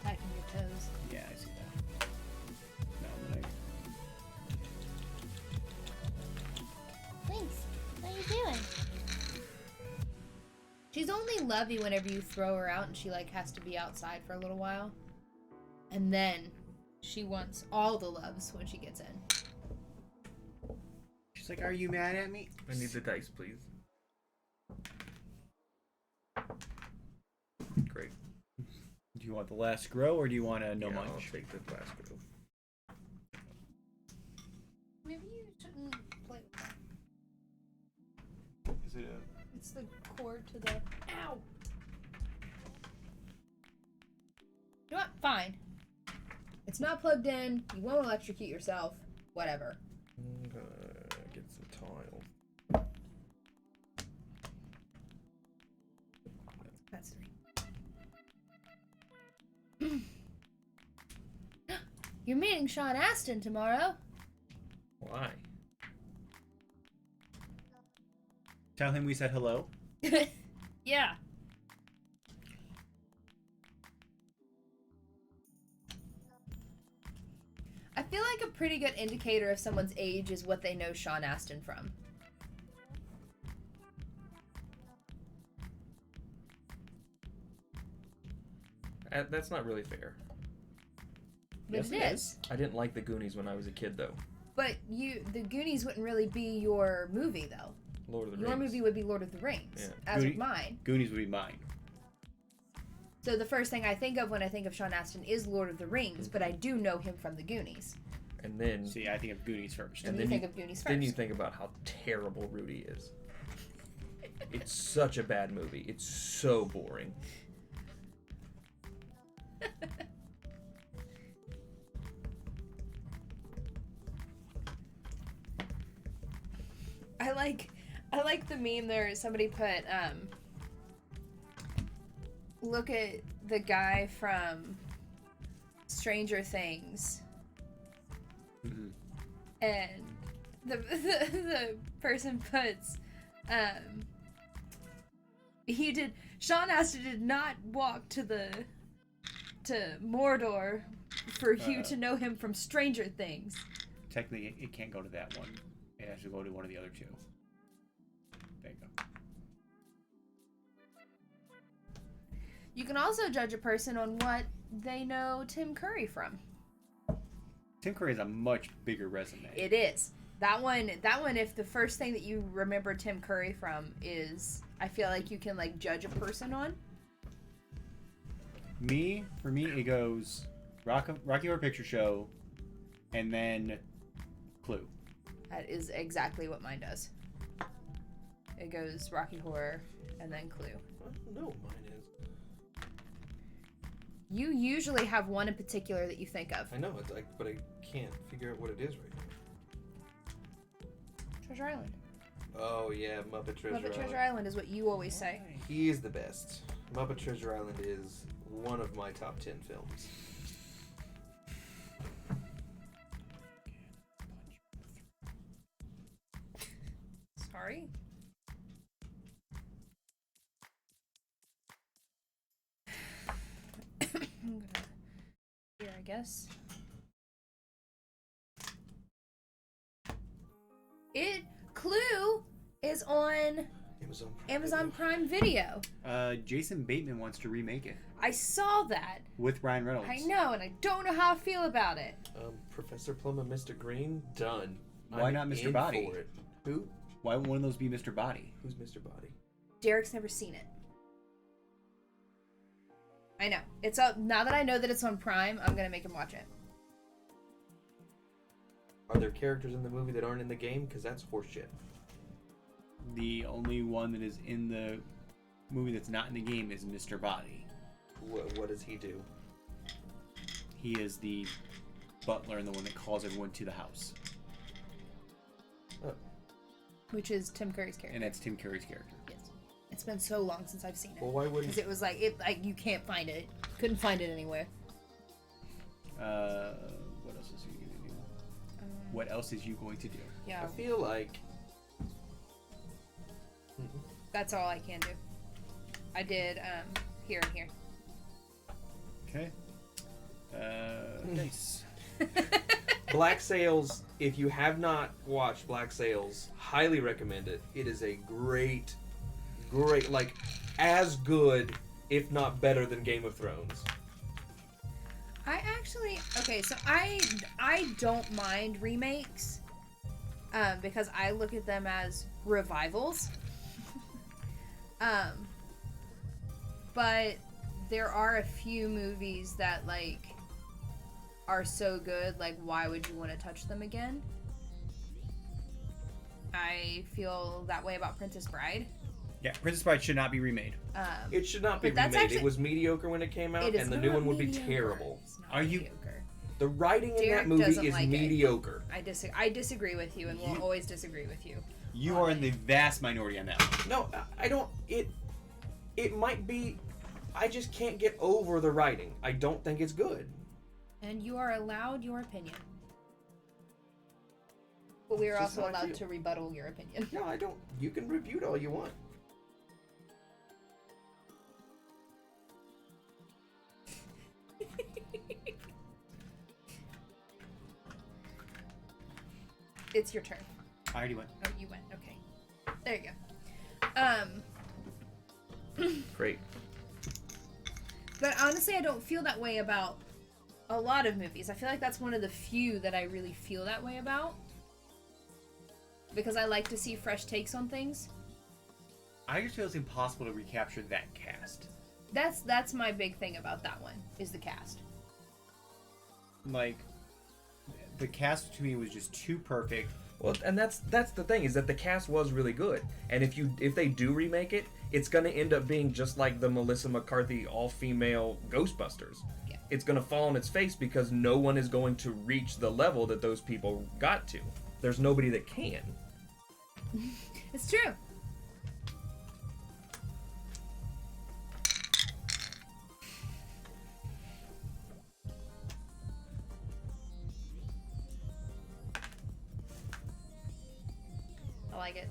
Attacking your toes. yeah, I see that. No, I'm gonna. Thanks. What are you doing? She's only lovey whenever you throw her out and she like has to be outside for a little while. And then she wants all the loves when she gets in. She's like, "Are you mad at me?" I need the dice, please. Great. Do you want the last grow or do you want a no Yeah, munch? I'll take the last grow. Maybe you shouldn't play with that. Is it It's the cord to the. Ow! You know what? Fine. It's not plugged in. You won't electrocute yourself. Whatever. I'm gonna get some tile. That's 3. You're meeting Sean Astin tomorrow. Why? Tell him we said hello. Yeah. I feel like a pretty good indicator of someone's age is what they know Sean Astin from. That's not really fair. But Yes, it it is. I didn't like the Goonies when I was a kid, though. But the Goonies wouldn't really be your movie, though. Lord of the Your Rings. movie would be Lord of the Rings, Yeah. as would Goonie- mine. Goonies would be mine. So the first thing I think of when I think of Sean Astin is Lord of the Rings, but I do know him from the Goonies. And then, See, I think of Goonies first. And then you think you- of Goonies first. then you think about how terrible Rudy is. It's such a bad movie. It's so boring. I like the meme there. Somebody put look at the guy from Stranger Things. Mm-hmm. And the person puts Sean Astin did not walk to Mordor for you to know him from Stranger Things. Technically, it can't go to that one. It has to go to one of the other two. There you go. You can also judge a person on what they know Tim Curry from. Tim Curry has a much bigger resume. It is. That one, if the first thing that you remember Tim Curry from is, I feel like you can, like, judge a person on. For me, it goes Rocky Horror Picture Show, and then Clue. That is exactly what mine does. It goes Rocky Horror, and then Clue. No, mine is. You usually have one in particular that you think of. I know, it's like, but I can't figure out what it is right now. Treasure Island. Oh yeah, Muppet Treasure Island. Muppet Treasure Island is what you always say. He is the best. Muppet Treasure Island is one of my top 10 films. Sorry. I'm gonna here, I guess. Clue is on Amazon Prime Video. Jason Bateman wants to remake it I saw that. with Ryan Reynolds. I know, and I don't know how I feel about it. Professor Plum and Mr. Green, done. Why I'm not Mr. in Body? for it. Who? Why won't one of those be Mr. Body? Who's Mr. Body? Derek's never seen it. I know. It's up now that I know that it's on Prime, I'm gonna make him watch it. Are there characters in the movie that aren't in the game? Because that's horseshit. The only one that is in the movie that's not in the game is Mr. Body. What does he do? He is the butler and the one that calls everyone to the house. Oh. Which is Tim Curry's character. And that's Tim Curry's character. Yes. It's been so long since I've seen it. Well, why wouldn't... Because it was like, you can't find it. Couldn't find it anywhere. What else is he going to do? What else is you going to do? Yeah. I feel like... That's all I can do. I did, here and here. Okay. Nice. Black Sails, if you have not watched Black Sails, highly recommend it. It is a great, like, as good, if not better than Game of Thrones. I actually, okay, so I don't mind remakes, because I look at them as revivals. But there are a few movies that, like, are so good, like, why would you want to touch them again? I feel that way about Princess Bride. Yeah, Princess Bride should not be remade. It should not be but that's remade. actually- It was mediocre when it came out, It is and the new not one would be mediocre. terrible. It's not Are you- mediocre. The writing in Derek that movie doesn't is like it. mediocre. I disagree with you, and will always disagree with you. You are in the vast minority on that one. No, I don't. It might be. I just can't get over the writing. I don't think it's good. And you are allowed your opinion. But we are It's just also how I allowed feel. to rebuttal your opinion. No, I don't. You can refute all you want. It's your turn. I already went. Oh, you went. Okay. There you go. Great. But honestly, I don't feel that way about a lot of movies. I feel like that's one of the few that I really feel that way about. Because I like to see fresh takes on things. I just feel it's impossible to recapture that cast. That's my big thing about that one, is the cast. Like, the cast to me was just too perfect. Well, and that's the thing, is that the cast was really good, and if they do remake it, it's gonna end up being just like the Melissa McCarthy all-female Ghostbusters. Yeah. It's gonna fall on its face because no one is going to reach the level that those people got to. There's nobody that can. It's true. I like it.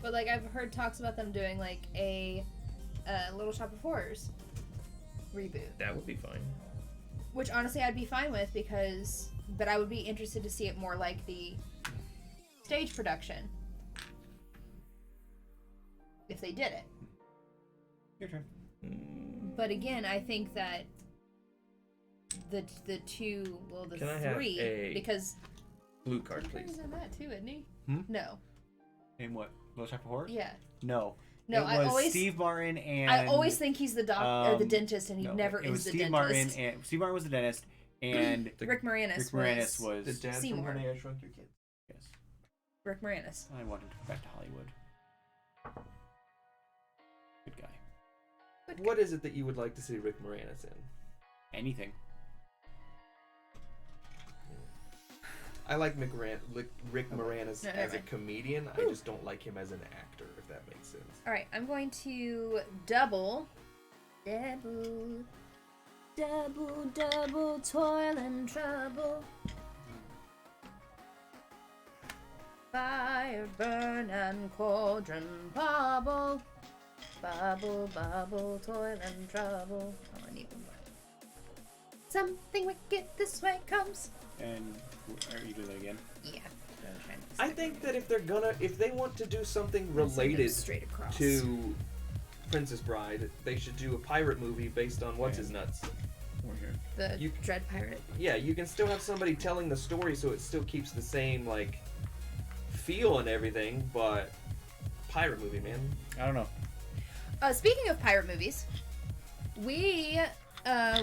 But like I've heard talks about them doing like a Little Shop of Horrors reboot, That would be fine. which honestly I'd be fine with but I would be interested to see it more like the stage production if they did it. Your turn. But again, I think that the Can I have three a because blue card, He's please. in that too, isn't he? Hmm? No. In what? Little Shop of Horrors? Yeah. No. No, It I was always Steve Martin and I always think he's the or the um, dentist, and he no, never it was is the Steve dentist. Martin and Steve Martin was the dentist, and Rick Moranis. Rick Moranis was The dad Seymour. from Honey, I Shrunk Your Kids. yes. Rick Moranis. I want him to come back to Hollywood. Good guy. What is it that you would like to see Rick Moranis in? Anything. I like Rick Moranis No, as never a mind. comedian. I just don't like him as an actor, if that makes sense. All right, I'm going to double toil and trouble. Fire burn and cauldron bubble. Bubble, bubble, toil and trouble. Oh, I need one more. Something wicked this way comes. And are you doing that again? Yeah. I think that if they want to do something related straight across. to Princess Bride, they should do a pirate movie based on what's his nuts. We're here. The You- Dread Pirate. Yeah, you can still have somebody telling the story so it still keeps the same like feel and everything, but pirate movie, man. I don't know. Speaking of pirate movies, we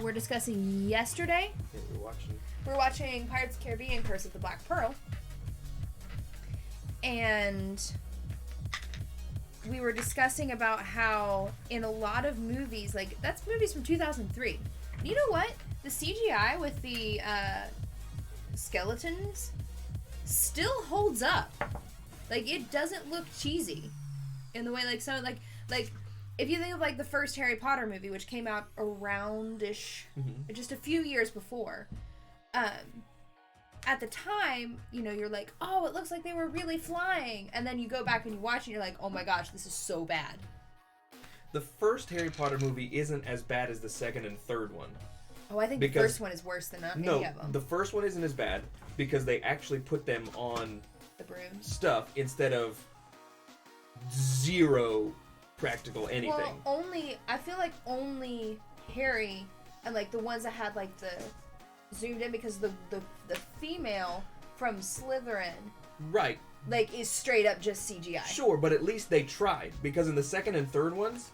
were discussing yesterday. Yeah, We're watching Pirates of the Caribbean: Curse of the Black Pearl, and we were discussing about how in a lot of movies, like that's movies from 2003. You know what? The CGI with the skeletons still holds up. Like it doesn't look cheesy in the way like some like if you think of like the first Harry Potter movie, which came out around-ish, just a few years before. At the time, you know, you're like, oh, it looks like they were really flying. And then you go back and you watch and you're like, oh my gosh, this is so bad. The first Harry Potter movie isn't as bad as the second and third one. Oh, I think the first one is worse than any No, of them. the first one isn't as bad because they actually put them on The brooms. stuff instead of zero practical anything. Well, I feel like only Harry and like the ones that had like the zoomed in because the female from Slytherin Right. like is straight up just CGI. Sure, but at least they tried because in the second and third ones,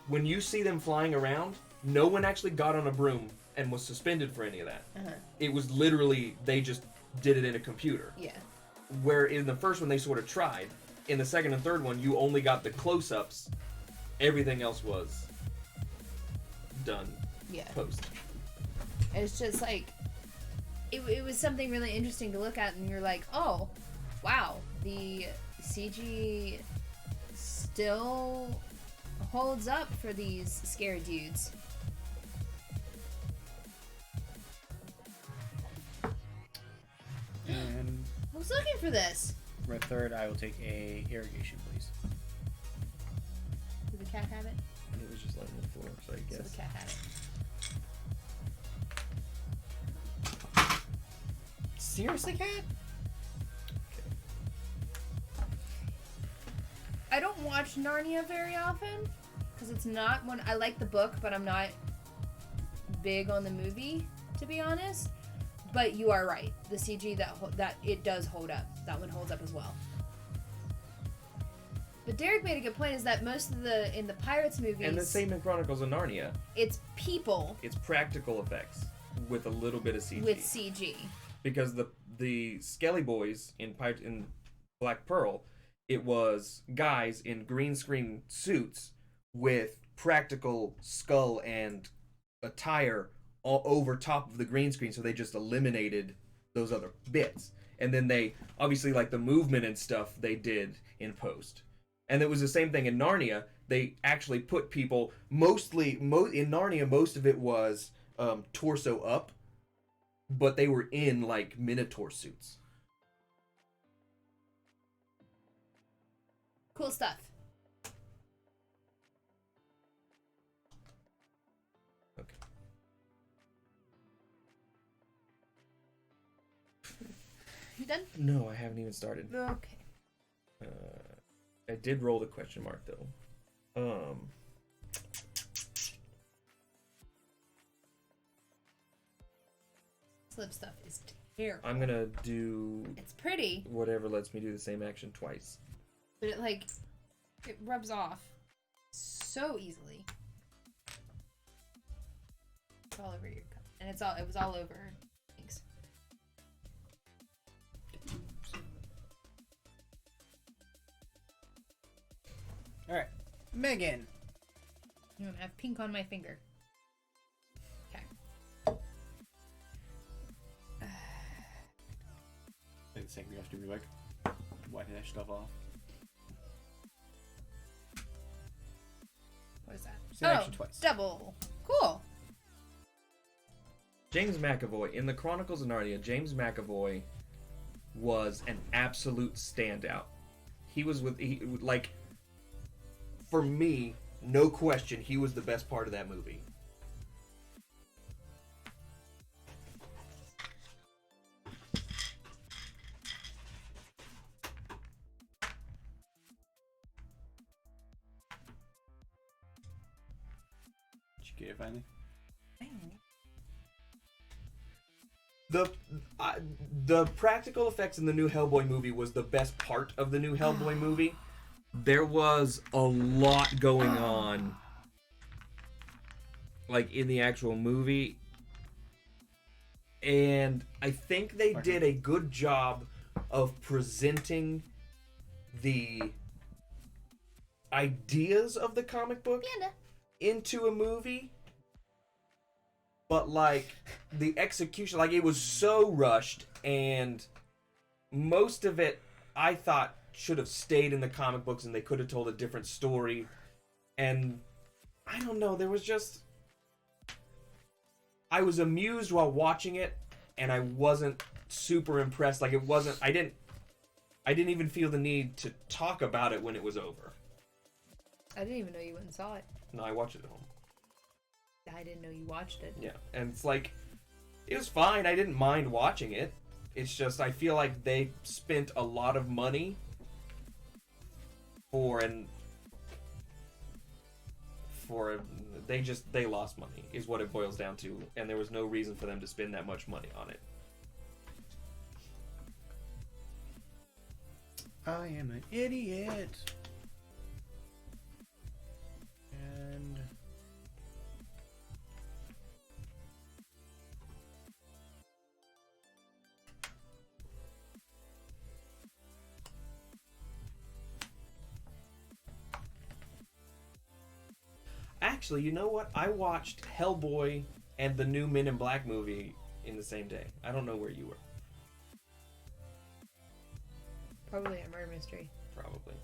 when you see them flying around, no one actually got on a broom and was suspended for any of that. Uh-huh. It was literally they just did it in a computer. Yeah. Where in the first one they sort of tried. In the second and third one, you only got the close-ups. Everything else was done Yeah. post. It's just like it was something really interesting to look at, and you're like, oh, wow, the CG still holds up for these scary dudes. And I was looking for this. for third, I will take a irrigation, please. Did the cat have it? It was just laying on the floor, so I So guess. the cat had it. Seriously, cat? I don't watch Narnia very often because it's not one. I like the book, but I'm not big on the movie, to be honest. But you are right. The CG that it does hold up. That one holds up as well. But Derek made a good point, is that most of in the Pirates movies... And the same in Chronicles of Narnia. It's people. It's practical effects with a little bit of CG. With CG. Because the Skelly Boys in Black Pearl, it was guys in green screen suits with practical skull and attire all over top of the green screen, so they just eliminated those other bits. And then they, obviously, like the movement and stuff, they did in post. And it was the same thing in Narnia. They actually put people, in Narnia, most of it was torso up, but they were in, like, Minotaur suits. Cool stuff. Okay. You done? No, I haven't even started. Okay. I did roll the question mark, though. Slip stuff is terrible. I'm gonna do It's pretty, whatever lets me do the same action twice. but it rubs off so easily. It's all over your cup. And it was all over. Thanks. All right, Megan. I'm gonna have pink on my finger. Okay. I think the second we have to be like wiping that stuff off. What is that? Same action twice. Double. Cool. James McAvoy, in the Chronicles of Narnia, James McAvoy was an absolute standout. For me, no question, he was the best part of that movie. Did you get it finally? The practical effects in the new Hellboy movie was the best part of the new Hellboy movie. There was a lot going on, like, in the actual movie. And I think they did a good job of presenting the ideas of the comic book into a movie. But, like, the execution, like, it was so rushed, and most of it, I thought, should have stayed in the comic books, and they could have told a different story. And, I don't know, there was just... I was amused while watching it, and I wasn't super impressed. Like, it wasn't... I didn't even feel the need to talk about it when it was over. I didn't even know you went and saw it. No, I watched it at home. I didn't know you watched it. Yeah, and it's like, it was fine. I didn't mind watching it. It's just, I feel like they spent a lot of money they lost money, is what it boils down to, and there was no reason for them to spend that much money on it. I am an idiot. And Actually, you know what? I watched Hellboy and the new Men in Black movie in the same day. I don't know where you were. Probably a murder mystery. Probably.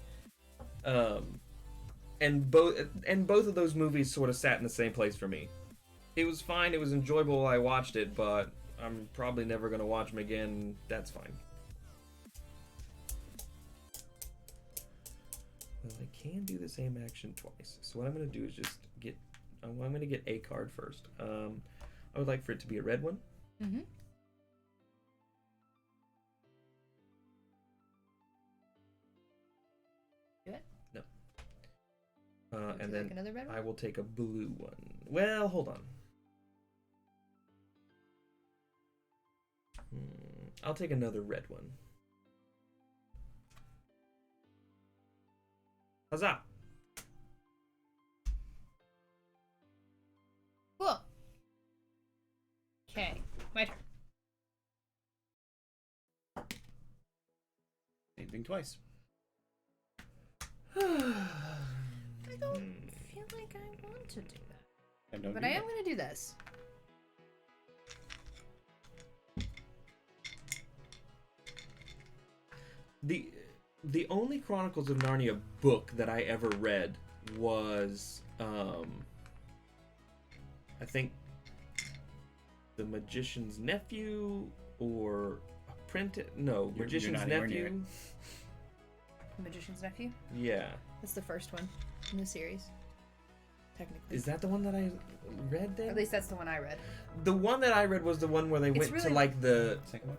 And both of those movies sort of sat in the same place for me. It was fine. It was enjoyable while I watched it, but I'm probably never going to watch them again. That's fine. Well, I can do the same action twice. So what I'm going to do is just I'm going to get a card first. I would like for it to be a red one. Mm-hmm. Do it. No. Would And you then like another red one? I will take a blue one. Well, hold on. I'll take another red one. Huzzah! Cool. Okay, my turn. Same thing twice. I don't feel like I want to do that. And don't But do I am that. going to do this. The only Chronicles of Narnia book that I ever read was I think The Magician's Nephew or Magician's not anywhere near Nephew. Magician's Nephew? Yeah. That's the first one in the series. Technically. Is that the one that I read then? Or at least that's the one I read. The one that I read was the one where they went to really- like the Second one?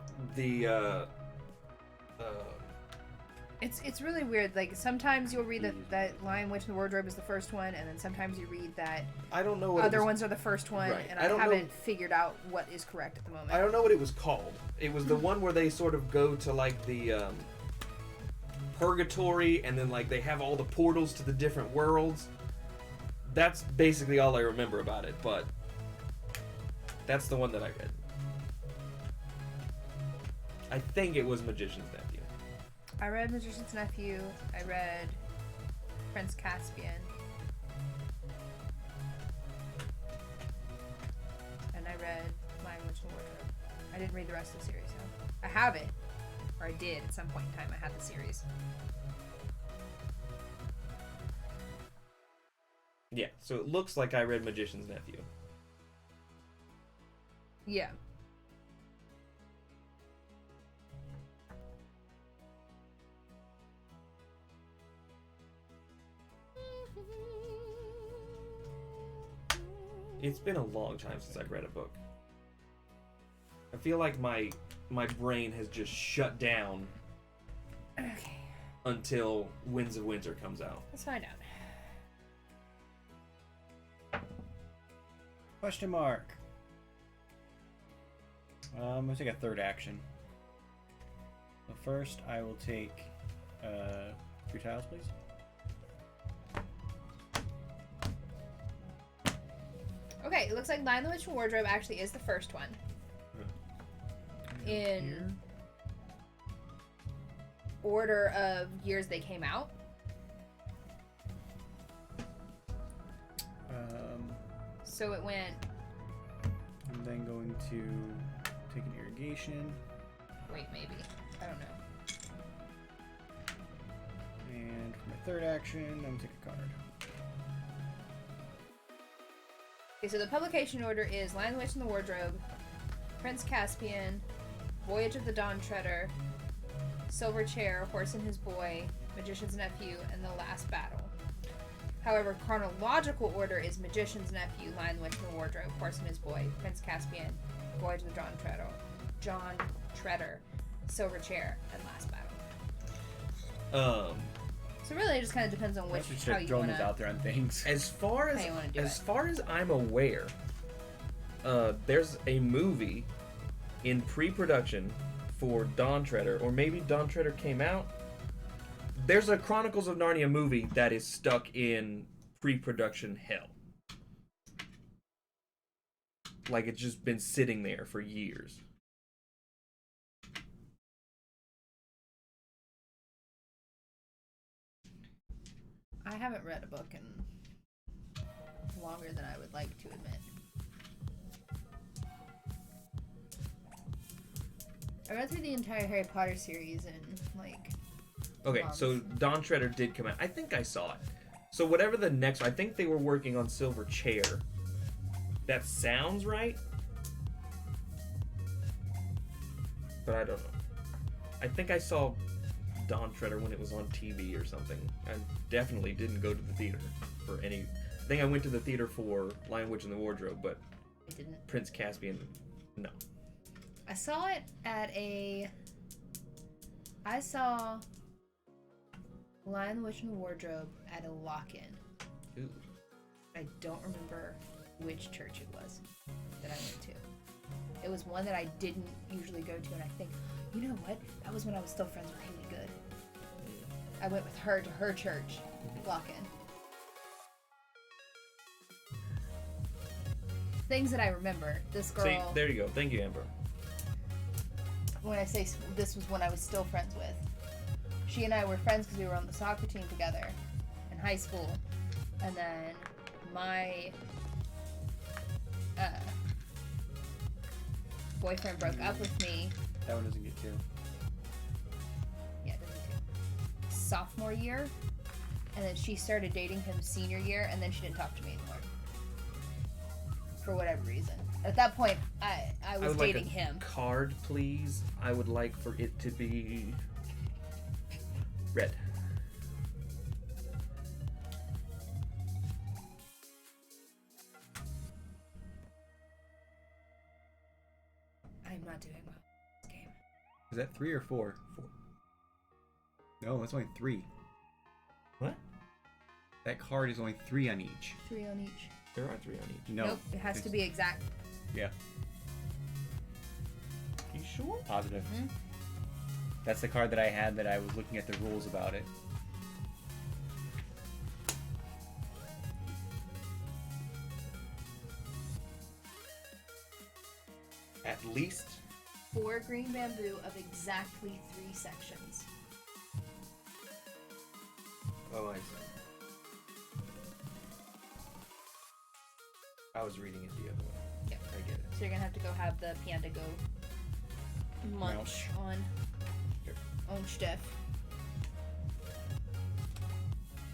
It's really weird. Like sometimes you'll read that Lion, Witch, and the Wardrobe is the first one, and then sometimes you read that I don't know what other it was, ones are the first one, Right. and I I don't know- haven't figured out what is correct at the moment. I don't know what it was called. It was the one where they sort of go to like the purgatory, and then like they have all the portals to the different worlds. That's basically all I remember about it, but that's the one that I read. I think it was Magician's Nephew. I read Magician's Nephew. I read Prince Caspian. And I read Lion, Witch, and the Wardrobe. I didn't read the rest of the series, though. I have it. Or I did at some point in time. I had the series. Yeah, so it looks like I read Magician's Nephew. Yeah. It's been a long time since I've read a book. I feel like my brain has just shut down Okay. until Winds of Winter comes out. Let's find out. Question mark. I'm gonna take a third action. So first, I will take 3 tiles, please. Okay, it looks like Lion, the Witch, and Wardrobe actually is the first one. In order of years they came out. So it went. I'm then going to take an irrigation, Wait, maybe. I don't know. and for my third action, I'm gonna take a card. Okay, so the publication order is Lion, the Witch, and the Wardrobe, Prince Caspian, Voyage of the Dawn Treader, Silver Chair, Horse and His Boy, Magician's Nephew, and The Last Battle. However, chronological order is Magician's Nephew, Lion, the Witch, and the Wardrobe, Horse and His Boy, Prince Caspian, Voyage of the Dawn Treader, Silver Chair, and Last Battle. So really, it just kind of depends on I which should how start you throwing want those out to. there on things. As far How you wanna do it. as I'm aware, there's a movie in pre-production for Dawn Treader, or maybe Dawn Treader came out. There's a Chronicles of Narnia movie that is stuck in pre-production hell. Like it's just been sitting there for years. I haven't read a book in longer than I would like to admit. I read through the entire Harry Potter series in like. Okay, so Dawn Treader did come out. I think I saw it. So whatever the next, I think they were working on Silver Chair. That sounds right. But I don't know. I think I saw Dawn Treader when it was on TV or something. I definitely didn't go to the theater for any. I think I went to the theater for Lion, Witch, and the Wardrobe, but I didn't. Prince Caspian, no. I saw it at a. I saw Lion, the Witch, and the Wardrobe at a lock-in. Ooh. I don't remember which church it was that I went to. It was one that I didn't usually go to, and I think, you know what? That was when I was still friends with Haley Good. I went with her to her church, lock in. Things that I remember. This girl. See, there you go. Thank you, Amber. When I say this was when I was still friends with. She and I were friends because we were on the soccer team together in high school. And then my boyfriend broke up with me. That one doesn't get two. Yeah, it doesn't do. Sophomore year. And then she started dating him senior year, and then she didn't talk to me anymore. For whatever reason. At that point, I was would dating like a him. Card, please. I would like for it to be red. I'm not doing well in this game. Is that 3 or 4? 4. No, that's only 3. What? That card is only 3 on each. 3 on each. There are 3 on each. No. Nope, it has to be exact. Yeah, You sure? positive. Mm-hmm. That's the card that I had that I was looking at the rules about it. At least 4 green bamboo of exactly 3 sections. Oh, I see. I was reading it the other way. Yep. I get it. So you're gonna have to go have the panda go munch on own stuff.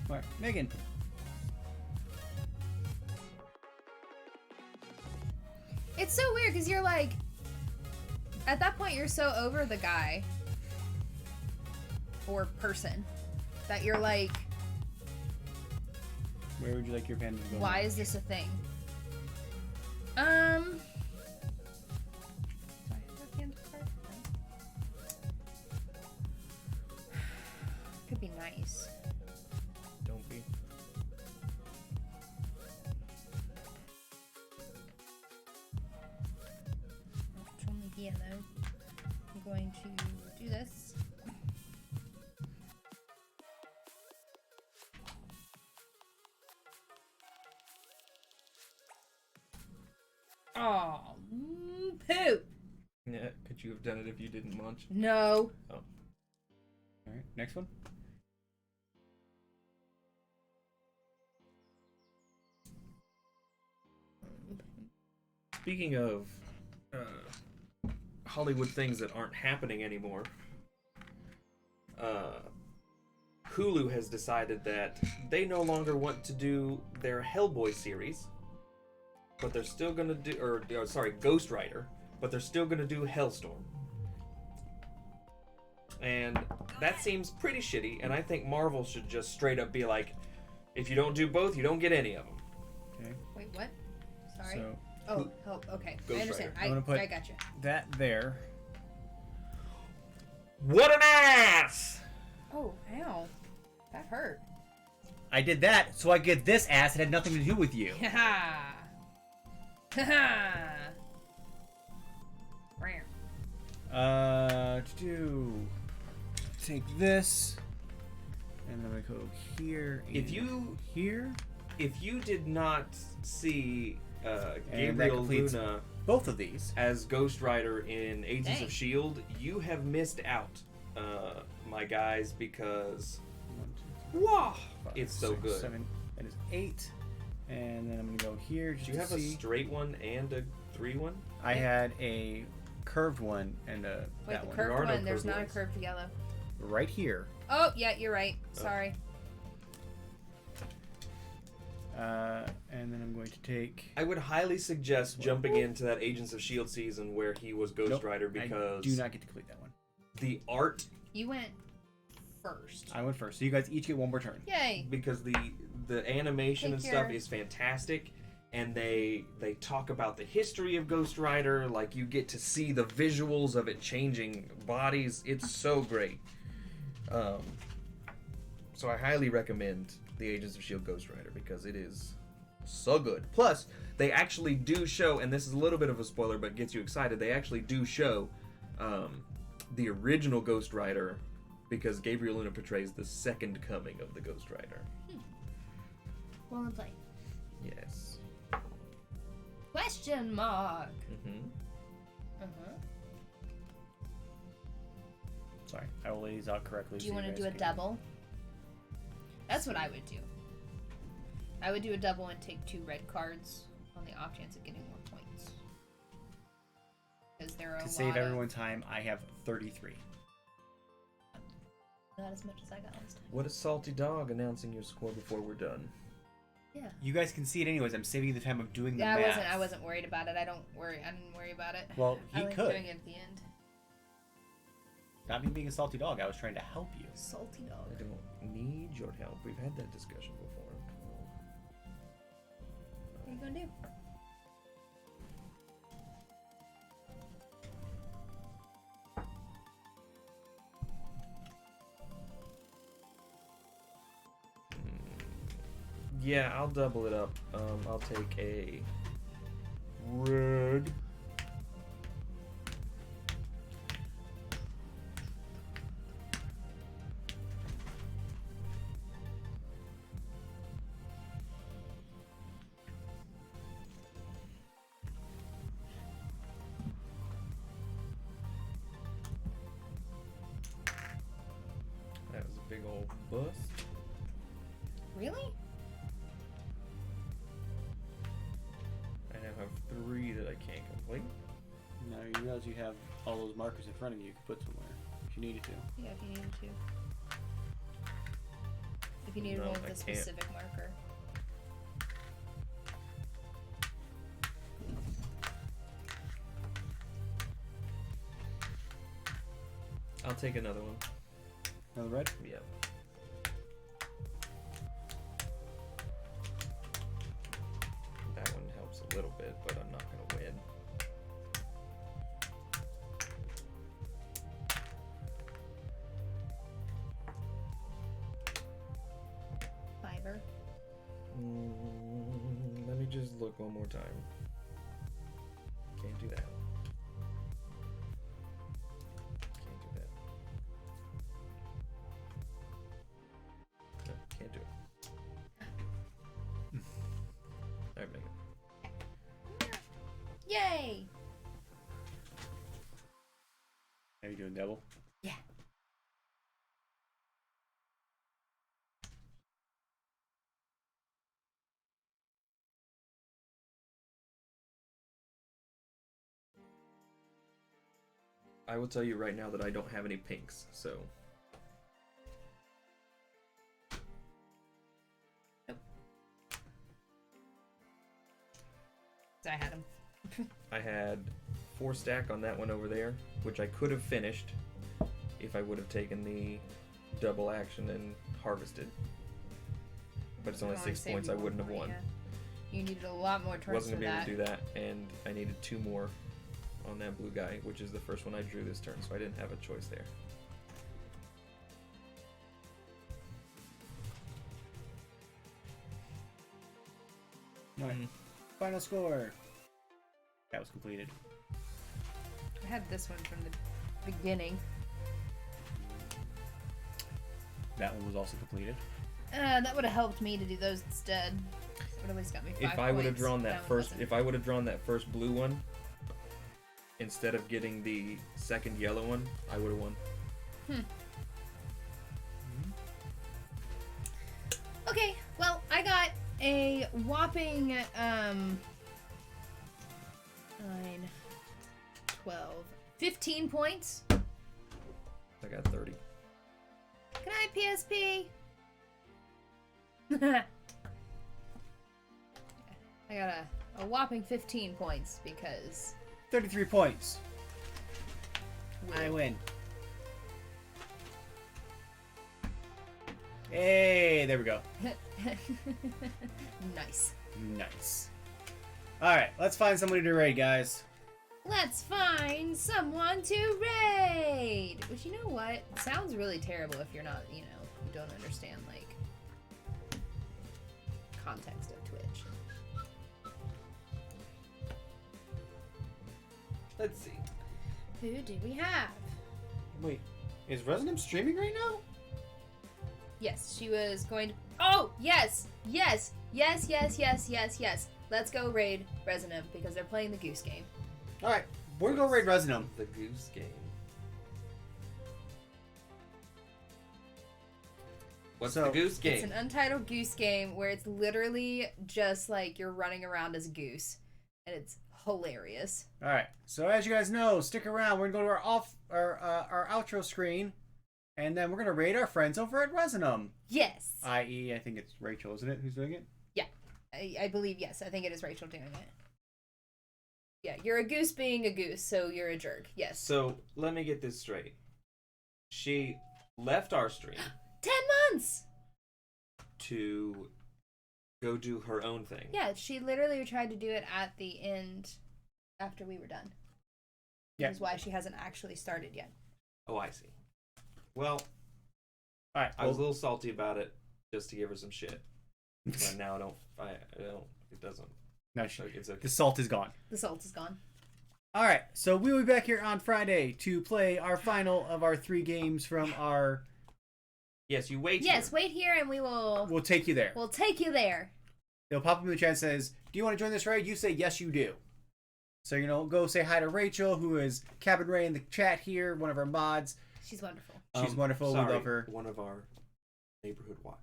Alright, Megan. It's so weird because you're like, at that point you're so over the guy or person that you're like, Where would you like your panda to go? why is this a thing? Do I have a panda card? No. Could be nice. Don't be. It's only yellow. I'm going to do this. Oh, poop. Yeah, could you have done it if you didn't munch? No. Alright, next one. Speaking of Hollywood things that aren't happening anymore, Hulu has decided that they no longer want to do their Hellboy series, but they're still gonna do, Ghost Rider, but they're still gonna do Hellstorm. And that seems pretty shitty, and I think Marvel should just straight up be like, if you don't do both, you don't get any of them. Okay. Wait, what? Sorry. So Oh, help. Okay. Ghost I understand. Rider. I'm gonna put I got you. that there. What an ass! Oh, ow. That hurt. I did that so I get this ass. It had nothing to do with you. Ha ha. Take this, and then I go here. If and you- here, If you did not see that Gabriel completes- Luna both of these. as Ghost Rider in Agents Dang. of S.H.I.E.L.D., you have missed out, my guys, because 1, 2, 3, wow, 5, it's so 6, good. 7. That is 8, and then I'm gonna go here. Just Do you have to a see. straight one and a 3 one? I had a curved one and Wait, that the one There are curved no one, there's curved not ones. a curved yellow. right here. Oh, yeah, you're right. Sorry. And then I'm going to take. I would highly suggest jumping into that Agents of S.H.I.E.L.D. season where he was Ghost Nope, Rider I because do not get to complete that one. the art, You went first. I went first, so you guys each get one more turn. Yay. because the animation Take and stuff your- is fantastic, and they talk about the history of Ghost Rider. Like, you get to see the visuals of it changing bodies. It's so great. So I highly recommend the Agents of S.H.I.E.L.D. Ghost Rider because it is so good. Plus, they actually do show, and this is a little bit of a spoiler, but gets you excited. They actually do show the original Ghost Rider because Gabriel Luna portrays the second coming of the Ghost Rider. Well, play. Yes. Question mark. Mm-hmm. Sorry, I will lay these out correctly. Do you want to do a double? That's what I would do. I would do a double and take 2 red cards on the off chance of getting more points. Because there are a lot To save of... everyone time, I have 33. Not as much as I got last time. What a salty dog announcing your score before we're done. Yeah. You guys can see it anyways. I'm saving you the time of doing the Yeah, math. I wasn't worried about it. I didn't worry about it. Well, I he like could. doing it at the end. Not me being a salty dog. I was trying to help you. Salty dog. I don't need your help. We've had that discussion before. What are you gonna do? Yeah, I'll double it up. I'll take a red. That was a big old bust. Really? I now have 3 that I can't complete. Now you realize you have all those markers in front of you. You could put somewhere if you needed to. Yeah, if you needed to. If you needed No, one I with a can't. specific marker. I'll take another one. Another red? Yeah. That one helps a little bit, but I'm not gonna win. Fiver. Let me just look one more time. Can't do that. Can't do that. No, can't do it. Alright, Megan. Yay! Are you doing double? Yeah. I will tell you right now that I don't have any pinks, so. So I had him. I had 4 stack on that one over there, which I could have finished if I would have taken the double action and harvested. But it's only 6 saved points, you I one wouldn't have point, won. yeah. You needed a lot more turns Wasn't for gonna be able that. to do that, and I needed 2 more on that blue guy, which is the first one I drew this turn, so I didn't have a choice there. Alright. Final score. That was completed. I had this one from the beginning. That one was also completed. That would have helped me to do those instead. Would have at least got me 5 If I would have points. drawn that one first, wasn't. if I would have drawn that first blue one instead of getting the second yellow one, I would have won. Okay, well, I got a whopping 9, 12, 15 points. I got 30. Can I PSP? I got a whopping 15 points because 33 points. I win. Hey, there we go. Nice. Nice. Alright, let's find somebody to raid, guys. Let's find someone to raid! Which, you know what? Sounds really terrible if you're not, you don't understand, like, context of Twitch. Let's see. Who do we have? Wait, Is Resonum streaming right now? Yes, she was going to. Oh, yes! Yes! Yes, yes, yes, yes, yes. Let's go raid Resonum because they're playing the Goose Game. Alright, we're gonna go raid Resonum. The Goose Game. What's the Goose Game? It's an untitled goose game where it's literally just like you're running around as a goose. And it's hilarious. Alright, so as you guys know, stick around. We're gonna go to our outro screen. And then we're gonna raid our friends over at Resonum. Yes. I.e., I think it's Rachel, isn't it? Who's doing it? Yeah. I believe, yes. I think it is Rachel doing it. Yeah, you're a goose being a goose, so you're a jerk. Yes. So, let me get this straight. She left our stream 10 months! to go do her own thing. Yeah, she literally tried to do it at the end after we were done. Yeah. Which is why she hasn't actually started yet. Oh, I see. Well, Alright, I was a little salty about it just to give her some shit. But now it doesn't. No, It's okay. the salt is gone. The salt is gone. Alright, so we'll be back here on Friday to play our final of our 3 games from our... Yes, you wait Yes, here. wait here and we will... We'll take you there. We'll take you there. They'll pop up in the chat and says, do you want to join this raid? You say, yes, you do. So, go say hi to Rachel, who is Cabin Ray in the chat here, one of our mods. She's wonderful. She's wonderful. Sorry, We love her. One of our neighborhood watch.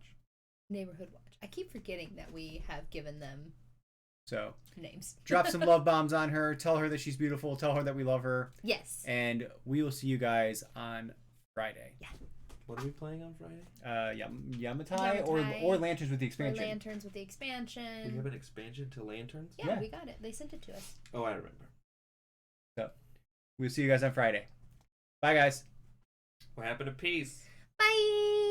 Neighborhood Watch. I keep forgetting that we have given them So, names. drop some love bombs on her. Tell her that she's beautiful. Tell her that we love her. Yes. And we will see you guys on Friday. Yeah. What are we playing on Friday? Yamatai Yamatai. or Lanterns with the Or expansion. Lanterns with the We expansion. have an expansion to Lanterns? Yeah, Yeah. we got it. They sent it to us. Oh, I remember. So, we'll see you guys on Friday. Bye, guys. What happened to peace? Bye!